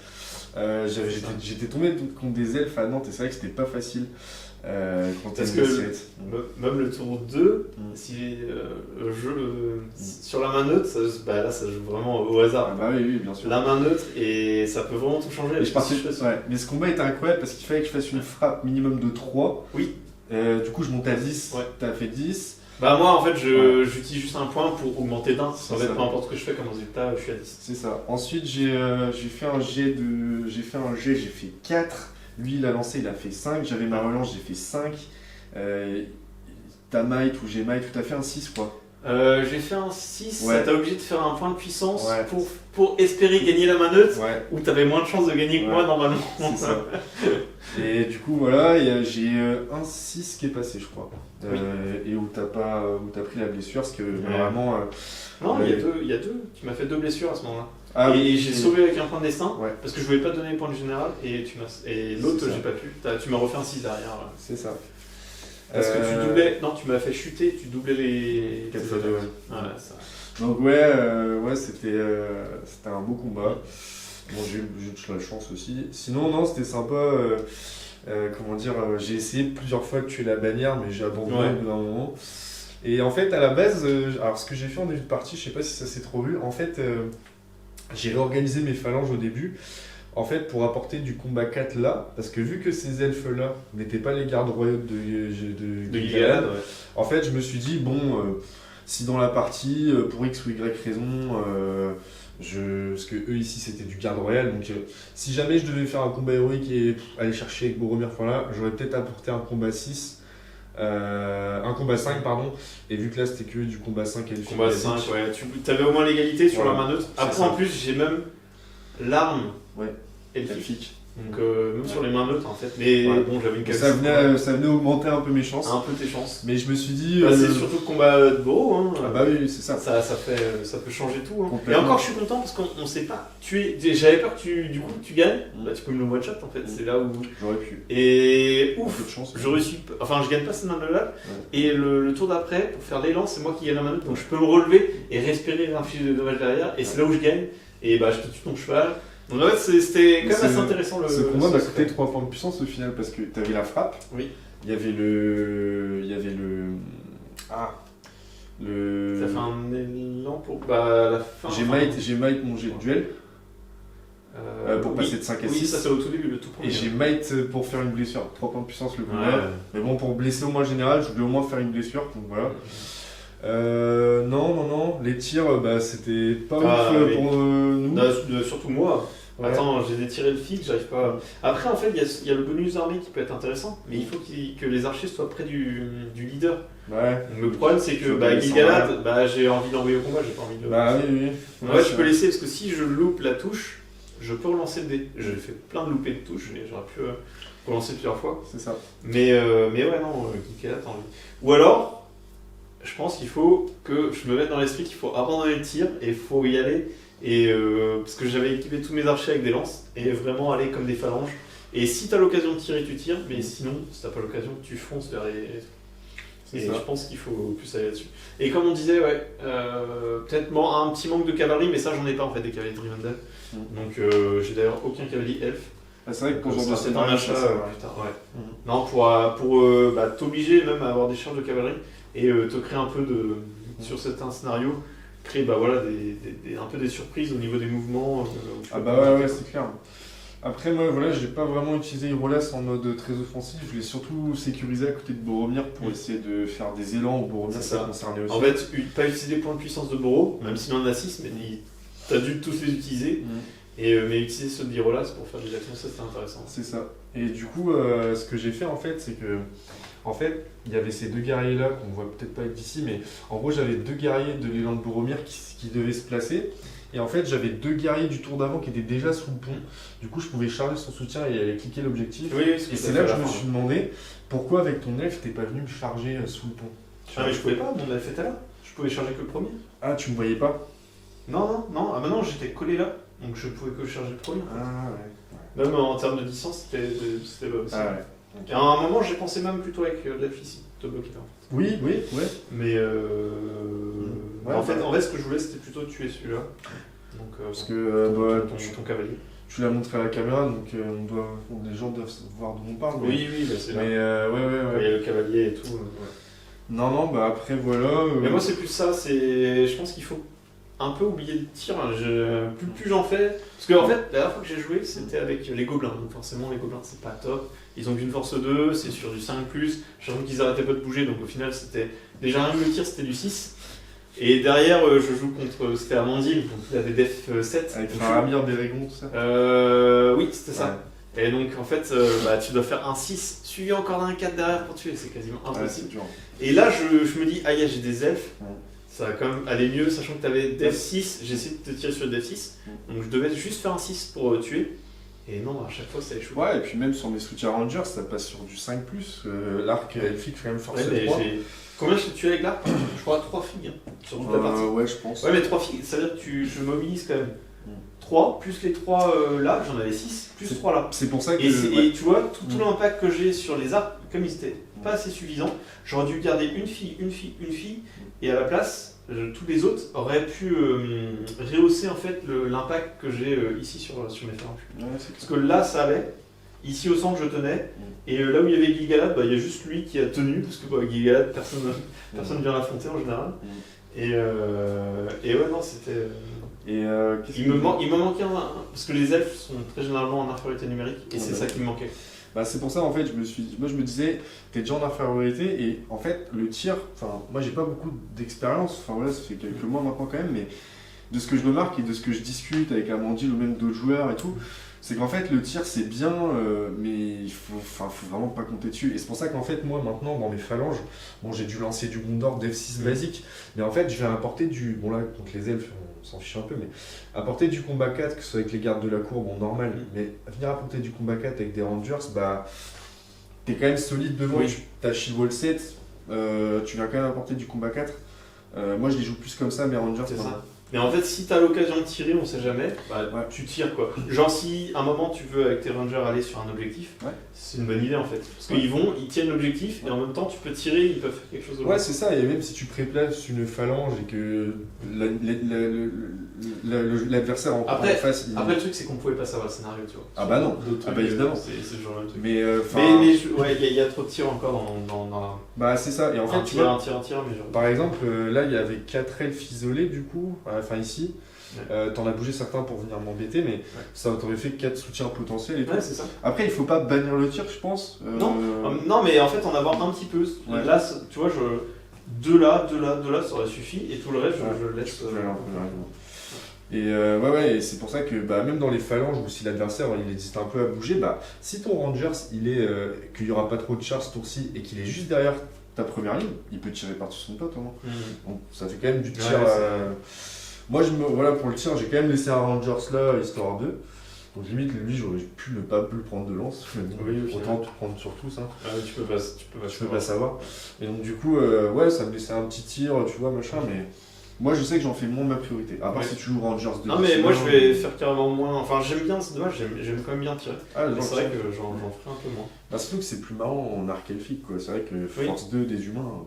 J'étais tombé contre des elfes à Nantes et c'est vrai que c'était pas facile. Parce que même le tour 2, si sur la main neutre, là ça joue vraiment au hasard. Ah bah oui, bien sûr. La main neutre et ça peut vraiment tout changer. Mais ce combat était incroyable parce qu'il fallait que je fasse une frappe minimum de 3. Oui. Du coup je monte à 10, t'as fait 10. Bah moi en fait j'utilise juste un point pour augmenter d'un. En fait peu importe ce que je fais comme résultat, je suis à 10. C'est ça. Ensuite j'ai fait un jet, j'ai fait 4. Lui, il a lancé, il a fait 5. J'avais ma relance, j'ai fait 5. t'as might ou j'ai might, ou t'as fait un 6 quoi. J'ai fait un 6, Ouais. ça t'a obligé de faire un point de puissance Ouais. pour espérer gagner la main neutre, Ouais, où t'avais moins de chances de gagner que moi normalement. c'est ça. Et du coup, voilà, j'ai un 6 qui est passé, je crois. Oui. Et où t'as pris la blessure, parce que Ouais. vraiment. Non, Ouais. il y a deux. Tu m'as fait 2 blessures à ce moment-là. Ah, et oui. j'ai sauvé avec un point de destin, Ouais, parce que je voulais pas te donner le point de général, et l'autre C'est ça. j'ai pas pu. Tu m'as refait un 6 derrière. Là. c'est ça. Parce que tu doublais. Non, tu m'as fait chuter, tu doublais les. 4 fois 2, ouais. Voilà, ça. Donc, ouais, c'était un beau combat. Bon, j'ai eu de la chance aussi. Sinon, non, c'était sympa. Comment dire, j'ai essayé plusieurs fois de tuer la bannière, mais j'ai abandonné Ouais. au bout d'un moment. Et en fait, à la base, alors ce que j'ai fait en début de partie, je sais pas si ça s'est trop vu, en fait, j'ai réorganisé mes phalanges au début, en fait, pour apporter du combat 4 là, parce que vu que ces elfes-là n'étaient pas les gardes royaux de De Gil-galad, Gil-galad, ouais. en fait, je me suis dit, bon, si dans la partie, pour X ou Y raison, parce que eux ici c'était du garde royal, donc si jamais je devais faire un combat héroïque et aller chercher avec Boromir, voilà, j'aurais peut-être apporté un combat 6. Un combat 5 pardon, et vu que là c'était que du combat 5 elfique Combat 5, ouais. Tu avais au moins l'égalité sur Voilà. la main neutre. C'est Après, ça. en plus, j'ai même l'arme Ouais. elfique. elfique. Donc, même sur les mains neutres en fait. Mais Ouais. bon, j'avais une Ça capacité. ça venait augmenter un peu mes chances, Un peu tes chances. mais je me suis dit. Bah, c'est surtout le combat de Boro. Hein. Ah bah oui, c'est ça. Ça peut changer tout. Hein. Et Complètement. encore, je suis content parce qu'on sait pas. J'avais peur que tu gagnes. Mm. Bah, tu peux me le one-shot en fait. C'est là où. J'aurais pu. Et Un peu ouf! de chance. Je gagne pas cette main de là. Et le tour d'après, pour faire l'élan, c'est moi qui gagne la main neutre. Donc je peux me relever et respirer un fiche de dommage derrière. Et c'est là où je gagne. Et bah, je te tue ton cheval. Donc en fait, c'était quand même assez intéressant. Ce combat m'a coûté 3 points de puissance au final, parce que t'avais la frappe. Oui. Il y avait le. Ça fait un élan pour la fin. J'ai might mon jet de duel. Pour passer de 5 à 6. Oui, ça c'est au tout début, le tout premier. Et j'ai might pour faire une blessure. 3 points de puissance le combat. Ouais. Mais bon, pour blesser au moins le général, je voulais au moins faire une blessure. Donc voilà. Non. Les tirs, c'était pas ouf oui. pour nous. Surtout moi. Ouais. Attends, j'ai tiré le fixe, j'arrive pas. Après, en fait, il y a le bonus armé qui peut être intéressant, mais il faut que les archers soient près du leader. Ouais. Donc, le problème, c'est que Faut Gil-galad, j'ai envie d'envoyer au combat, j'ai pas envie de le. Bah oui. Ouais, je peux laisser parce que si je loupe la touche, je peux relancer le dé. J'ai fait plein de loupés de touches, et j'aurais pu relancer plusieurs fois. C'est ça. Mais ouais, non, Gil-galad, t'as envie. Ou alors, je pense qu'il faut que je me mette dans l'esprit qu'il faut abandonner le tir et il faut y aller. Et parce que j'avais équipé tous mes archers avec des lances et vraiment aller comme des phalanges. Et si t'as l'occasion de tirer, tu tires, mais sinon, si t'as pas l'occasion, tu fonces vers les. Et je pense qu'il faut plus aller là-dessus. Et comme on disait, ouais, peut-être un petit manque de cavalerie, mais ça j'en ai pas en fait des cavaliers de Rivendell. Donc j'ai d'ailleurs aucun cavalier elfe. Ah, c'est vrai que pour Ça, genre de c'est un scénario, achat ça, plus tard, ouais. Non, pour t'obliger même à avoir des charges de cavalerie et te créer un peu de. Sur certains scénarios, créer un peu des surprises au niveau des mouvements. Ah bah ouais, c'est clair. Après moi voilà, j'ai pas vraiment utilisé Irolas en mode très offensif, je l'ai surtout sécurisé à côté de Boromir pour essayer de faire des élans où Boromir C'est ça. ça concernait aussi. En fait, pas utiliser les points de puissance de Boro, même s'il en a 6, mais t'as dû tous les utiliser. Mais utiliser ceux de Irolas pour faire des actions, ça c'était intéressant. C'est ça. Et du coup, ce que j'ai fait en fait, c'est que il y avait ces deux guerriers là qu'on voit peut-être pas d'ici, mais en gros j'avais deux guerriers de l'élan de Boromir qui devaient se placer. Et en fait, j'avais deux guerriers du tour d'avant qui étaient déjà sous le pont. Du coup, je pouvais charger son soutien et aller cliquer l'objectif. Oui, et c'est là que je me suis demandé pourquoi avec ton elfe t'es pas venu me charger sous le pont. Ah mais je pouvais pas, on l'avait fait tout à l'heure. Je pouvais charger que le premier. Ah, tu me voyais pas? Non. Ah maintenant j'étais collé là, donc je pouvais que charger le premier. Ah ouais. Même en termes de distance, c'était pas possible. Ah ouais. Et à un moment, j'ai pensé même plutôt avec l'elfe ici, te bloquer là. Oui, ouais. Mais Ouais, en fait, ce que je voulais, c'était plutôt tuer celui-là. Donc, parce que ton cavalier. tu l'as montré à la caméra, donc les gens doivent voir d'où on parle. Oui, bah, c'est là. Mais Il y ouais. a le cavalier et tout. Ouais. Non, bah après voilà. Mais moi, c'est plus ça. Je pense qu'il faut un peu oublier le tir. Plus j'en fais. Parce que en fait, la dernière fois que j'ai joué, c'était avec les gobelins. Donc forcément, les gobelins, c'est pas top. Ils ont qu'une force 2, c'est sur du 5+. J'ai l'impression qu'ils arrêtaient pas de bouger. Donc au final, c'était. Déjà, rien que le tir, c'était du 6. Et derrière, je joue contre. C'était Amandine, donc il avait def 7. Avec Faramir, Bérégon, tout ça. Oui, c'était ça. Ouais. Et donc en fait, tu dois faire un 6 suivi encore d'un 4 derrière pour tuer, c'est quasiment impossible. c'est dur. Et là, je me dis, aïe, j'ai des elfes, ça va quand même aller mieux, sachant que tu avais Def 6, j'ai essayé de te tirer sur le Def 6, donc je devais juste faire un 6 pour tuer. Et non, à chaque fois ça échoue. Ouais, et puis même sur mes soutiens Rangers, ça passe sur du 5+. L'arc elfique fait quand même force 3. Combien je t'ai tué avec l'arc? Je crois 3 filles sur toute la partie. Ouais, je pense. Ouais, mais 3 filles, ça veut dire que je mobilise quand même 3, plus les 3 là, j'en avais 6, plus 3 là. C'est pour ça que. Et tu vois, tout l'impact que j'ai sur les arcs, comme ils étaient pas assez suffisants, j'aurais dû garder une fille, et à la place, tous les autres auraient pu rehausser en fait l'impact que j'ai ici sur mes phalanges. Ouais, parce que là, ça allait. Ici au centre, je tenais. Et là où il y avait Gil-galad, il y a juste lui qui a tenu, parce que Gil-galad, personne vient l'affronter en général. Et ouais, non, c'était. Il me manquait parce que les elfes sont très généralement en infériorité numérique, et c'est ça qui me manquait. Bah c'est pour ça en fait, moi je me disais, t'es déjà en infériorité, et en fait le tir, moi j'ai pas beaucoup d'expérience, voilà, ça fait quelques mois maintenant quand même, mais de ce que je remarque et de ce que je discute avec Amandine ou même d'autres joueurs et tout, c'est qu'en fait le tir c'est bien, mais il faut vraiment pas compter dessus. Et c'est pour ça qu'en fait moi maintenant dans mes phalanges, j'ai dû lancer du Gondor Def6 basique, mais en fait je vais apporter bon là contre les elfes on s'en fiche un peu, mais apporter du combat 4, que ce soit avec les gardes de la cour, normal, mais venir apporter du combat 4 avec des Rangers, t'es quand même solide devant, t'as Shield Wall 7, tu viens quand même apporter du combat 4. Moi je les joue plus comme ça, mes Rangers. C'est ça. Mais en fait, si tu as l'occasion de tirer, on sait jamais, tu tires quoi. Genre, si à un moment tu veux avec tes rangers aller sur un objectif, c'est une bonne idée en fait. Parce qu'ils tiennent l'objectif et en même temps tu peux tirer, ils peuvent faire quelque chose. Ouais, c'est ça, et même si tu préplaces une phalange et que l'adversaire en face. Après, le truc c'est qu'on pouvait pas savoir le scénario, tu vois. Ah bah non, évidemment. C'est le genre de truc. Mais il y a trop de tirs encore dans la. Bah, c'est ça, et en fait, un tir, mais genre. Par exemple, là il y avait 4 elfes isolés du coup. Enfin ici, t'en as bougé certains pour venir m'embêter, mais ça t'aurait fait 4 soutiens potentiels et tout. Ouais, c'est ça. Après, il faut pas bannir le tir, je pense. Non, mais en fait, en avoir un petit peu. Ouais. Là, tu vois, deux là, ça aurait suffi, et tout le reste, je le laisse. Et et c'est pour ça que même dans les phalanges, ou si l'adversaire il hésite un peu à bouger, si ton Rangers qu'il n'y aura pas trop de charge ce tour-ci et qu'il est juste derrière ta première ligne, il peut tirer par-dessus son pote. Donc ça fait quand même du tir. Moi, pour le tir, j'ai quand même laissé un Rangers là, histoire 2. Donc limite, lui, j'aurais pu ne pas le prendre de lance. Autant te prendre sur tous. Tu peux pas savoir. Et donc du coup, ça me laissait un petit tir, tu vois, machin, mais moi je sais que j'en fais moins ma priorité. À part si tu joues Rangers 2. Non, mais moi je vais faire carrément moins. Enfin, j'aime bien, c'est dommage, j'aime quand même bien tirer. Mais c'est vrai que j'en ferai un peu moins. Surtout que c'est plus marrant en arc elfique, quoi. C'est vrai que force 2 des humains.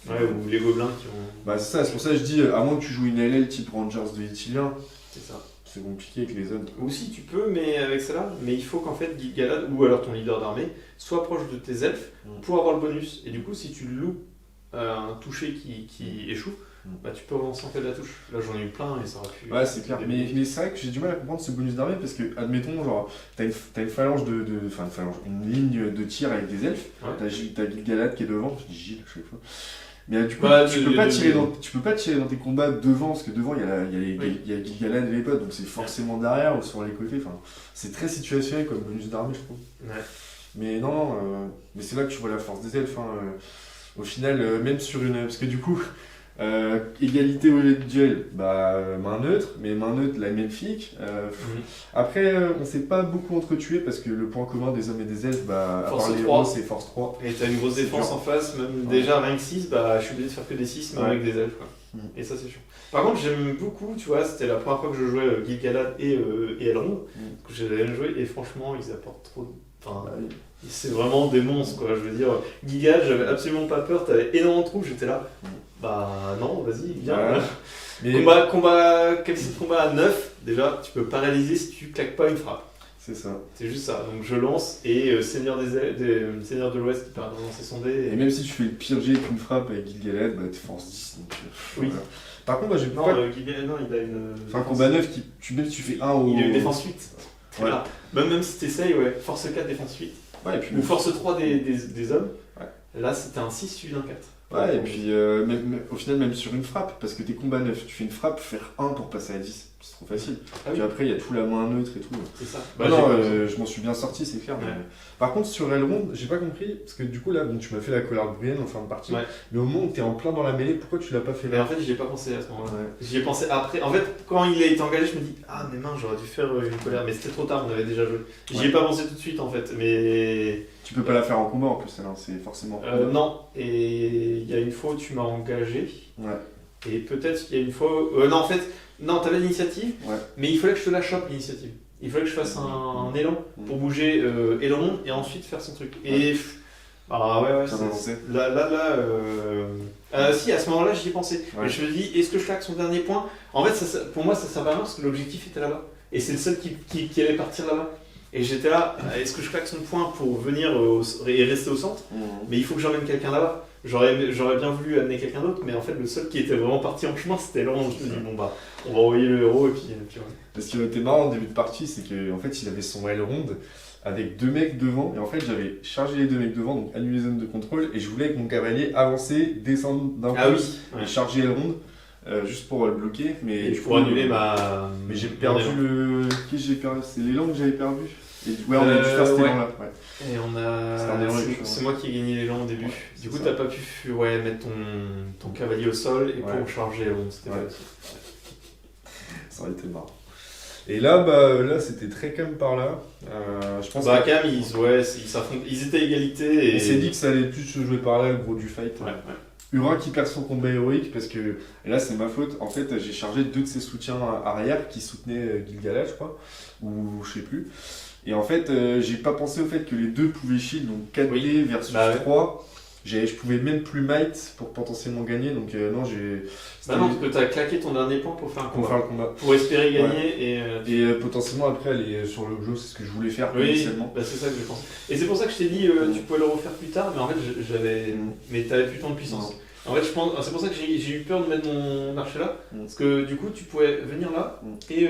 Ou les gobelins qui ont. C'est ça, c'est pour ça que je dis, à moins que tu joues une LL type Rangers de Itilien, c'est ça. C'est compliqué avec les zones. Aussi tu peux, mais avec celle-là, mais il faut qu'en fait Gil-galad ou alors ton leader d'armée soit proche de tes elfes pour avoir le bonus. Et du coup, si tu loues un toucher qui échoue, tu peux relancer en fait la touche. Là j'en ai eu plein et ça aurait pu. Ouais, c'est clair. Mais c'est vrai que j'ai du mal à comprendre ce bonus d'armée parce que, admettons, genre, t'as une phalange une ligne de tir avec des elfes, t'as Gil-galad qui est devant, je dis Gilles à chaque fois. Mais du coup, tu peux pas tirer dans tes combats devant, parce que devant il y a Gil-galad et les potes, donc c'est forcément derrière ou sur les côtés. C'est très situationnel comme bonus d'armée, je trouve. Ouais. Mais non, mais c'est là que tu vois la force des elfes. Au final, même sur une. Parce que du coup, égalité au duel, main neutre, mais main neutre, la elfique. Après, on s'est pas beaucoup entretués parce que le point commun des hommes et des elfes, à part les héros, c'est force 3. Et t'as une grosse défense en face, même déjà rien que 6, je suis obligé de faire que des 6, même avec des elfes. Et ça, c'est chiant. Par contre, j'aime beaucoup, tu vois, c'était la première fois que je jouais Gil-galad et Elrond, que j'ai jamais joué, et franchement, ils apportent trop. C'est vraiment des monstres, quoi. Je veux dire, Gil-galad, j'avais absolument pas peur, t'avais énormément de trous, j'étais là. Non, vas-y, viens. Mais... Qualité de combat à 9, déjà, tu peux paralyser si tu claques pas une frappe. C'est ça. C'est juste ça. Donc je lance et Seigneur de l'Ouest qui part lancer son dé. Et même si tu fais le pire jet avec une frappe avec Gil-galad, t'es force 10. Donc, oui. Voilà. Par contre, j'ai pas. Gil-galad, non, il a une. Enfin, combat 9, même si tu fais 1 au. Il a une défense 8. Voilà. Même si t'essayes, force 4, défense 8. Ouais, et puis ou force 3 des hommes. Ouais. Là, c'était un 6 suivi d'un 4. Ouais, et puis au final, même sur une frappe, parce que tes combats 9, tu fais une frappe, faire 1 pour passer à 10. c'est trop facile. Ah Puis oui. après, il y a tout la main neutre et tout. C'est ça. Bah non, je m'en suis bien sorti, c'est clair. Ouais. Par contre, sur Elrond, j'ai pas compris, parce que du coup, là, bon, tu m'as fait la colère bruyenne en fin de partie, Ouais. mais au moment où t'es en plein dans la mêlée, pourquoi tu l'as pas fait Mais là? en fait, j'y ai pas pensé à ce moment-là. Ouais. J'y ai pensé après. En fait, quand il a été engagé, je me dis ah mes mains, j'aurais dû faire une colère, mais c'était trop tard, on avait déjà joué. J'y ai pas pensé tout de suite en fait, mais Tu peux pas la faire en combat en plus, alors c'est forcément. non. Et il y a une fois où tu m'as engagé, Ouais. et peut-être qu'il y a une fois. Non, en fait, non, t'avais l'initiative, Ouais. mais il fallait que je te la chope l'initiative. Il fallait que je fasse un élan pour bouger Elrond et ensuite faire son truc. Et ah ouais, T'as avancé. si, à ce moment-là, j'y ai pensé. Ouais. Mais je me dis, est-ce que je claque son dernier point? En fait, pour moi, ça servait à rien parce que l'objectif était là-bas. Et c'est le seul qui allait partir là-bas. Et j'étais là, est-ce que je claque son point pour venir et rester au centre? Mais il faut que j'emmène quelqu'un là-bas. J'aurais bien voulu amener quelqu'un d'autre, mais en fait, le seul qui était vraiment parti en chemin, c'était Elrond. Je me dis, bon bah, on va envoyer le héros et puis ouais. Ce qui aurait été marrant au début de partie, c'est qu'en fait, il avait son Elrond avec 2 mecs devant, et en fait, j'avais chargé les 2 mecs devant, donc annulé zone de contrôle, et je voulais avec mon cavalier avancer, descendre d'un Ah oui, pouce, ouais. et charger Elrond, juste pour le bloquer. Mais Et du pour coup, annuler ma. Mais j'ai mon perdu élan. le. Qui j'ai perdu? C'est l'élan que j'avais perdu. Et ouais, on a dû faire cet ouais. élan-là. Ouais. Et on a. C'est un élan avec, C'est moi qui ai gagné l'élan au début. Ouais, Du coup, c'est t'as ça. pas pu mettre ton cavalier au sol et Ouais. pour charger Elrond. C'était Ouais. pas possible. Ça aurait été marrant. Et là, bah, là c'était très calme par là. Je pense Bah, que- quand même, ils étaient à égalité. Et on s'est dit que ça allait plus se jouer par là, le gros du fight. Ouais, ouais. Hurin qui perd son combat héroïque parce que, et là c'est ma faute, en fait j'ai chargé 2 de ses soutiens arrière qui soutenaient Gil-galad je crois, ou je sais plus. Et en fait j'ai pas pensé au fait que les 2 pouvaient shield, donc 4D versus Bah ouais. 3. Je pouvais même plus might pour potentiellement gagner, donc non j'ai... Bah non, parce que t'as claqué ton dernier point pour faire un pour combat. faire le combat. Pour espérer gagner et. Et potentiellement après aller sur le jeu, c'est ce que je voulais faire Oui, initialement. bah c'est ça que je pense. Et c'est pour ça que je t'ai dit, tu pouvais le refaire plus tard, mais en fait, j'avais. Mais t'avais plus tant de puissance. En fait, je pense, c'est pour ça que j'ai eu peur de mettre mon archer là, parce que du coup, tu pouvais venir là et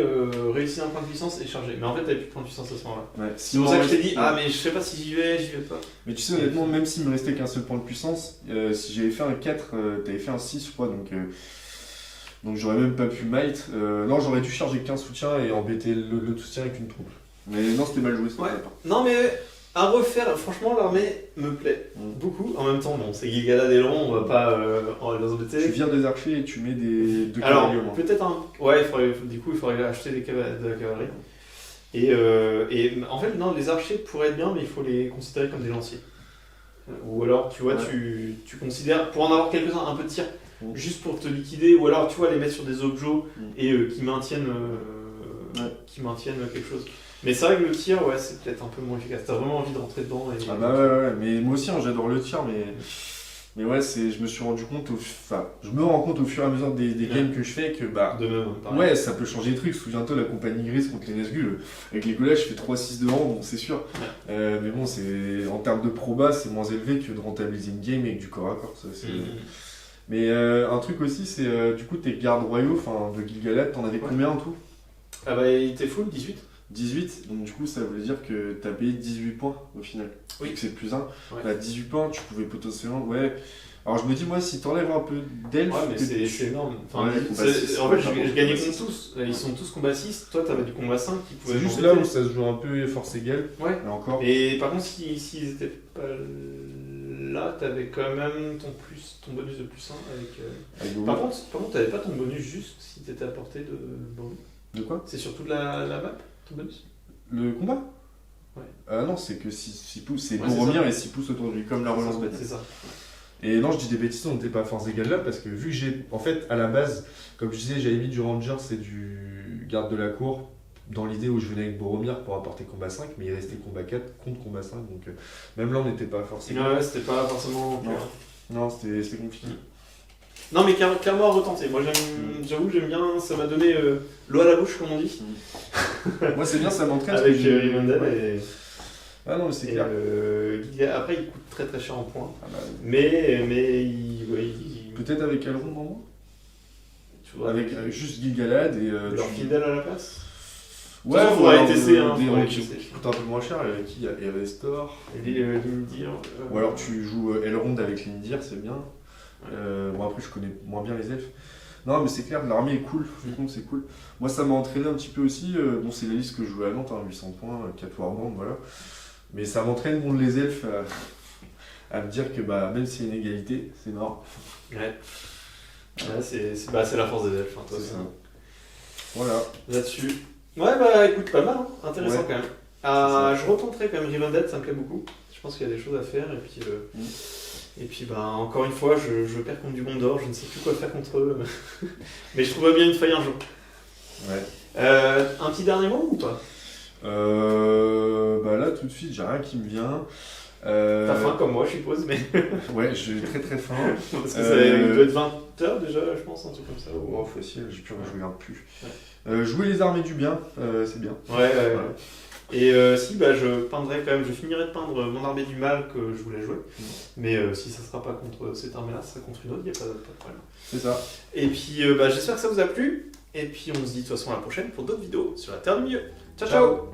réussir un point de puissance et charger. Mais en fait, t'avais plus de point de puissance à ce moment-là. Ouais. C'est pour ça que je t'ai dit, ah, mais je sais pas si j'y vais pas. Mais tu sais, honnêtement, même s'il me restait qu'un seul point de puissance, si j'avais fait un 4, t'avais fait un 6, je crois, donc j'aurais même pas pu might. Non, j'aurais dû charger qu'un soutien et embêter le soutien avec une troupe. Mais non, c'était mal joué, ça. Ouais. Non, mais à refaire, franchement, l'armée me plaît beaucoup. En même temps, bon, c'est Gil-galad et Elrond, on va pas les embêter. Tu vires des archers et tu mets deux Alors, cavaliers au moins. peut-être un. Ouais, du coup, il faudrait acheter de la cavalerie. Et en fait, non, les archers pourraient être bien, mais il faut les considérer comme des lanciers. Ou alors, tu vois, Ouais. tu considères, pour en avoir quelques-uns, un peu de tir, juste pour te liquider, ou alors, tu vois, les mettre sur des objets et qui maintiennent quelque chose. Mais c'est vrai que le tir, ouais, c'est peut-être un peu moins efficace. T'as vraiment envie de rentrer dedans. Et... Ah bah ouais, mais moi aussi, hein, j'adore le tir, mais ouais, je me suis rendu compte, je me rends compte au fur et à mesure des games que je fais que bah. De même, pareil. Ouais, ça peut changer les trucs. Souviens-toi, la compagnie grise contre les Nazgûl. Avec les Legolas, je fais 3-6 devant, bon, c'est sûr. Mais bon, en termes de proba, c'est moins élevé que de rentabiliser une game avec du corps à corps. Ça, Mais un truc aussi, c'est du coup, tes gardes royaux, de Gil-galad, t'en avais combien en tout? Ah bah, il était full, 18. 18, donc du coup, ça voulait dire que t'as payé 18 points au final. Oui. Vu que c'est plus 1. Ouais. Bah, 18 points, tu pouvais potentiellement. Ouais. Alors je me dis, moi, si t'enlèves un peu d'elfes. Ouais, mais c'est énorme. Enfin, Ouais, combat 6, en fait, combat je gagnais 6. contre tous. Ils sont tous combat 6. Toi, t'avais du combat 5 qui pouvait C'est juste là où ça se joue un peu force égale. Ouais. Et encore. Et par contre, s'ils étaient pas là, t'avais quand même ton bonus de plus 1 avec. Avec Par contre, t'avais pas ton bonus juste si t'étais à portée de Bordeaux. De quoi? C'est sur toute la map, ton bonus? Le combat? Ouais. Non, c'est que 6 pouces, c'est Ouais, Boromir c'est et 6 pouces autour de lui, comme la relance bâtie. C'est ça. Et non, je dis des bêtises, on n'était pas à force égale là, parce que vu que j'ai. En fait, à la base, comme je disais, j'avais mis du Ranger, c'est du garde de la cour, dans l'idée où je venais avec Boromir pour apporter combat 5, mais il restait combat 4 contre combat 5, donc même là, on n'était pas à force égale. Ouais, c'était pas forcément. Non, c'était compliqué. Non, mais clairement à retenter. Moi, j'avoue, j'aime bien. Ça m'a donné l'eau à la bouche, comme on dit. Moi, c'est bien, ça m'entraîne. Avec Rivendell et. Ah non, mais c'est clair. Après, il coûte très très cher en points. Ah bah, Mais peut-être avec Elrond en moins. Tu vois, Avec juste Gil-galad et. leur fidèle à la place. Ouais, il faudrait tester. Des Faudrait qui tester. coûtent un peu moins cher, qui il y a Erestor. Lindir. Ou alors tu joues Elrond avec Lindir, c'est bien. Bon, après, je connais moins bien les elfes. Non, mais c'est clair, l'armée est cool, franchement, c'est cool. Moi, ça m'a entraîné un petit peu aussi. Bon, c'est la liste que je jouais à Nantes, 800 points, 4 Warband, voilà. Mais ça m'entraîne contre les elfes à me dire que même s'il y a une égalité, c'est mort. Ouais. C'est la force des elfes, toi. C'est ça. Voilà. Là-dessus. Ouais, écoute, pas mal, hein. Intéressant Ouais. quand même. Je retenterai quand même Rivendell, ça me plaît beaucoup. Je pense qu'il y a des choses à faire et puis encore une fois, je perds contre du Gondor, je ne sais plus quoi faire contre eux. Mais je trouverais bien une faille un jour. Ouais. Un petit dernier mot ou pas? Là, tout de suite, j'ai rien qui me vient. T'as faim comme moi, je suppose, mais. Ouais, j'ai très très faim. Parce que il doit être 20h déjà, je pense, un truc comme ça. Oh, facile, je regarde plus. Ouais. Jouer les armées du bien, c'est bien. Ouais. Et je peindrai quand même, je finirai de peindre mon armée du mal que je voulais jouer. Mais si ça sera pas contre cette armée-là, ça sera contre une autre, il n'y a pas de problème. C'est ça. Et puis j'espère que ça vous a plu. Et puis on se dit de toute façon à la prochaine pour d'autres vidéos sur la Terre du Milieu. Ciao.